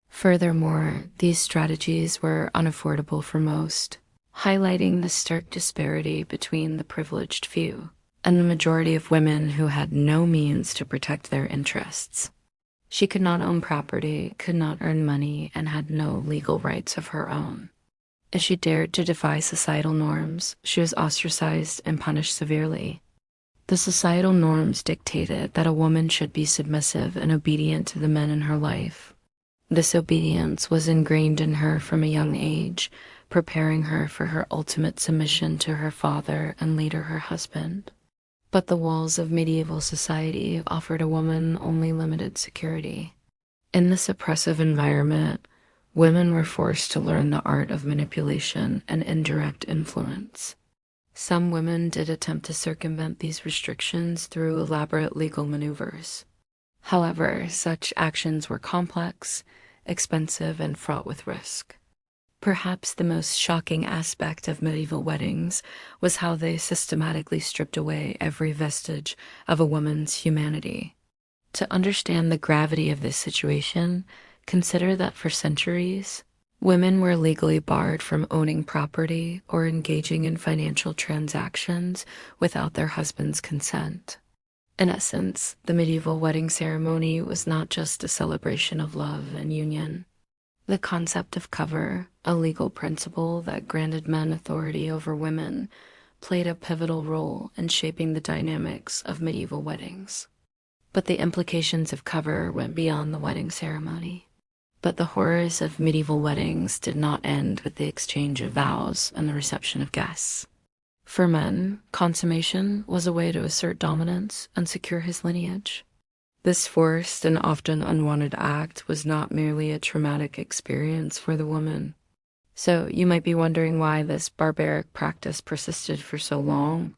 Furthermore, these strategies were unaffordable for most, highlighting the stark disparity between the privileged few and the majority of women who had no means to protect their interests. She could not own property, could not earn money, and had no legal rights of her own. If she dared to defy societal norms, she was ostracized and punished severely. The societal norms dictated that a woman should be submissive and obedient to the men in her life. This obedience was ingrained in her from a young age, preparing her for her ultimate submission to her father and later her husband. But the walls of medieval society offered a woman only limited security. In this oppressive environment, women were forced to learn the art of manipulation and indirect influence. Some women did attempt to circumvent these restrictions through elaborate legal maneuvers. However, such actions were complex, expensive, and fraught with risk. Perhaps the most shocking aspect of medieval weddings was how they systematically stripped away every vestige of a woman's humanity. To understand the gravity of this situation, consider that for centuries, women were legally barred from owning property or engaging in financial transactions without their husband's consent. In essence, the medieval wedding ceremony was not just a celebration of love and union. The concept of cover, a legal principle that granted men authority over women, played a pivotal role in shaping the dynamics of medieval weddings. But the implications of cover went beyond the wedding ceremony. But the horrors of medieval weddings did not end with the exchange of vows and the reception of guests. For men, consummation was a way to assert dominance and secure his lineage. This forced and often unwanted act was not merely a traumatic experience for the woman. So you might be wondering why this barbaric practice persisted for so long.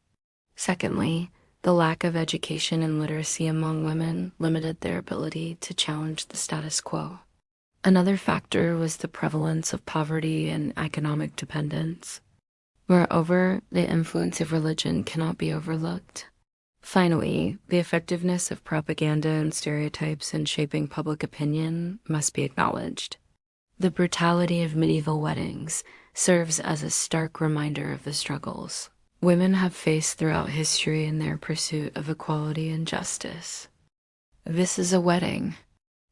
Secondly, the lack of education and literacy among women limited their ability to challenge the status quo. Another factor was the prevalence of poverty and economic dependence. Moreover, the influence of religion cannot be overlooked. Finally, the effectiveness of propaganda and stereotypes in shaping public opinion must be acknowledged. The brutality of medieval weddings serves as a stark reminder of the struggles women have faced throughout history in their pursuit of equality and justice. This is a wedding.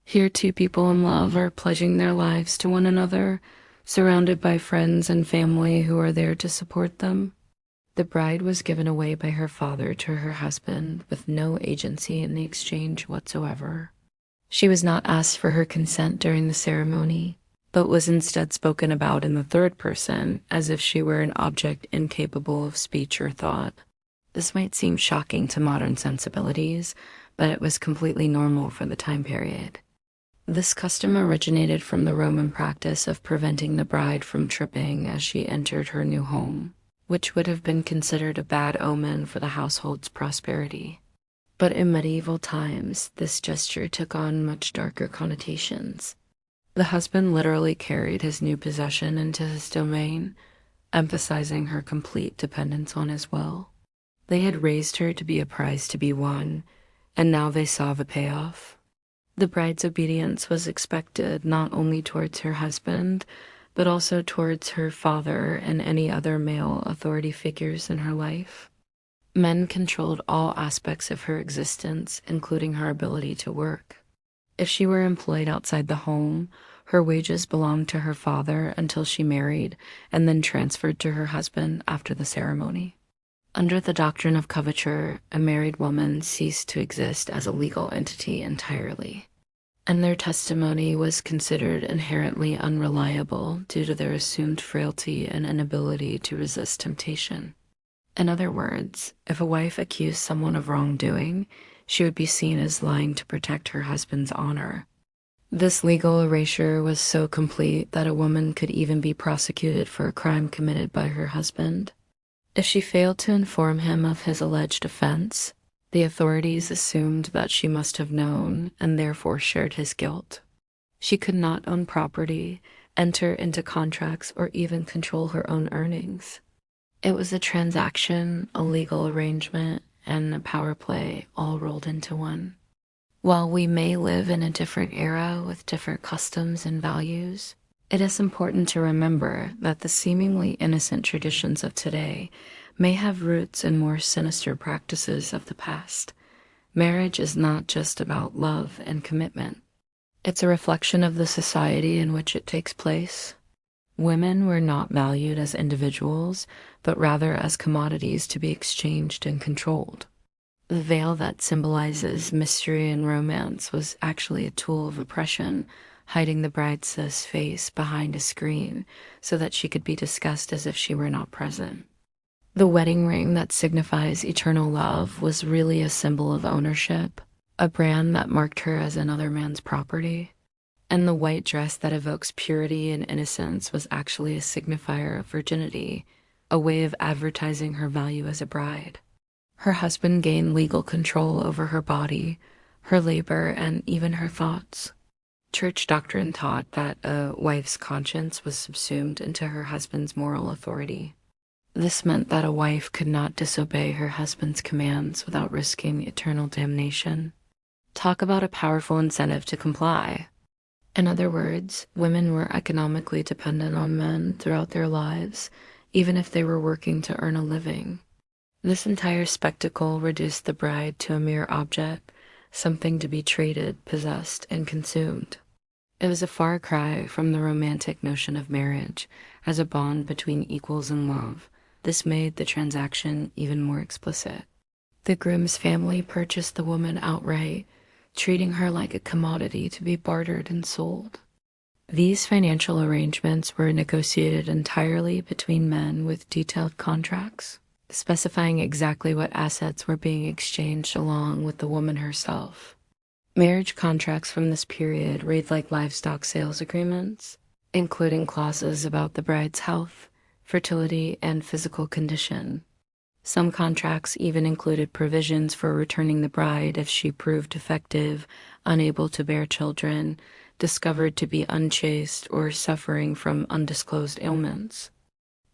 Here, two people in love are pledging their lives to one another, surrounded by friends and family who are there to support them. The bride was given away by her father to her husband with no agency in the exchange whatsoever. She was not asked for her consent during the ceremony, but was instead spoken about in the third person as if she were an object incapable of speech or thought. This might seem shocking to modern sensibilities, but it was completely normal for the time period. This custom originated from the Roman practice of preventing the bride from tripping as she entered her new home, which would have been considered a bad omen for the household's prosperity. But in medieval times, this gesture took on much darker connotations. The husband literally carried his new possession into his domain, emphasizing her complete dependence on his will. They had raised her to be a prize to be won, and now they saw the payoff. The bride's obedience was expected not only towards her husband, but also towards her father and any other male authority figures in her life. Men controlled all aspects of her existence, including her ability to work. If she were employed outside the home, her wages belonged to her father until she married and then transferred to her husband after the ceremony. Under the doctrine of coverture, a married woman ceased to exist as a legal entity entirely, and their testimony was considered inherently unreliable due to their assumed frailty and inability to resist temptation. In other words, if a wife accused someone of wrongdoing, she would be seen as lying to protect her husband's honor. This legal erasure was so complete that a woman could even be prosecuted for a crime committed by her husband. If she failed to inform him of his alleged offense, the authorities assumed that she must have known and therefore shared his guilt. She could not own property, enter into contracts, or even control her own earnings. It was a transaction, a legal arrangement, and a power play all rolled into one. While we may live in a different era with different customs and values, it is important to remember that the seemingly innocent traditions of today may have roots in more sinister practices of the past. Marriage is not just about love and commitment. It's a reflection of the society in which it takes place. Women were not valued as individuals, but rather as commodities to be exchanged and controlled. The veil that symbolizes mystery and romance was actually a tool of oppression, hiding the bride's face behind a screen so that she could be discussed as if she were not present. The wedding ring that signifies eternal love was really a symbol of ownership, a brand that marked her as another man's property. And the white dress that evokes purity and innocence was actually a signifier of virginity, a way of advertising her value as a bride. Her husband gained legal control over her body, her labor, and even her thoughts. Church doctrine taught that a wife's conscience was subsumed into her husband's moral authority. This meant that a wife could not disobey her husband's commands without risking eternal damnation. Talk about a powerful incentive to comply. In other words, women were economically dependent on men throughout their lives, even if they were working to earn a living. This entire spectacle reduced the bride to a mere object, something to be traded, possessed, and consumed. It was a far cry from the romantic notion of marriage as a bond between equals in love. This made the transaction even more explicit. The groom's family purchased the woman outright, treating her like a commodity to be bartered and sold. These financial arrangements were negotiated entirely between men with detailed contracts, specifying exactly what assets were being exchanged along with the woman herself. Marriage contracts from this period read like livestock sales agreements, including clauses about the bride's health, fertility, and physical condition. Some contracts even included provisions for returning the bride if she proved defective, unable to bear children, discovered to be unchaste, or suffering from undisclosed ailments.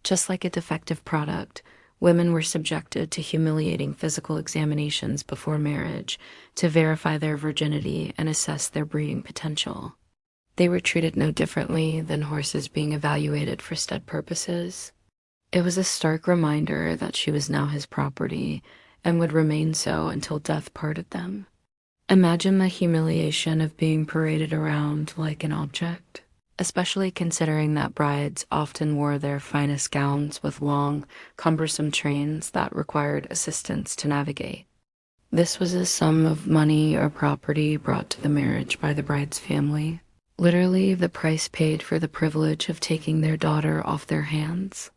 Just like a defective product, women were subjected to humiliating physical examinations before marriage to verify their virginity and assess their breeding potential. They were treated no differently than horses being evaluated for stud purposes. It was a stark reminder that she was now his property and would remain so until death parted them. Imagine the humiliation of being paraded around like an object, especially considering that brides often wore their finest gowns with long, cumbersome trains that required assistance to navigate. This was a sum of money or property brought to the marriage by the bride's family, literally the price paid for the privilege of taking their daughter off their hands.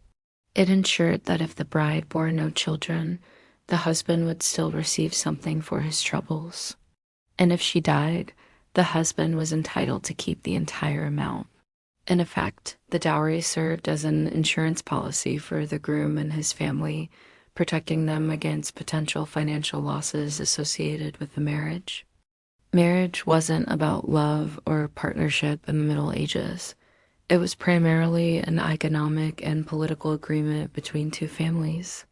It ensured that if the bride bore no children, the husband would still receive something for his troubles. And if she died, the husband was entitled to keep the entire amount. In effect, the dowry served as an insurance policy for the groom and his family, protecting them against potential financial losses associated with the marriage. Marriage wasn't about love or partnership in the Middle Ages. It was primarily an economic and political agreement between two families.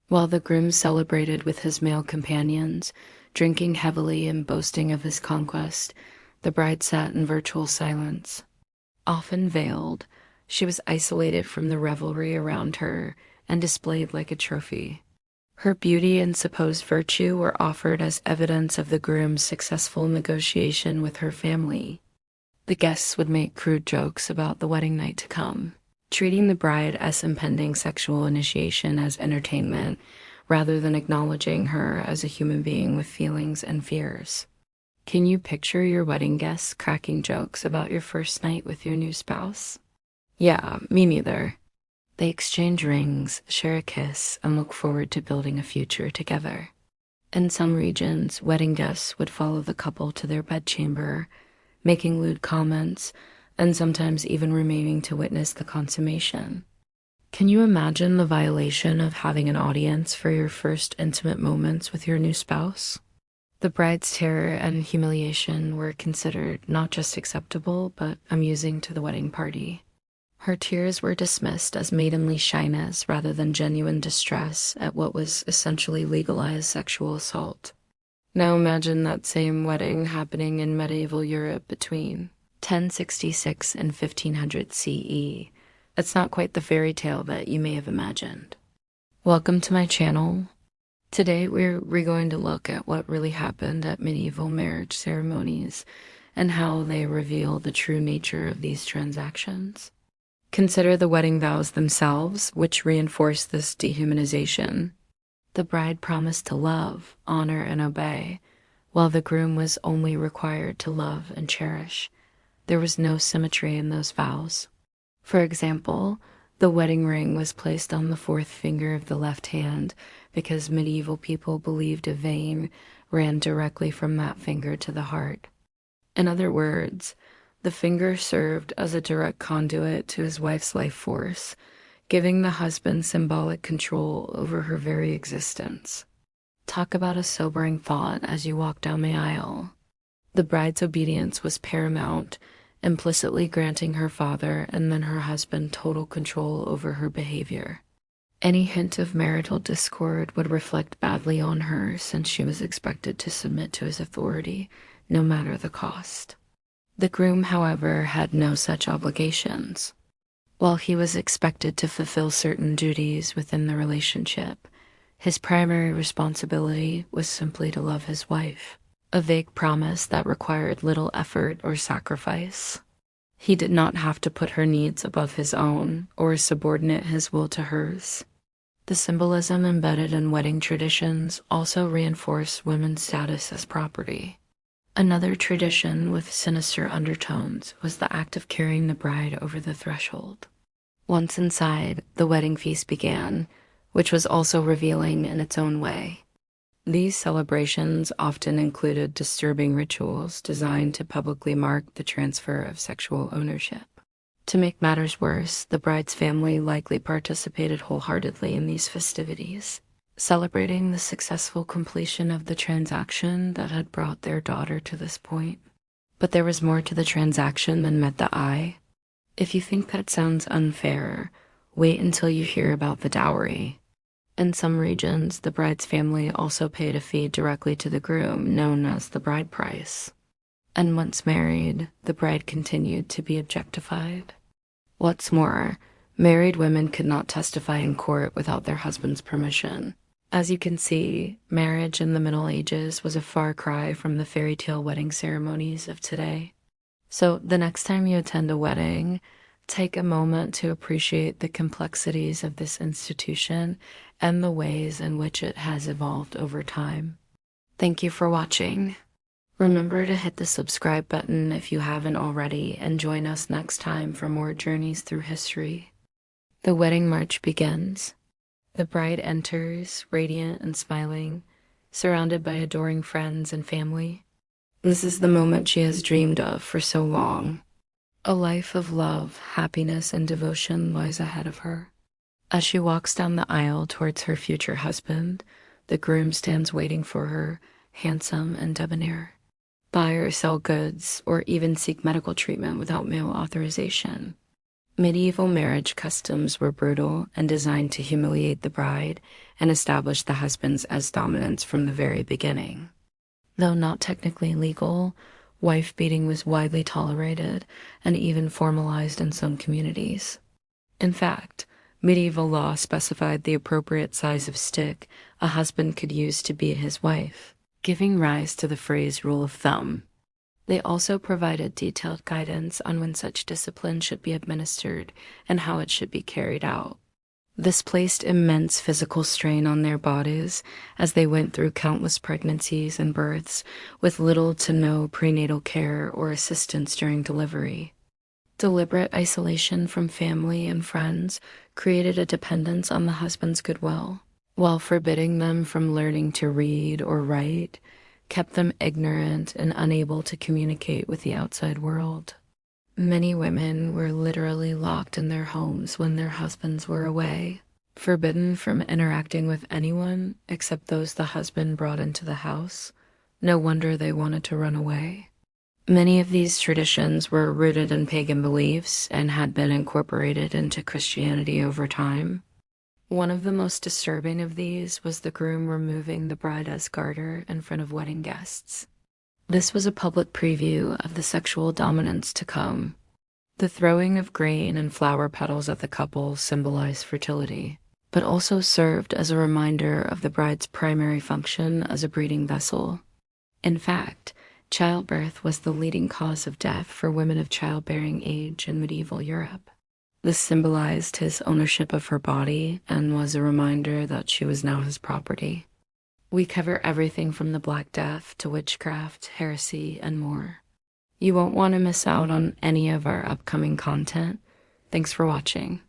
While the groom celebrated with his male companions, drinking heavily and boasting of his conquest, the bride sat in virtual silence. Often veiled, she was isolated from the revelry around her and displayed like a trophy. Her beauty and supposed virtue were offered as evidence of the groom's successful negotiation with her family. The guests would make crude jokes about the wedding night to come, treating the bride as impending sexual initiation as entertainment, rather than acknowledging her as a human being with feelings and fears. Can you picture your wedding guests cracking jokes about your first night with your new spouse? Yeah, me neither. They exchange rings, share a kiss, and look forward to building a future together. In some regions, wedding guests would follow the couple to their bedchamber, making lewd comments, and sometimes even remaining to witness the consummation. Can you imagine the violation of having an audience for your first intimate moments with your new spouse? The bride's terror and humiliation were considered not just acceptable, but amusing to the wedding party. Her tears were dismissed as maidenly shyness rather than genuine distress at what was essentially legalized sexual assault. Now imagine that same wedding happening in medieval Europe between 1066 and 1500 CE. It's not quite the fairy tale that you may have imagined. Welcome to my channel. Today we're going to look at what really happened at medieval marriage ceremonies and how they reveal the true nature of these transactions. Consider the wedding vows themselves, which reinforce this dehumanization. The bride promised to love, honor, and obey, while the groom was only required to love and cherish. There was no symmetry in those vows. For example, the wedding ring was placed on the fourth finger of the left hand because medieval people believed a vein ran directly from that finger to the heart. In other words, the finger served as a direct conduit to his wife's life force, giving the husband symbolic control over her very existence. Talk about a sobering thought as you walk down the aisle. The bride's obedience was paramount, implicitly granting her father and then her husband total control over her behavior. Any hint of marital discord would reflect badly on her since she was expected to submit to his authority, no matter the cost. The groom, however, had no such obligations. While he was expected to fulfill certain duties within the relationship, his primary responsibility was simply to love his wife, a vague promise that required little effort or sacrifice. He did not have to put her needs above his own or subordinate his will to hers. The symbolism embedded in wedding traditions also reinforced women's status as property. Another tradition with sinister undertones was the act of carrying the bride over the threshold. Once inside, the wedding feast began, which was also revealing in its own way. These celebrations often included disturbing rituals designed to publicly mark the transfer of sexual ownership. To make matters worse, the bride's family likely participated wholeheartedly in these festivities, celebrating the successful completion of the transaction that had brought their daughter to this point. But there was more to the transaction than met the eye. If you think that sounds unfair, wait until you hear about the dowry. In some regions, the bride's family also paid a fee directly to the groom, known as the bride price. And once married, the bride continued to be objectified. What's more, married women could not testify in court without their husband's permission. As you can see, marriage in the Middle Ages was a far cry from the fairy tale wedding ceremonies of today. So the next time you attend a wedding, take a moment to appreciate the complexities of this institution and the ways in which it has evolved over time. Thank you for watching. Remember to hit the subscribe button if you haven't already, and join us next time for more journeys through history. The wedding march begins. The bride enters, radiant and smiling, surrounded by adoring friends and family. This is the moment she has dreamed of for so long. A life of love, happiness, and devotion lies ahead of her. As she walks down the aisle towards her future husband, the groom stands waiting for her, handsome and debonair. Buy or sell goods, or even seek medical treatment without male authorization. Medieval marriage customs were brutal and designed to humiliate the bride and establish the husbands as dominants from the very beginning. Though not technically legal, wife beating was widely tolerated and even formalized in some communities. In fact, medieval law specified the appropriate size of stick a husband could use to beat his wife, giving rise to the phrase rule of thumb. They also provided detailed guidance on when such discipline should be administered and how it should be carried out. This placed immense physical strain on their bodies as they went through countless pregnancies and births with little to no prenatal care or assistance during delivery. Deliberate isolation from family and friends created a dependence on the husband's goodwill, while forbidding them from learning to read or write kept them ignorant and unable to communicate with the outside world. Many women were literally locked in their homes when their husbands were away, forbidden from interacting with anyone except those the husband brought into the house. No wonder they wanted to run away. Many of these traditions were rooted in pagan beliefs and had been incorporated into Christianity over time. One of the most disturbing of these was the groom removing the bride as garter in front of wedding guests. This was a public preview of the sexual dominance to come. The throwing of grain and flower petals at the couple symbolized fertility, but also served as a reminder of the bride's primary function as a breeding vessel. In fact, childbirth was the leading cause of death for women of childbearing age in medieval Europe. This symbolized his ownership of her body and was a reminder that she was now his property. We cover everything from the Black Death to witchcraft, heresy, and more. You won't want to miss out on any of our upcoming content. Thanks for watching.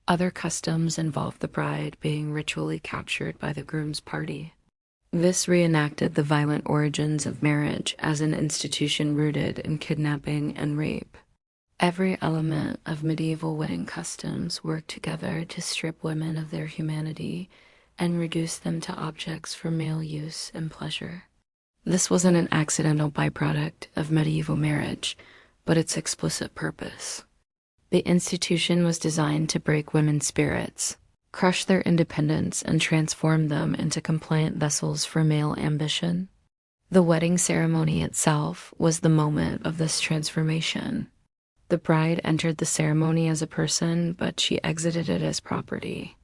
Other customs involve the bride being ritually captured by the groom's party. This reenacted the violent origins of marriage as an institution rooted in kidnapping and rape. Every element of medieval wedding customs worked together to strip women of their humanity and reduce them to objects for male use and pleasure. This wasn't an accidental byproduct of medieval marriage, but its explicit purpose. The institution was designed to break women's spirits, crush their independence, and transform them into compliant vessels for male ambition. The wedding ceremony itself was the moment of this transformation. The bride entered the ceremony as a person, but she exited it as property.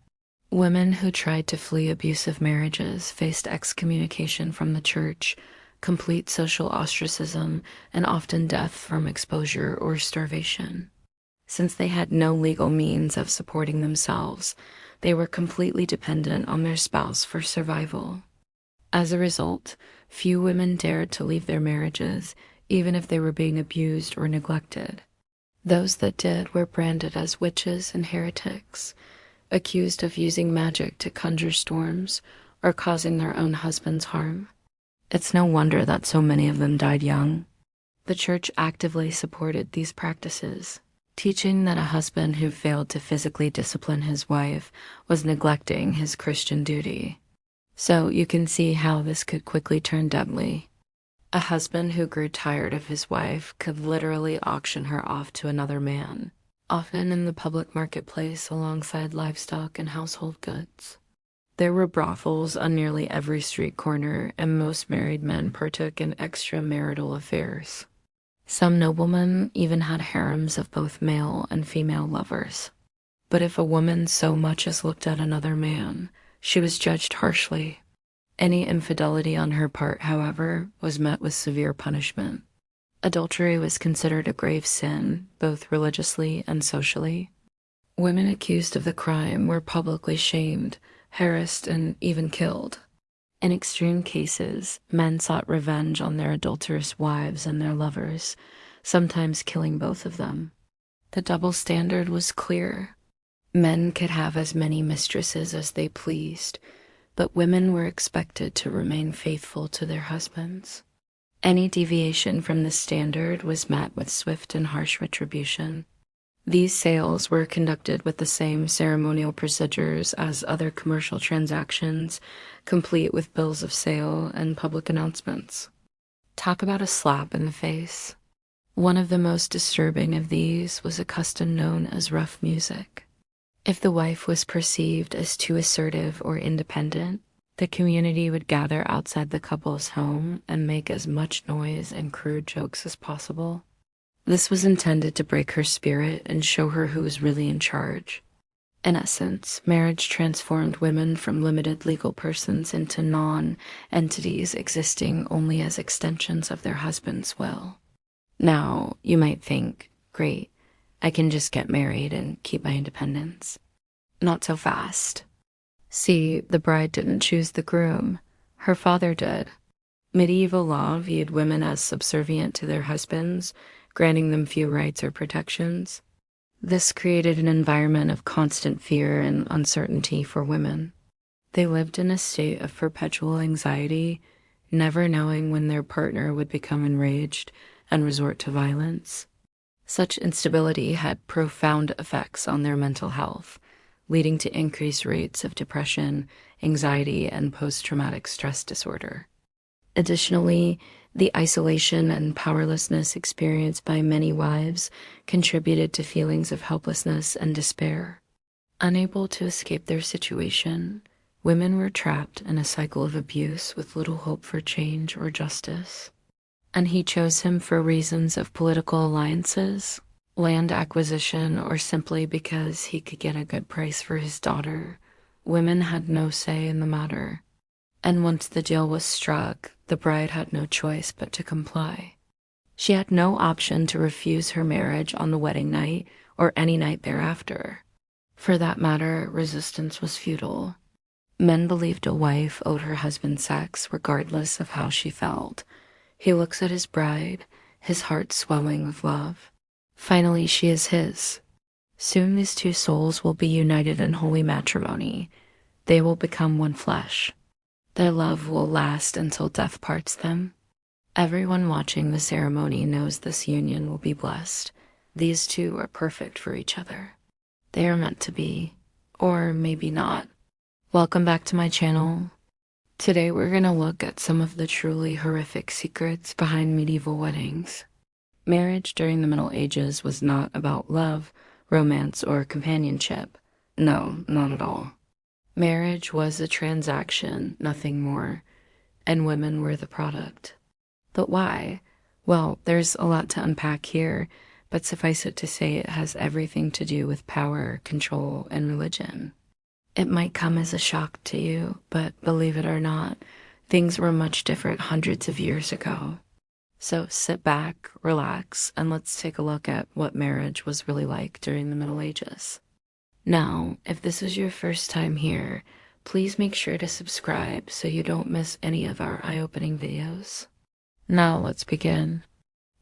Women who tried to flee abusive marriages faced excommunication from the church, complete social ostracism, and often death from exposure or starvation. Since they had no legal means of supporting themselves, they were completely dependent on their spouse for survival. As a result, few women dared to leave their marriages, even if they were being abused or neglected. Those that did were branded as witches and heretics, accused of using magic to conjure storms or causing their own husbands harm. It's no wonder that so many of them died young. The church actively supported these practices, teaching that a husband who failed to physically discipline his wife was neglecting his Christian duty. So you can see how this could quickly turn deadly. A husband who grew tired of his wife could literally auction her off to another man, often in the public marketplace alongside livestock and household goods. There were brothels on nearly every street corner, and most married men partook in extramarital affairs. Some noblemen even had harems of both male and female lovers. But if a woman so much as looked at another man, she was judged harshly. Any infidelity on her part, however, was met with severe punishment. Adultery was considered a grave sin, both religiously and socially. Women accused of the crime were publicly shamed, harassed, and even killed. In extreme cases, men sought revenge on their adulterous wives and their lovers, sometimes killing both of them. The double standard was clear. Men could have as many mistresses as they pleased, but women were expected to remain faithful to their husbands. Any deviation from this standard was met with swift and harsh retribution. These sales were conducted with the same ceremonial procedures as other commercial transactions, complete with bills of sale and public announcements. Talk about a slap in the face. One of the most disturbing of these was a custom known as rough music. If the wife was perceived as too assertive or independent, the community would gather outside the couple's home and make as much noise and crude jokes as possible. This was intended to break her spirit and show her who was really in charge. In essence, marriage transformed women from limited legal persons into non-entities existing only as extensions of their husband's will. Now, you might think, great, I can just get married and keep my independence. Not so fast. See, the bride didn't choose the groom. Her father did. Medieval law viewed women as subservient to their husbands, granting them few rights or protections. This created an environment of constant fear and uncertainty for women. They lived in a state of perpetual anxiety, never knowing when their partner would become enraged and resort to violence. Such instability had profound effects on their mental health, leading to increased rates of depression, anxiety, and post-traumatic stress disorder. Additionally, the isolation and powerlessness experienced by many wives contributed to feelings of helplessness and despair. Unable to escape their situation, women were trapped in a cycle of abuse with little hope for change or justice. And he chose him for reasons of political alliances, land acquisition, or simply because he could get a good price for his daughter. Women had no say in the matter. And once the deal was struck, the bride had no choice but to comply. She had no option to refuse her marriage on the wedding night or any night thereafter. For that matter, resistance was futile. Men believed a wife owed her husband sex regardless of how she felt. He looks at his bride, his heart swelling with love. Finally, she is his. Soon these two souls will be united in holy matrimony. They will become one flesh. Their love will last until death parts them. Everyone watching the ceremony knows this union will be blessed. These two are perfect for each other. They are meant to be, or maybe not. Welcome back to my channel. Today we're going to look at some of the truly horrific secrets behind medieval weddings. Marriage during the Middle Ages was not about love, romance, or companionship. No, not at all. Marriage was a transaction, nothing more, and women were the product. But why? Well, there's a lot to unpack here, but suffice it to say it has everything to do with power, control, and religion. It might come as a shock to you, but believe it or not, things were much different hundreds of years ago. So sit back, relax, and let's take a look at what marriage was really like during the Middle Ages. Now, if this is your first time here, please make sure to subscribe so you don't miss any of our eye-opening videos. Now let's begin.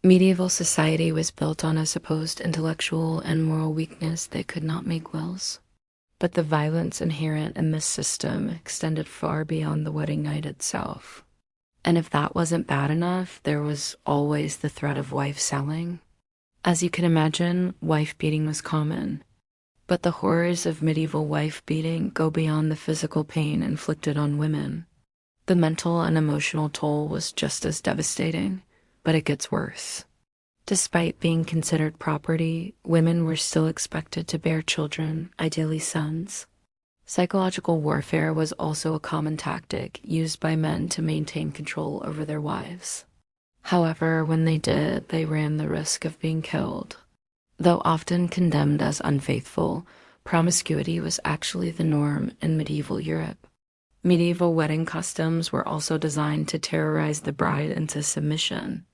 Medieval society was built on a supposed intellectual and moral weakness that could not make wills. But the violence inherent in this system extended far beyond the wedding night itself. And if that wasn't bad enough, there was always the threat of wife selling. As you can imagine, wife beating was common. But the horrors of medieval wife beating go beyond the physical pain inflicted on women. The mental and emotional toll was just as devastating, but it gets worse. Despite being considered property, women were still expected to bear children, ideally sons. Psychological warfare was also a common tactic used by men to maintain control over their wives. However, when they did, they ran the risk of being killed. Though often condemned as unfaithful, promiscuity was actually the norm in medieval Europe. Medieval wedding customs were also designed to terrorize the bride into submission.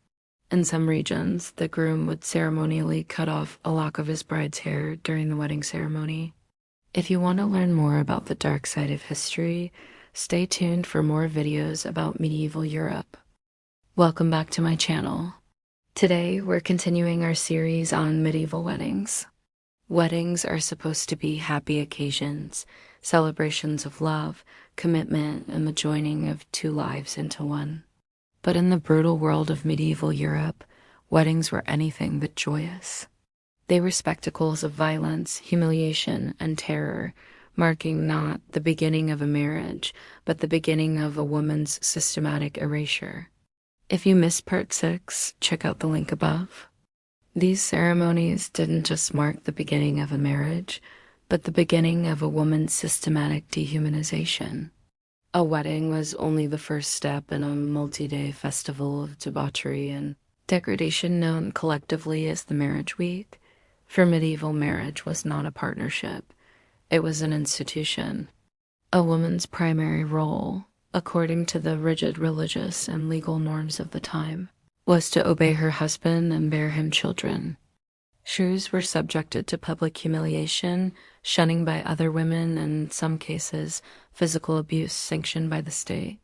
In some regions, the groom would ceremonially cut off a lock of his bride's hair during the wedding ceremony. If you want to learn more about the dark side of history, Stay tuned for more videos about medieval Europe. Welcome back to my channel. Today, we're continuing our series on medieval weddings. Weddings are supposed to be happy occasions, celebrations of love, commitment, and the joining of two lives into one. But in the brutal world of medieval Europe, weddings were anything but joyous. They were spectacles of violence, humiliation, and terror, marking not the beginning of a marriage, but the beginning of a woman's systematic erasure. If you missed part 6, check out the link above. These ceremonies didn't just mark the beginning of a marriage, but the beginning of a woman's systematic dehumanization. A wedding was only the first step in a multi-day festival of debauchery and degradation known collectively as the marriage week. For medieval, marriage was not a partnership. It was an institution. A woman's primary role, according to the rigid religious and legal norms of the time, was to obey her husband and bear him children. Shrews were subjected to public humiliation, shunning by other women, and in some cases, physical abuse sanctioned by the state.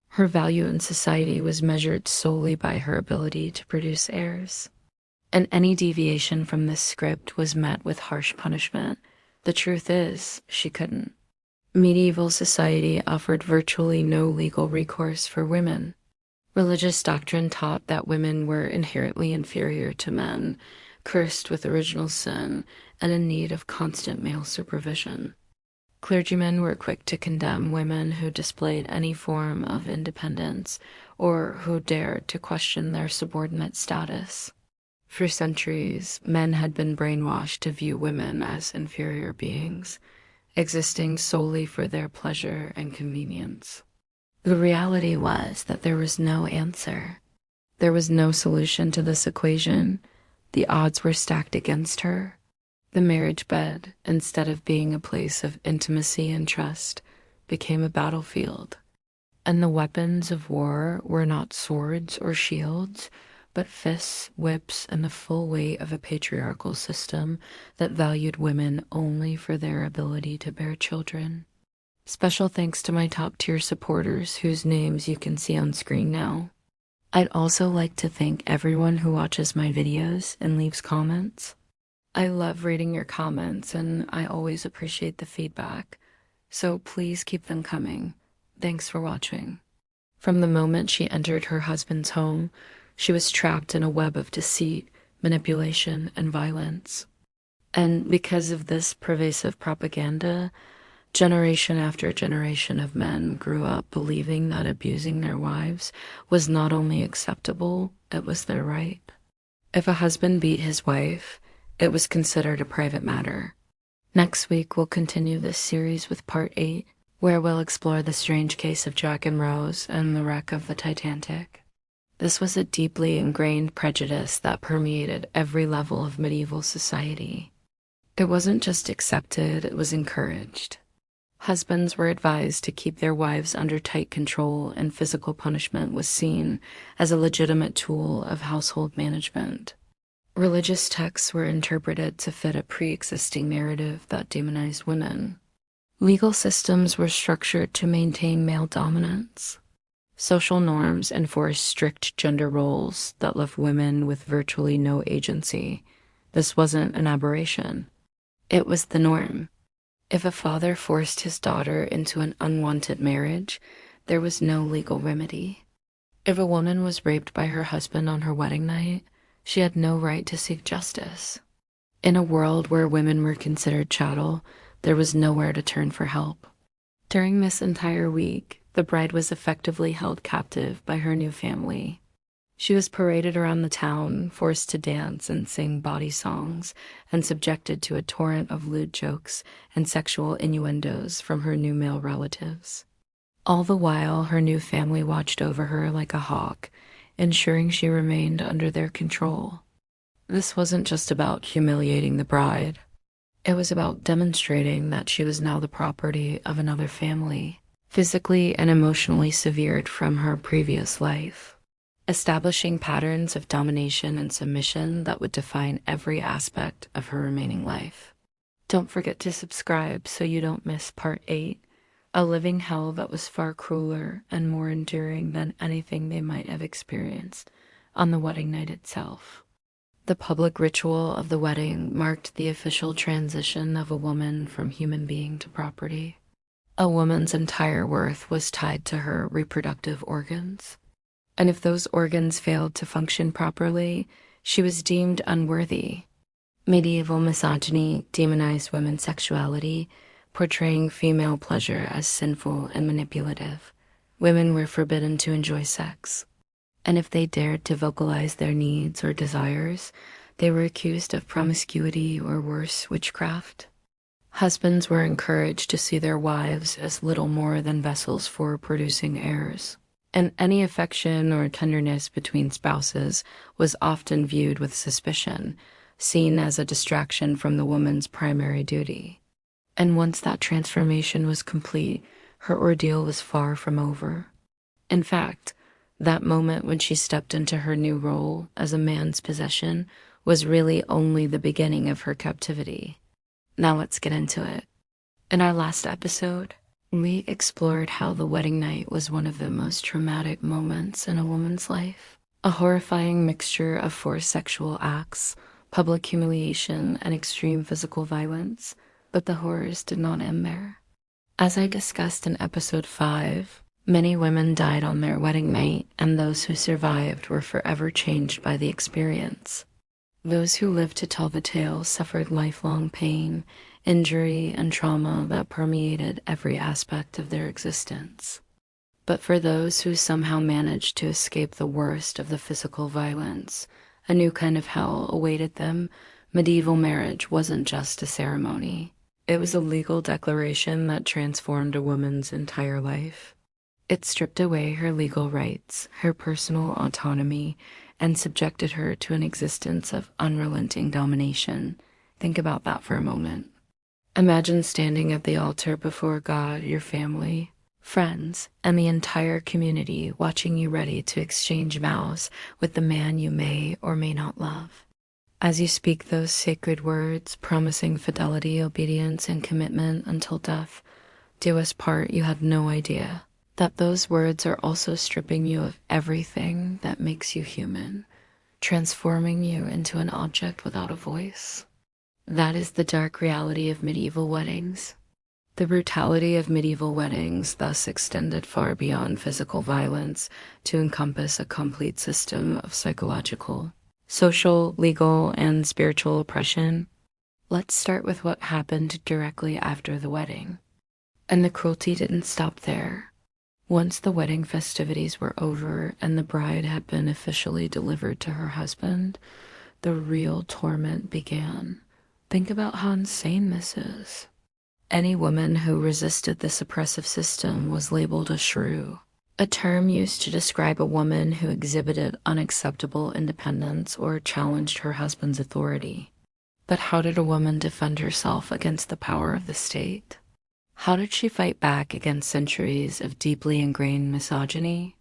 Her value in society was measured solely by her ability to produce heirs. And any deviation from this script was met with harsh punishment. The truth is, she couldn't. Medieval society offered virtually no legal recourse for women. Religious doctrine taught that women were inherently inferior to men, cursed with original sin, and in need of constant male supervision. Clergymen were quick to condemn women who displayed any form of independence or who dared to question their subordinate status. For centuries, men had been brainwashed to view women as inferior beings, existing solely for their pleasure and convenience. The reality was that there was no answer. There was no solution to this equation. The odds were stacked against her. The marriage bed, instead of being a place of intimacy and trust, became a battlefield. And the weapons of war were not swords or shields, but fists, whips, and the full weight of a patriarchal system that valued women only for their ability to bear children. Special thanks to my top-tier supporters whose names you can see on screen now. I'd also like to thank everyone who watches my videos and leaves comments. I love reading your comments and I always appreciate the feedback, so please keep them coming. Thanks for watching. From the moment she entered her husband's home, she was trapped in a web of deceit, manipulation, and violence. And because of this pervasive propaganda, generation after generation of men grew up believing that abusing their wives was not only acceptable, it was their right. If a husband beat his wife, it was considered a private matter. Next week, we'll continue this series with part 8, where we'll explore the strange case of Jack and Rose and the wreck of the Titanic. This was a deeply ingrained prejudice that permeated every level of medieval society. It wasn't just accepted, it was encouraged. Husbands were advised to keep their wives under tight control, and physical punishment was seen as a legitimate tool of household management. Religious texts were interpreted to fit a pre-existing narrative that demonized women. Legal systems were structured to maintain male dominance. Social norms enforced strict gender roles that left women with virtually no agency. This wasn't an aberration. It was the norm. If a father forced his daughter into an unwanted marriage, there was no legal remedy. If a woman was raped by her husband on her wedding night, she had no right to seek justice. In a world where women were considered chattel, there was nowhere to turn for help. During this entire week, the bride was effectively held captive by her new family. She was paraded around the town, forced to dance and sing bawdy songs, and subjected to a torrent of lewd jokes and sexual innuendos from her new male relatives. All the while, her new family watched over her like a hawk, ensuring she remained under their control. This wasn't just about humiliating the bride. It was about demonstrating that she was now the property of another family, physically and emotionally severed from her previous life, establishing patterns of domination and submission that would define every aspect of her remaining life. Don't forget to subscribe so you don't miss part 8. a living hell that was far crueler and more enduring than anything they might have experienced on the wedding night itself. The public ritual of the wedding marked the official transition of a woman from human being to property. A woman's entire worth was tied to her reproductive organs, and if those organs failed to function properly, she was deemed unworthy. Medieval misogyny demonized women's sexuality, portraying female pleasure as sinful and manipulative. Women were forbidden to enjoy sex, and if they dared to vocalize their needs or desires, they were accused of promiscuity or worse, witchcraft. Husbands were encouraged to see their wives as little more than vessels for producing heirs, and any affection or tenderness between spouses was often viewed with suspicion, seen as a distraction from the woman's primary duty. And once that transformation was complete, her ordeal was far from over. In fact, that moment when she stepped into her new role as a man's possession was really only the beginning of her captivity. Now let's get into it. In our last episode, we explored how the wedding night was one of the most traumatic moments in a woman's life. A horrifying mixture of forced sexual acts, public humiliation, and extreme physical violence. But the horrors did not end there. As I discussed in episode 5, many women died on their wedding night, and those who survived were forever changed by the experience. Those who lived to tell the tale suffered lifelong pain, injury, and trauma that permeated every aspect of their existence. But for those who somehow managed to escape the worst of the physical violence, a new kind of hell awaited them. Medieval marriage wasn't just a ceremony. It was a legal declaration that transformed a woman's entire life. It stripped away her legal rights, her personal autonomy, and subjected her to an existence of unrelenting domination. Think about that for a moment. Imagine standing at the altar before God, your family, friends, and the entire community watching you ready to exchange vows with the man you may or may not love. As you speak those sacred words, promising fidelity, obedience, and commitment until death do us part, you had no idea that those words are also stripping you of everything that makes you human, transforming you into an object without a voice. That is the dark reality of medieval weddings. The brutality of medieval weddings thus extended far beyond physical violence to encompass a complete system of psychological, social, legal, and spiritual oppression. Let's start with what happened directly after the wedding. And the cruelty didn't stop there. Once the wedding festivities were over and the bride had been officially delivered to her husband, the real torment began. Think about how insane this is. Any woman who resisted this oppressive system was labeled a shrew, a term used to describe a woman who exhibited unacceptable independence or challenged her husband's authority. But how did a woman defend herself against the power of the state? How did she fight back against centuries of deeply ingrained misogyny?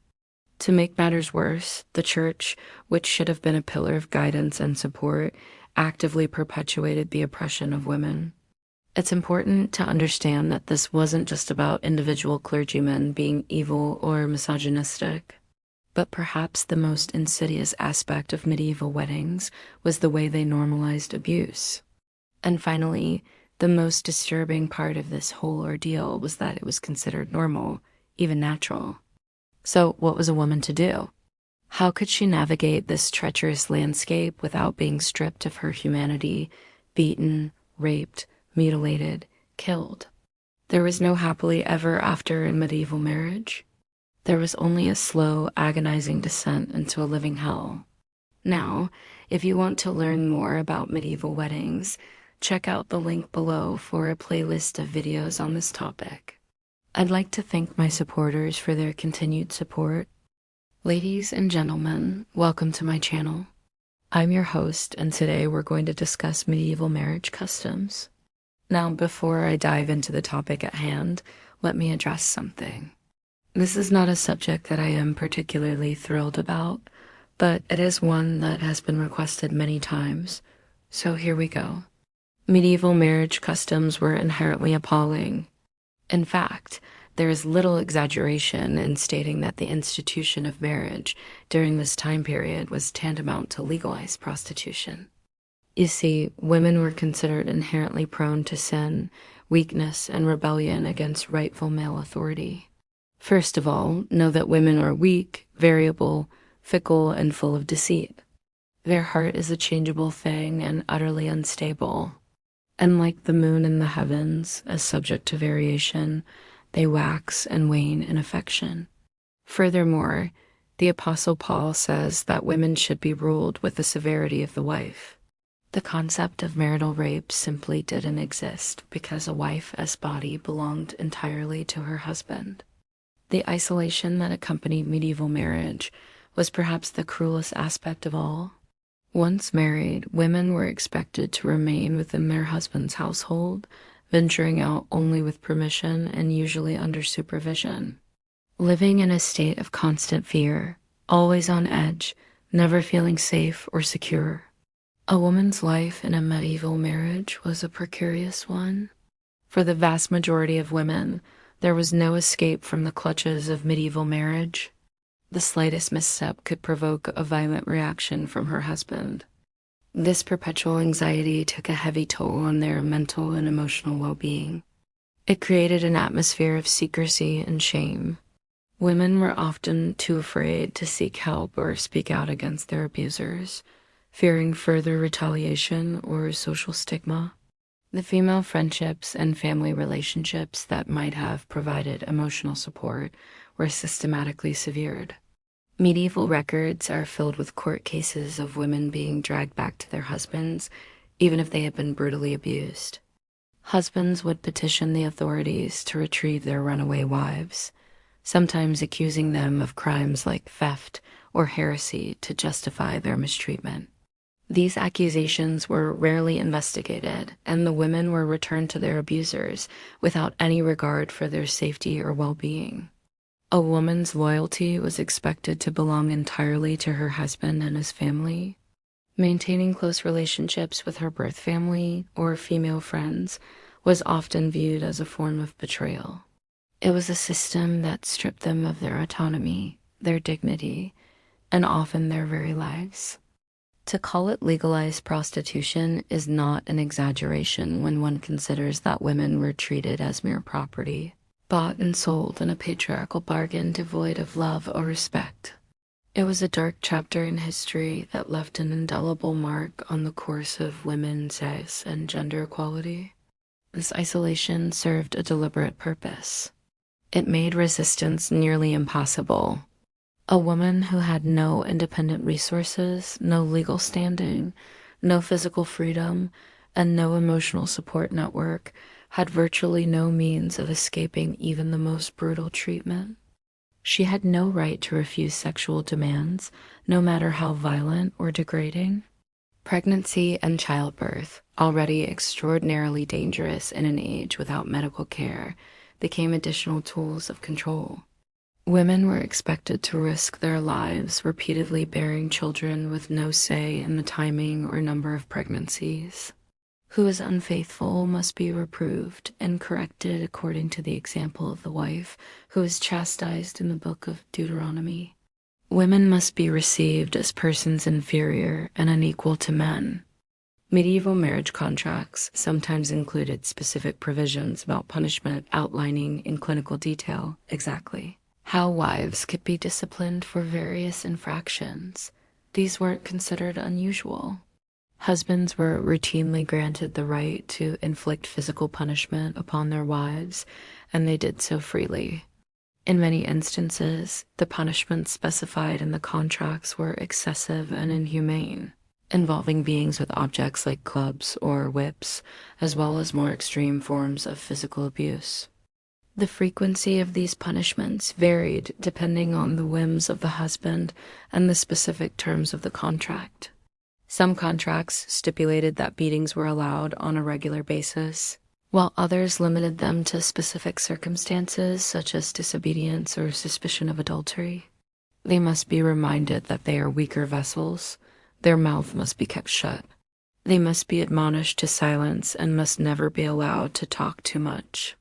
To make matters worse, the church, which should have been a pillar of guidance and support, actively perpetuated the oppression of women. It's important to understand that this wasn't just about individual clergymen being evil or misogynistic, but perhaps the most insidious aspect of medieval weddings was the way they normalized abuse. And finally, the most disturbing part of this whole ordeal was that it was considered normal, even natural. So what was a woman to do? How could she navigate this treacherous landscape without being stripped of her humanity, beaten, raped, mutilated, killed? There was no happily ever after in medieval marriage. There was only a slow, agonizing descent into a living hell. Now, if you want to learn more about medieval weddings, check out the link below for a playlist of videos on this topic. I'd like to thank my supporters for their continued support. Ladies and gentlemen, welcome to my channel. I'm your host, and today we're going to discuss medieval marriage customs. Now, before I dive into the topic at hand, let me address something. This is not a subject that I am particularly thrilled about, but it is one that has been requested many times, so here we go. Medieval marriage customs were inherently appalling. In fact, There is little exaggeration in stating that the institution of marriage during this time period was tantamount to legalized prostitution. You see, women were considered inherently prone to sin, weakness, and rebellion against rightful male authority. First of all, know that women are weak, variable, fickle, and full of deceit. Their heart is a changeable thing and utterly unstable. And like the moon in the heavens, as subject to variation, they wax and wane in affection. Furthermore, the Apostle Paul says that women should be ruled with the severity of the wife. The concept of marital rape simply didn't exist because a wife as body belonged entirely to her husband. The isolation that accompanied medieval marriage was perhaps the cruelest aspect of all. Once married, women were expected to remain within their husband's household, venturing out only with permission and usually under supervision. Living in a state of constant fear, always on edge, never feeling safe or secure. A woman's life in a medieval marriage was a precarious one. For the vast majority of women, there was no escape from the clutches of medieval marriage. The slightest misstep could provoke a violent reaction from her husband. This perpetual anxiety took a heavy toll on their mental and emotional well-being. It created an atmosphere of secrecy and shame. Women were often too afraid to seek help or speak out against their abusers, fearing further retaliation or social stigma. The female friendships and family relationships that might have provided emotional support were systematically severed. Medieval records are filled with court cases of women being dragged back to their husbands, even if they had been brutally abused. Husbands would petition the authorities to retrieve their runaway wives, sometimes accusing them of crimes like theft or heresy to justify their mistreatment. These accusations were rarely investigated, and the women were returned to their abusers without any regard for their safety or well-being. A woman's loyalty was expected to belong entirely to her husband and his family. Maintaining close relationships with her birth family or female friends was often viewed as a form of betrayal. It was a system that stripped them of their autonomy, their dignity, and often their very lives. To call it legalized prostitution is not an exaggeration when one considers that women were treated as mere property, bought and sold in a patriarchal bargain devoid of love or respect. It was a dark chapter in history that left an indelible mark on the course of women's sex and gender equality. This isolation served a deliberate purpose. It made resistance nearly impossible. A woman who had no independent resources, no legal standing, no physical freedom, and no emotional support network had virtually no means of escaping even the most brutal treatment. She had no right to refuse sexual demands, no matter how violent or degrading. Pregnancy and childbirth, already extraordinarily dangerous in an age without medical care, became additional tools of control. Women were expected to risk their lives repeatedly bearing children with no say in the timing or number of pregnancies. Who is unfaithful must be reproved and corrected according to the example of the wife, who is chastised in the book of Deuteronomy. Women must be received as persons inferior and unequal to men. Medieval marriage contracts sometimes included specific provisions about punishment outlining in clinical detail exactly how wives could be disciplined for various infractions. These weren't considered unusual. Husbands were routinely granted the right to inflict physical punishment upon their wives, and they did so freely. In many instances, the punishments specified in the contracts were excessive and inhumane, involving beings with objects like clubs or whips, as well as more extreme forms of physical abuse. The frequency of these punishments varied depending on the whims of the husband and the specific terms of the contract. Some contracts stipulated that beatings were allowed on a regular basis, while others limited them to specific circumstances such as disobedience or suspicion of adultery. They must be reminded that they are weaker vessels. Their mouth must be kept shut. They must be admonished to silence and must never be allowed to talk too much.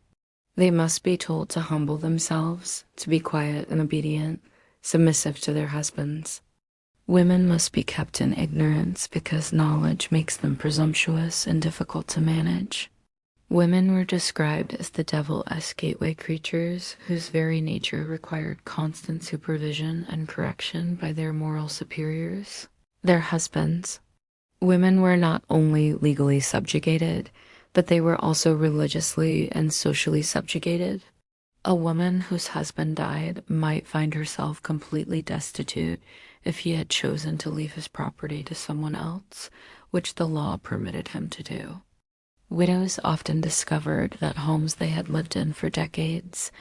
They must be told to humble themselves, to be quiet and obedient, submissive to their husbands. Women must be kept in ignorance because knowledge makes them presumptuous and difficult to manage. Women were described as the devil-esque gateway creatures whose very nature required constant supervision and correction by their moral superiors, their husbands. Women were not only legally subjugated, but they were also religiously and socially subjugated. A woman whose husband died might find herself completely destitute if he had chosen to leave his property to someone else, which the law permitted him to do. Widows often discovered that homes they had lived in for decades,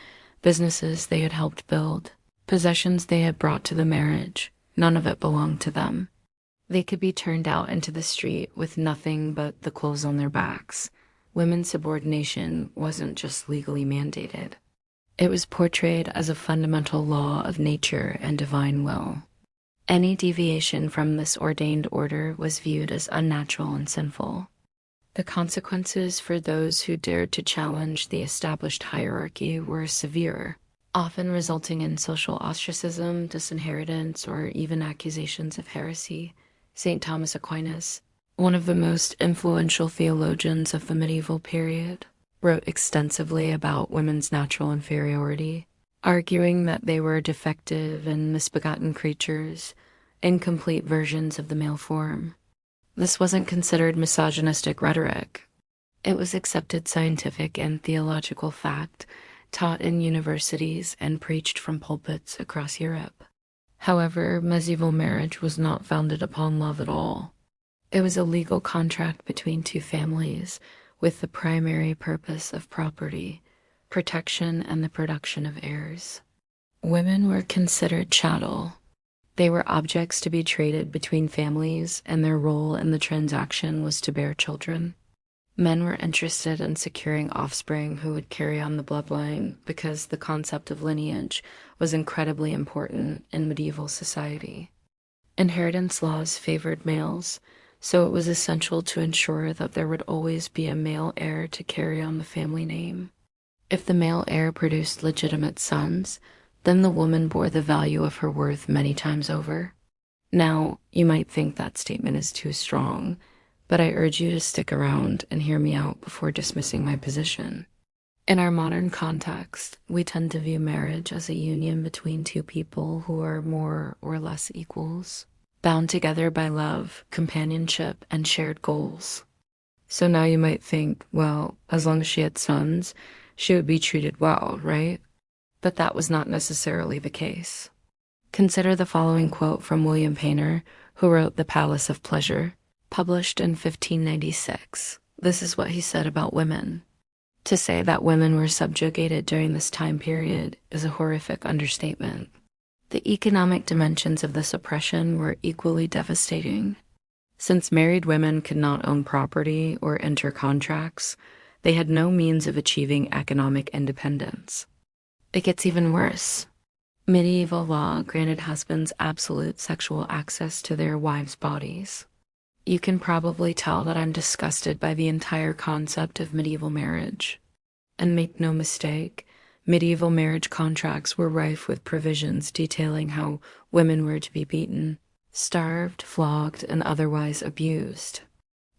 businesses they had helped build, possessions they had brought to the marriage, none of it belonged to them. They could be turned out into the street with nothing but the clothes on their backs. Women's subordination wasn't just legally mandated. It was portrayed as a fundamental law of nature and divine will. Any deviation from this ordained order was viewed as unnatural and sinful. The consequences for those who dared to challenge the established hierarchy were severe, often resulting in social ostracism, disinheritance, or even accusations of heresy. St. Thomas Aquinas, one of the most influential theologians of the medieval period, wrote extensively about women's natural inferiority, arguing that they were defective and misbegotten creatures, incomplete versions of the male form. This wasn't considered misogynistic rhetoric. It was accepted scientific and theological fact, taught in universities and preached from pulpits across Europe. However, medieval marriage was not founded upon love at all. It was a legal contract between two families with the primary purpose of property, protection, and the production of heirs. Women were considered chattel. They were objects to be traded between families, and their role in the transaction was to bear children. Men were interested in securing offspring who would carry on the bloodline because the concept of lineage was incredibly important in medieval society. Inheritance laws favored males, so it was essential to ensure that there would always be a male heir to carry on the family name. If the male heir produced legitimate sons, then the woman bore the value of her worth many times over. Now, you might think that statement is too strong, but I urge you to stick around and hear me out before dismissing my position. In our modern context, we tend to view marriage as a union between two people who are more or less equals, bound together by love, companionship, and shared goals. So now you might think, well, as long as she had sons, she would be treated well, right? But that was not necessarily the case. Consider the following quote from William Paynter, who wrote The Palace of Pleasure, published in 1596. This is what he said about women. To say that women were subjugated during this time period is a horrific understatement. The economic dimensions of this oppression were equally devastating. Since married women could not own property or enter contracts, they had no means of achieving economic independence. It gets even worse. Medieval law granted husbands absolute sexual access to their wives' bodies. You can probably tell that I'm disgusted by the entire concept of medieval marriage. And make no mistake, medieval marriage contracts were rife with provisions detailing how women were to be beaten, starved, flogged, and otherwise abused.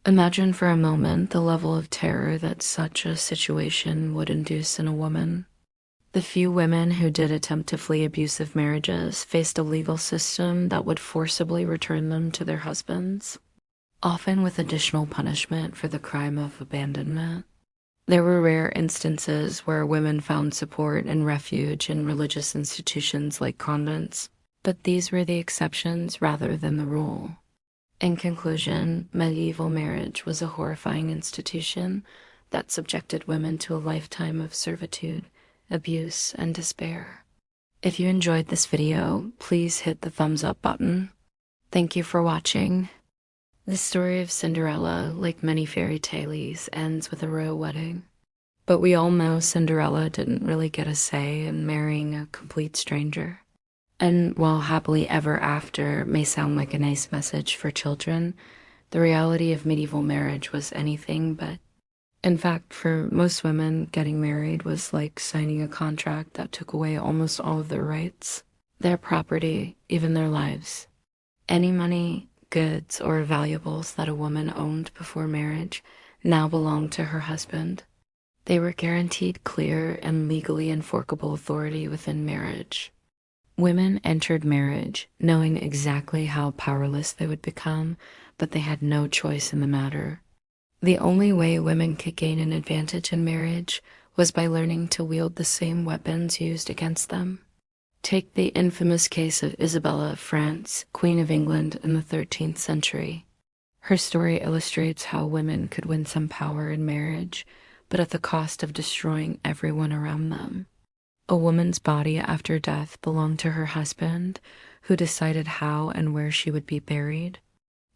Imagine for a moment the level of terror that such a situation would induce in a woman. The few women who did attempt to flee abusive marriages faced a legal system that would forcibly return them to their husbands, often with additional punishment for the crime of abandonment. There were rare instances where women found support and refuge in religious institutions like convents, but these were the exceptions rather than the rule. In conclusion, medieval marriage was a horrifying institution that subjected women to a lifetime of servitude, abuse, and despair. If you enjoyed this video, please hit the thumbs up button. Thank you for watching. The story of Cinderella, like many fairy tales, ends with a royal wedding. But we all know Cinderella didn't really get a say in marrying a complete stranger. And while happily ever after may sound like a nice message for children, the reality of medieval marriage was anything but. In fact, for most women, getting married was like signing a contract that took away almost all of their rights, their property, even their lives. Any money, goods, or valuables that a woman owned before marriage now belonged to her husband. They were guaranteed clear and legally enforceable authority within marriage. Women entered marriage knowing exactly how powerless they would become, but they had no choice in the matter. The only way women could gain an advantage in marriage was by learning to wield the same weapons used against them. Take the infamous case of Isabella of France, Queen of England in the 13th century. Her story illustrates how women could win some power in marriage, but at the cost of destroying everyone around them. A woman's body after death belonged to her husband, who decided how and where she would be buried.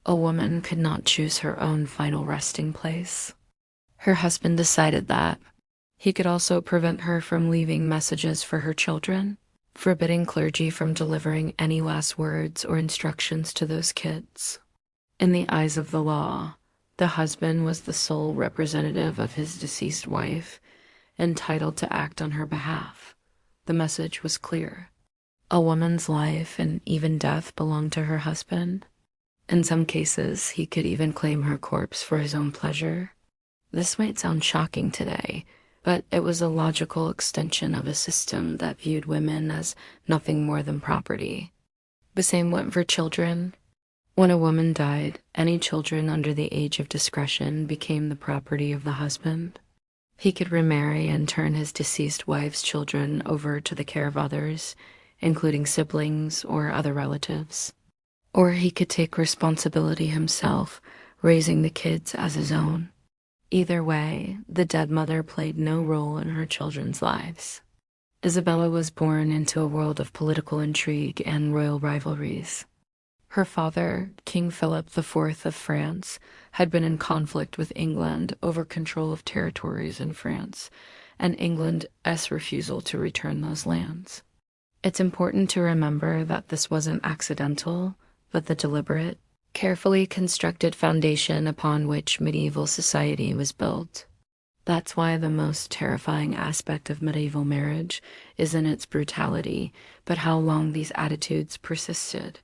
A woman could not choose her own final resting place. Her husband decided that. He could also prevent her from leaving messages for her children, forbidding clergy from delivering any last words or instructions to those kids. In the eyes of the law, the husband was the sole representative of his deceased wife, entitled to act on her behalf. The message was clear. A woman's life and even death belonged to her husband. In some cases, he could even claim her corpse for his own pleasure. This might sound shocking today, but it was a logical extension of a system that viewed women as nothing more than property. The same went for children. When a woman died, any children under the age of discretion became the property of the husband. He could remarry and turn his deceased wife's children over to the care of others, including siblings or other relatives. Or he could take responsibility himself, raising the kids as his own. Either way, the dead mother played no role in her children's lives. Isabella was born into a world of political intrigue and royal rivalries. Her father, King Philip IV of France, had been in conflict with England over control of territories in France, and England's refusal to return those lands. It's important to remember that this wasn't accidental, but the deliberate, carefully constructed foundation upon which medieval society was built. That's why the most terrifying aspect of medieval marriage isn't its brutality, but how long these attitudes persisted.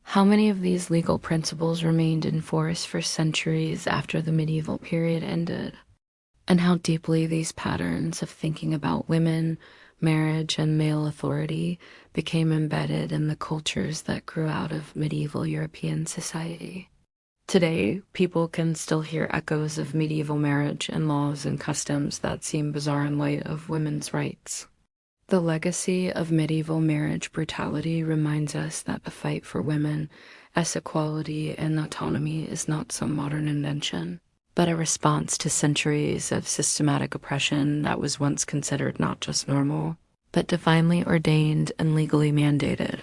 How many of these legal principles remained in force for centuries after the medieval period ended? And how deeply these patterns of thinking about women, marriage, and male authority became embedded in the cultures that grew out of medieval European society. Today, people can still hear echoes of medieval marriage and laws and customs that seem bizarre in light of women's rights. The legacy of medieval marriage brutality reminds us that the fight for women as equality and autonomy is not some modern invention, but a response to centuries of systematic oppression that was once considered not just normal, but divinely ordained and legally mandated.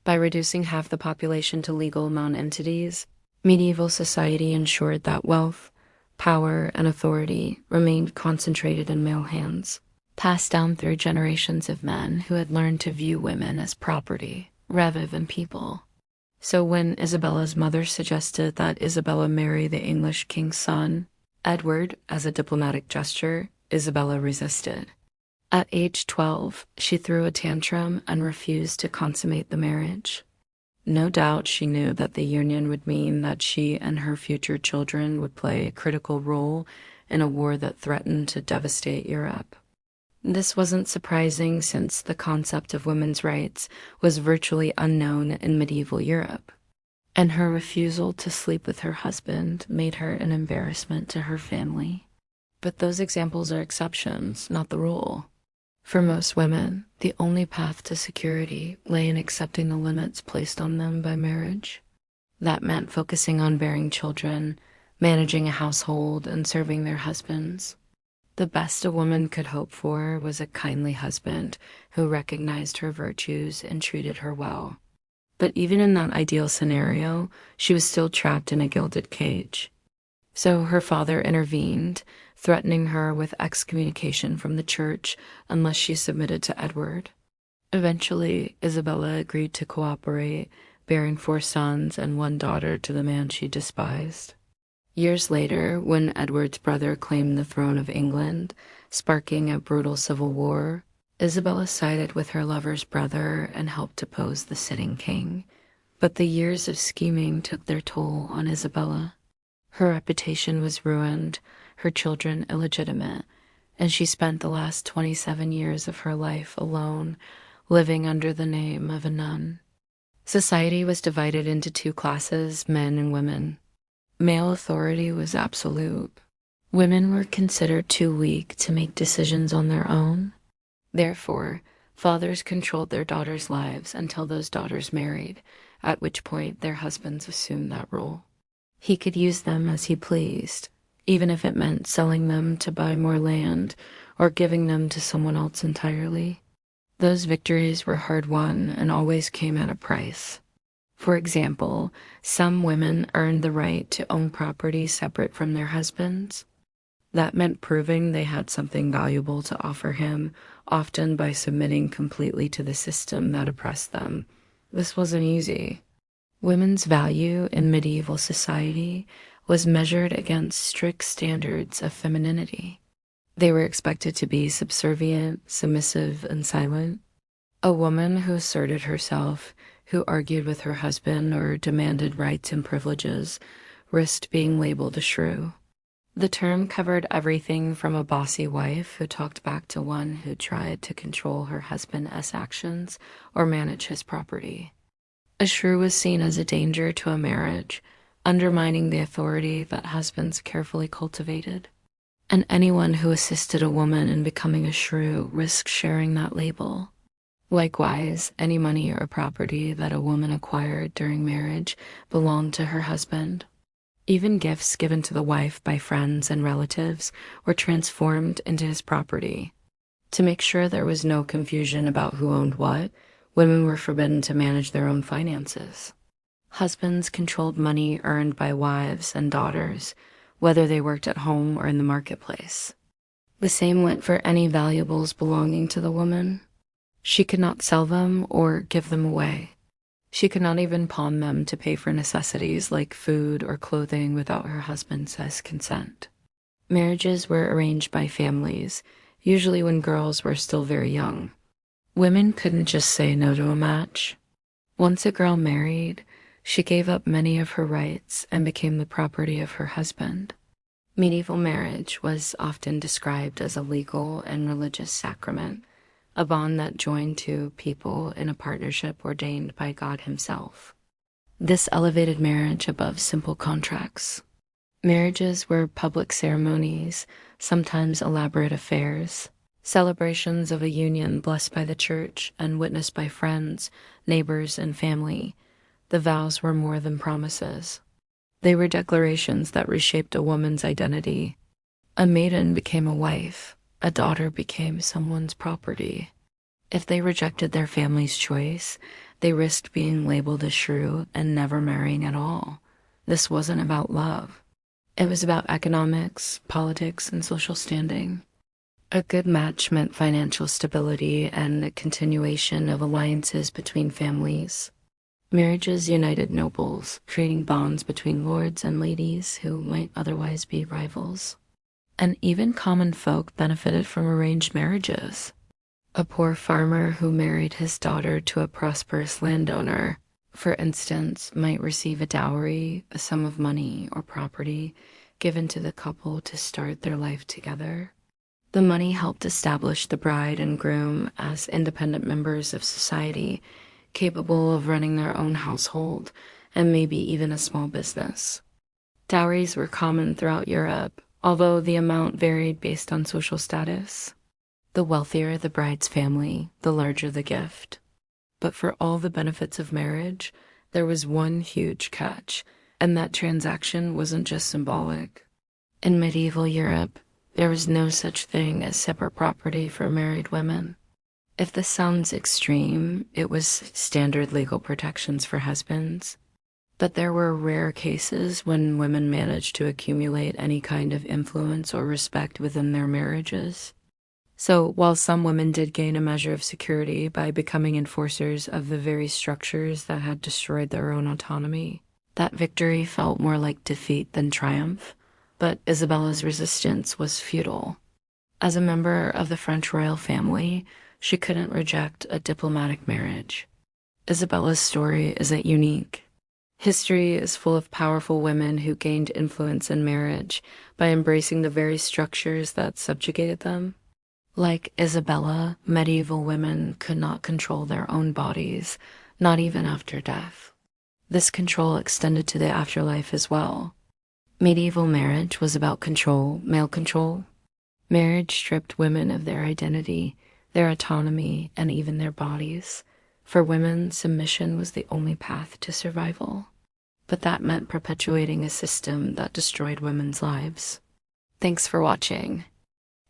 By reducing half the population to legal non-entities, medieval society ensured that wealth, power, and authority remained concentrated in male hands, passed down through generations of men who had learned to view women as property rather than people. So when Isabella's mother suggested that Isabella marry the English king's son, Edward, as a diplomatic gesture, Isabella resisted. At age 12, she threw a tantrum and refused to consummate the marriage. No doubt she knew that the union would mean that she and her future children would play a critical role in a war that threatened to devastate Europe. This wasn't surprising since the concept of women's rights was virtually unknown in medieval Europe, and her refusal to sleep with her husband made her an embarrassment to her family. But those examples are exceptions, not the rule. For most women, the only path to security lay in accepting the limits placed on them by marriage. That meant focusing on bearing children, managing a household, and serving their husbands. The best a woman could hope for was a kindly husband who recognized her virtues and treated her well. But even in that ideal scenario, she was still trapped in a gilded cage. So her father intervened, threatening her with excommunication from the church unless she submitted to Edward. Eventually, Isabella agreed to cooperate, bearing 4 sons and 1 daughter to the man she despised. Years later, when Edward's brother claimed the throne of England, sparking a brutal civil war, Isabella sided with her lover's brother and helped depose the sitting king. But the years of scheming took their toll on Isabella. Her reputation was ruined, her children illegitimate, and she spent the last 27 years of her life alone, living under the name of a nun. Society was divided into two classes, men and women. Male authority was absolute. Women were considered too weak to make decisions on their own. Therefore, fathers controlled their daughters' lives until those daughters married, at which point their husbands assumed that role. He could use them as he pleased, even if it meant selling them to buy more land or giving them to someone else entirely. Those victories were hard won and always came at a price. For example, some women earned the right to own property separate from their husbands. That meant proving they had something valuable to offer him, often by submitting completely to the system that oppressed them. This wasn't easy. Women's value in medieval society was measured against strict standards of femininity. They were expected to be subservient, submissive, and silent. A woman who asserted herself, who argued with her husband or demanded rights and privileges, risked being labeled a shrew. The term covered everything from a bossy wife who talked back to one who tried to control her husband's actions or manage his property. A shrew was seen as a danger to a marriage, undermining the authority that husbands carefully cultivated. And anyone who assisted a woman in becoming a shrew risked sharing that label. Likewise, any money or property that a woman acquired during marriage belonged to her husband. Even gifts given to the wife by friends and relatives were transformed into his property. To make sure there was no confusion about who owned what, women were forbidden to manage their own finances. Husbands controlled money earned by wives and daughters, whether they worked at home or in the marketplace. The same went for any valuables belonging to the woman. She could not sell them or give them away. She could not even pawn them to pay for necessities like food or clothing without her husband's consent. Marriages were arranged by families, usually when girls were still very young. Women couldn't just say no to a match. Once a girl married, she gave up many of her rights and became the property of her husband. Medieval marriage was often described as a legal and religious sacrament, a bond that joined two people in a partnership ordained by God himself. This elevated marriage above simple contracts. Marriages were public ceremonies, sometimes elaborate affairs, celebrations of a union blessed by the church and witnessed by friends, neighbors, and family. The vows were more than promises. They were declarations that reshaped a woman's identity. A maiden became a wife. A daughter became someone's property. If they rejected their family's choice, they risked being labeled a shrew and never marrying at all. This wasn't about love. It was about economics, politics, and social standing. A good match meant financial stability and the continuation of alliances between families. Marriages united nobles, creating bonds between lords and ladies who might otherwise be rivals. And even common folk benefited from arranged marriages. A poor farmer who married his daughter to a prosperous landowner, for instance, might receive a dowry, a sum of money or property given to the couple to start their life together. The money helped establish the bride and groom as independent members of society, capable of running their own household and maybe even a small business. Dowries were common throughout Europe, although the amount varied based on social status. The wealthier the bride's family, the larger the gift. But for all the benefits of marriage, there was one huge catch, and that transaction wasn't just symbolic. In medieval Europe, there was no such thing as separate property for married women. If this sounds extreme, it was standard legal protections for husbands. But there were rare cases when women managed to accumulate any kind of influence or respect within their marriages. So while some women did gain a measure of security by becoming enforcers of the very structures that had destroyed their own autonomy, That victory felt more like defeat than triumph, but Isabella's resistance was futile. As a member of the French royal family, she couldn't reject a diplomatic marriage. Isabella's story isn't unique. History is full of powerful women who gained influence in marriage by embracing the very structures that subjugated them. Like Isabella, medieval women could not control their own bodies, not even after death. This control extended to the afterlife as well. Medieval marriage was about control, male control. Marriage stripped women of their identity, their autonomy, and even their bodies. For women, submission was the only path to survival. But that meant perpetuating a system that destroyed women's lives. Thanks for watching.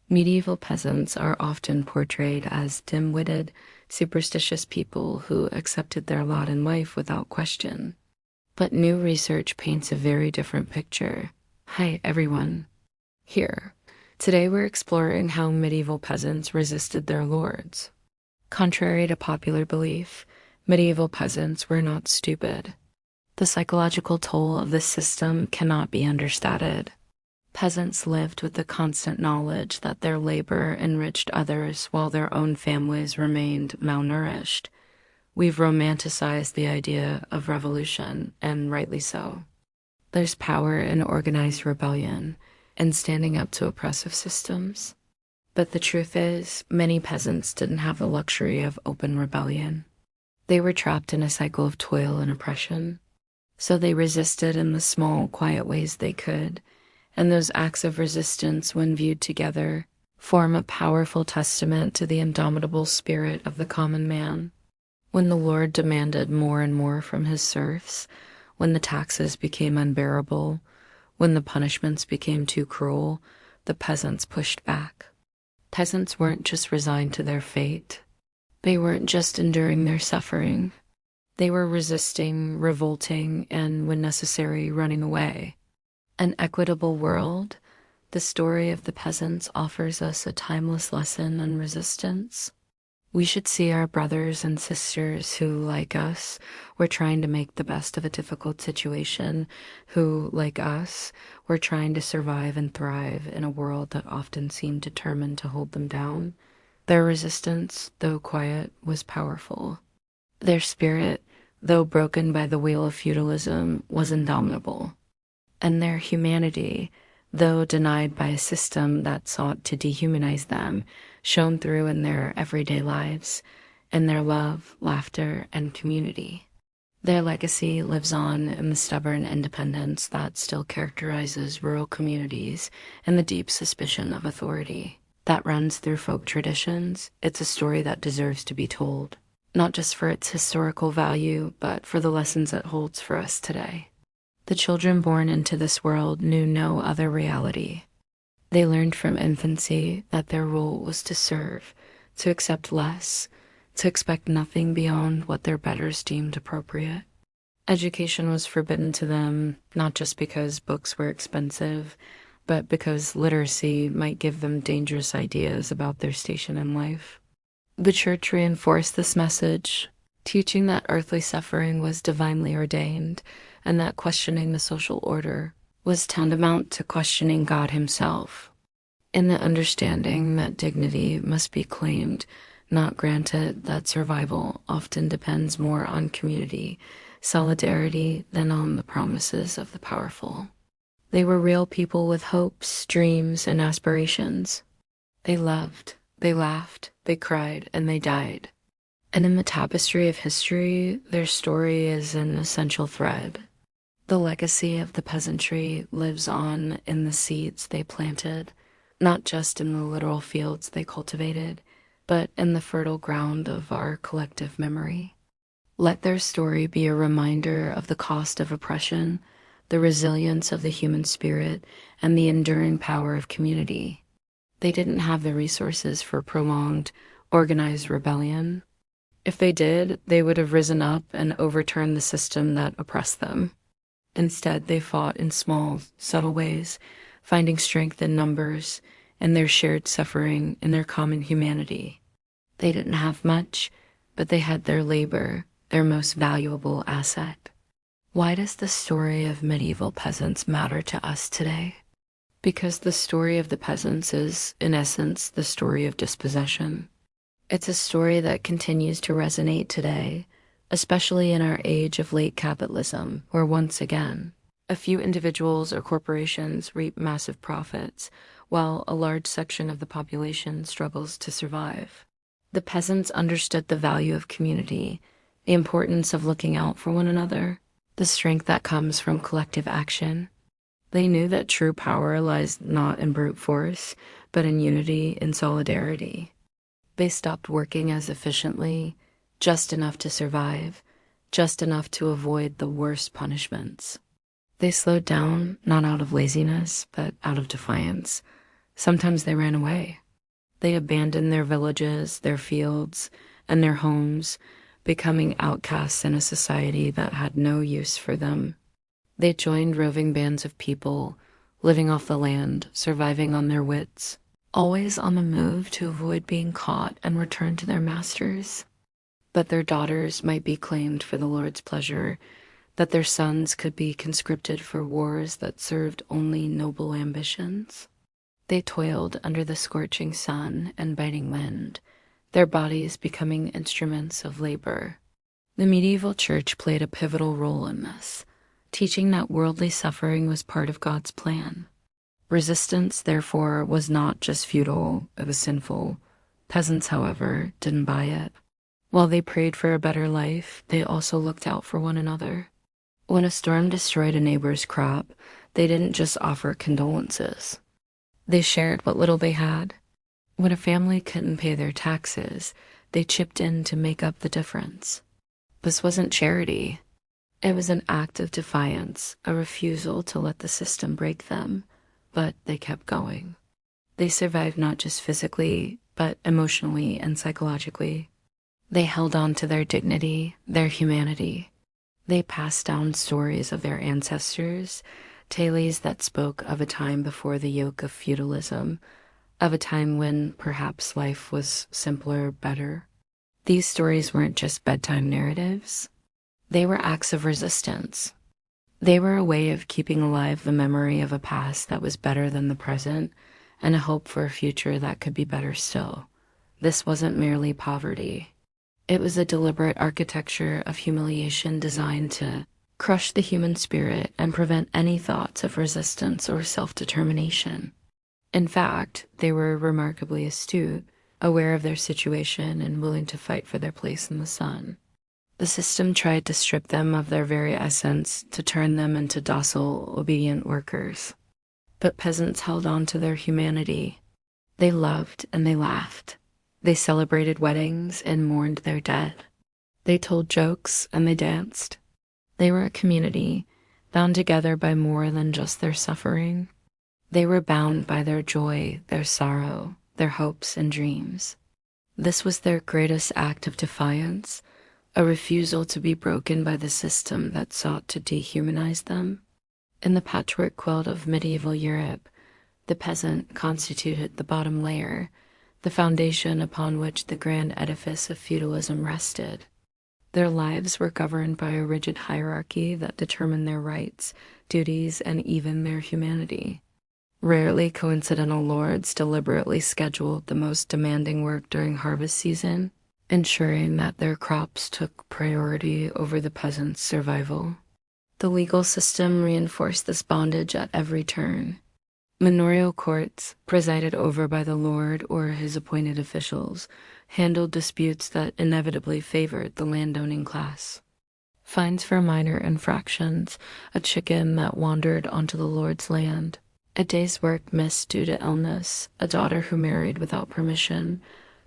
Medieval peasants are often portrayed as dim-witted, superstitious people who accepted their lot in life without question. But new research paints a very different picture. Hi, everyone. Here. Today we're exploring how medieval peasants resisted their lords. Contrary to popular belief, medieval peasants were not stupid. The psychological toll of this system cannot be understated. Peasants lived with the constant knowledge that their labor enriched others while their own families remained malnourished. We've romanticized the idea of revolution, and rightly so. There's power in organized rebellion and standing up to oppressive systems. But the truth is, many peasants didn't have the luxury of open rebellion. They were trapped in a cycle of toil and oppression. So they resisted in the small, quiet ways they could, and those acts of resistance, when viewed together, form a powerful testament to the indomitable spirit of the common man. When the Lord demanded more and more from his serfs, when the taxes became unbearable, when the punishments became too cruel, the peasants pushed back. Peasants weren't just resigned to their fate. They weren't just enduring their suffering. They were resisting, revolting, and, when necessary, running away. An equitable world, the story of the peasants offers us a timeless lesson on resistance. We should see our brothers and sisters who, like us, were trying to make the best of a difficult situation, who, like us, were trying to survive and thrive in a world that often seemed determined to hold them down. Their resistance, though quiet, was powerful. Their spirit, though broken by the wheel of feudalism, was indomitable. And their humanity, though denied by a system that sought to dehumanize them, shone through in their everyday lives, in their love, laughter, and community. Their legacy lives on in the stubborn independence that still characterizes rural communities and the deep suspicion of authority that runs through folk traditions. It's a story that deserves to be told, not just for its historical value, but for the lessons it holds for us today. The children born into this world knew no other reality. They learned from infancy that their role was to serve, to accept less, to expect nothing beyond what their betters deemed appropriate. Education was forbidden to them, not just because books were expensive, but because literacy might give them dangerous ideas about their station in life. The church reinforced this message, teaching that earthly suffering was divinely ordained, and that questioning the social order was tantamount to questioning God himself. In the understanding that dignity must be claimed, not granted, that survival often depends more on community, solidarity, than on the promises of the powerful. They were real people with hopes, dreams, and aspirations. They loved, they laughed, they cried, and they died. And in the tapestry of history, their story is an essential thread. The legacy of the peasantry lives on in the seeds they planted, not just in the literal fields they cultivated, but in the fertile ground of our collective memory. Let their story be a reminder of the cost of oppression, the resilience of the human spirit, and the enduring power of community. They didn't have the resources for prolonged, organized rebellion. If they did, they would have risen up and overturned the system that oppressed them. Instead, they fought in small, subtle ways, finding strength in numbers, in their shared suffering, in their common humanity. They didn't have much, but they had their labor, their most valuable asset. Why does the story of medieval peasants matter to us today? Because the story of the peasants is, in essence, the story of dispossession. It's a story that continues to resonate today, especially in our age of late capitalism, where once again, a few individuals or corporations reap massive profits, while a large section of the population struggles to survive. The peasants understood the value of community, the importance of looking out for one another, the strength that comes from collective action. They knew that true power lies not in brute force, but in unity and solidarity. They stopped working as efficiently, just enough to survive, just enough to avoid the worst punishments. They slowed down, not out of laziness, but out of defiance. Sometimes they ran away. They abandoned their villages, their fields, and their homes, becoming outcasts in a society that had no use for them. They joined roving bands of people, living off the land, surviving on their wits, always on the move to avoid being caught and return to their masters. That their daughters might be claimed for the Lord's pleasure, that their sons could be conscripted for wars that served only noble ambitions. They toiled under the scorching sun and biting wind, their bodies becoming instruments of labor. The medieval church played a pivotal role in this, teaching that worldly suffering was part of God's plan. Resistance, therefore, was not just futile, it was sinful. Peasants, however, didn't buy it. While they prayed for a better life, they also looked out for one another. When a storm destroyed a neighbor's crop, they didn't just offer condolences. They shared what little they had. When a family couldn't pay their taxes, they chipped in to make up the difference. This wasn't charity. It was an act of defiance, a refusal to let the system break them, but they kept going. They survived not just physically, but emotionally and psychologically. They held on to their dignity, their humanity. They passed down stories of their ancestors, tales that spoke of a time before the yoke of feudalism, of a time when perhaps life was simpler, better. These stories weren't just bedtime narratives. They were acts of resistance. They were a way of keeping alive the memory of a past that was better than the present and a hope for a future that could be better still. This wasn't merely poverty. It was a deliberate architecture of humiliation designed to crush the human spirit and prevent any thoughts of resistance or self-determination. In fact, they were remarkably astute, aware of their situation and willing to fight for their place in the sun. The system tried to strip them of their very essence, to turn them into docile, obedient workers. But peasants held on to their humanity. They loved and they laughed. They celebrated weddings and mourned their dead. They told jokes and they danced. They were a community, bound together by more than just their suffering. They were bound by their joy, their sorrow, their hopes and dreams. This was their greatest act of defiance, a refusal to be broken by the system that sought to dehumanize them. In the patchwork quilt of medieval Europe, the peasant constituted the bottom layer, the foundation upon which the grand edifice of feudalism rested. Their lives were governed by a rigid hierarchy that determined their rights, duties, and even their humanity. Rarely coincidental lords deliberately scheduled the most demanding work during harvest season, ensuring that their crops took priority over the peasants' survival. The legal system reinforced this bondage at every turn. Manorial courts, presided over by the lord or his appointed officials, handled disputes that inevitably favored the landowning class. Fines for minor infractions, a chicken that wandered onto the lord's land, a day's work missed due to illness, a daughter who married without permission,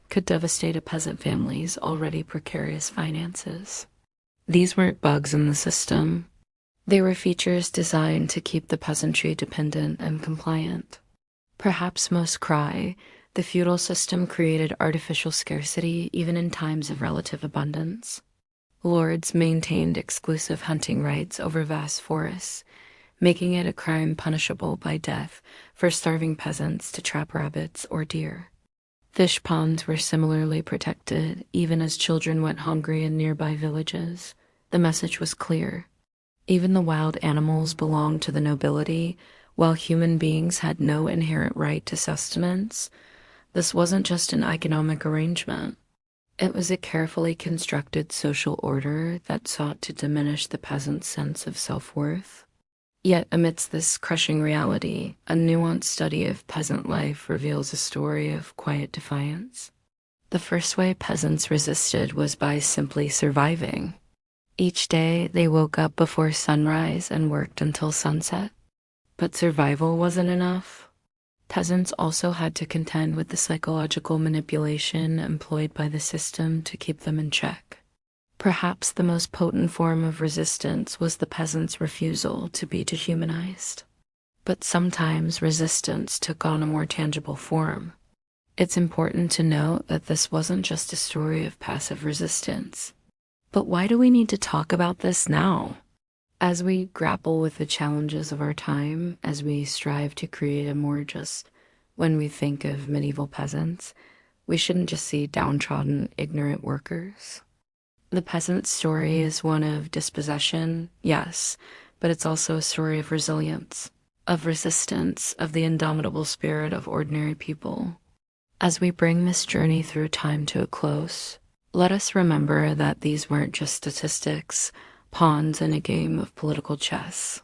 could devastate a peasant family's already precarious finances. These weren't bugs in the system. They were features designed to keep the peasantry dependent and compliant. Perhaps most cry, the feudal system created artificial scarcity even in times of relative abundance. Lords maintained exclusive hunting rights over vast forests, making it a crime punishable by death for starving peasants to trap rabbits or deer. Fish ponds were similarly protected, even as children went hungry in nearby villages. The message was clear. Even the wild animals belonged to the nobility, while human beings had no inherent right to sustenance. This wasn't just an economic arrangement. It was a carefully constructed social order that sought to diminish the peasant's sense of self-worth. Yet, amidst this crushing reality, a nuanced study of peasant life reveals a story of quiet defiance. The first way peasants resisted was by simply surviving. Each day, they woke up before sunrise and worked until sunset. But survival wasn't enough. Peasants also had to contend with the psychological manipulation employed by the system to keep them in check. Perhaps the most potent form of resistance was the peasant's refusal to be dehumanized. But sometimes resistance took on a more tangible form. It's important to note that this wasn't just a story of passive resistance. But why do we need to talk about this now? As we grapple with the challenges of our time, as we strive to create a more just, when we think of medieval peasants, we shouldn't just see downtrodden, ignorant workers. The peasant's story is one of dispossession, yes, but it's also a story of resilience, of resistance, of the indomitable spirit of ordinary people. As we bring this journey through time to a close, let us remember that these weren't just statistics, pawns in a game of political chess.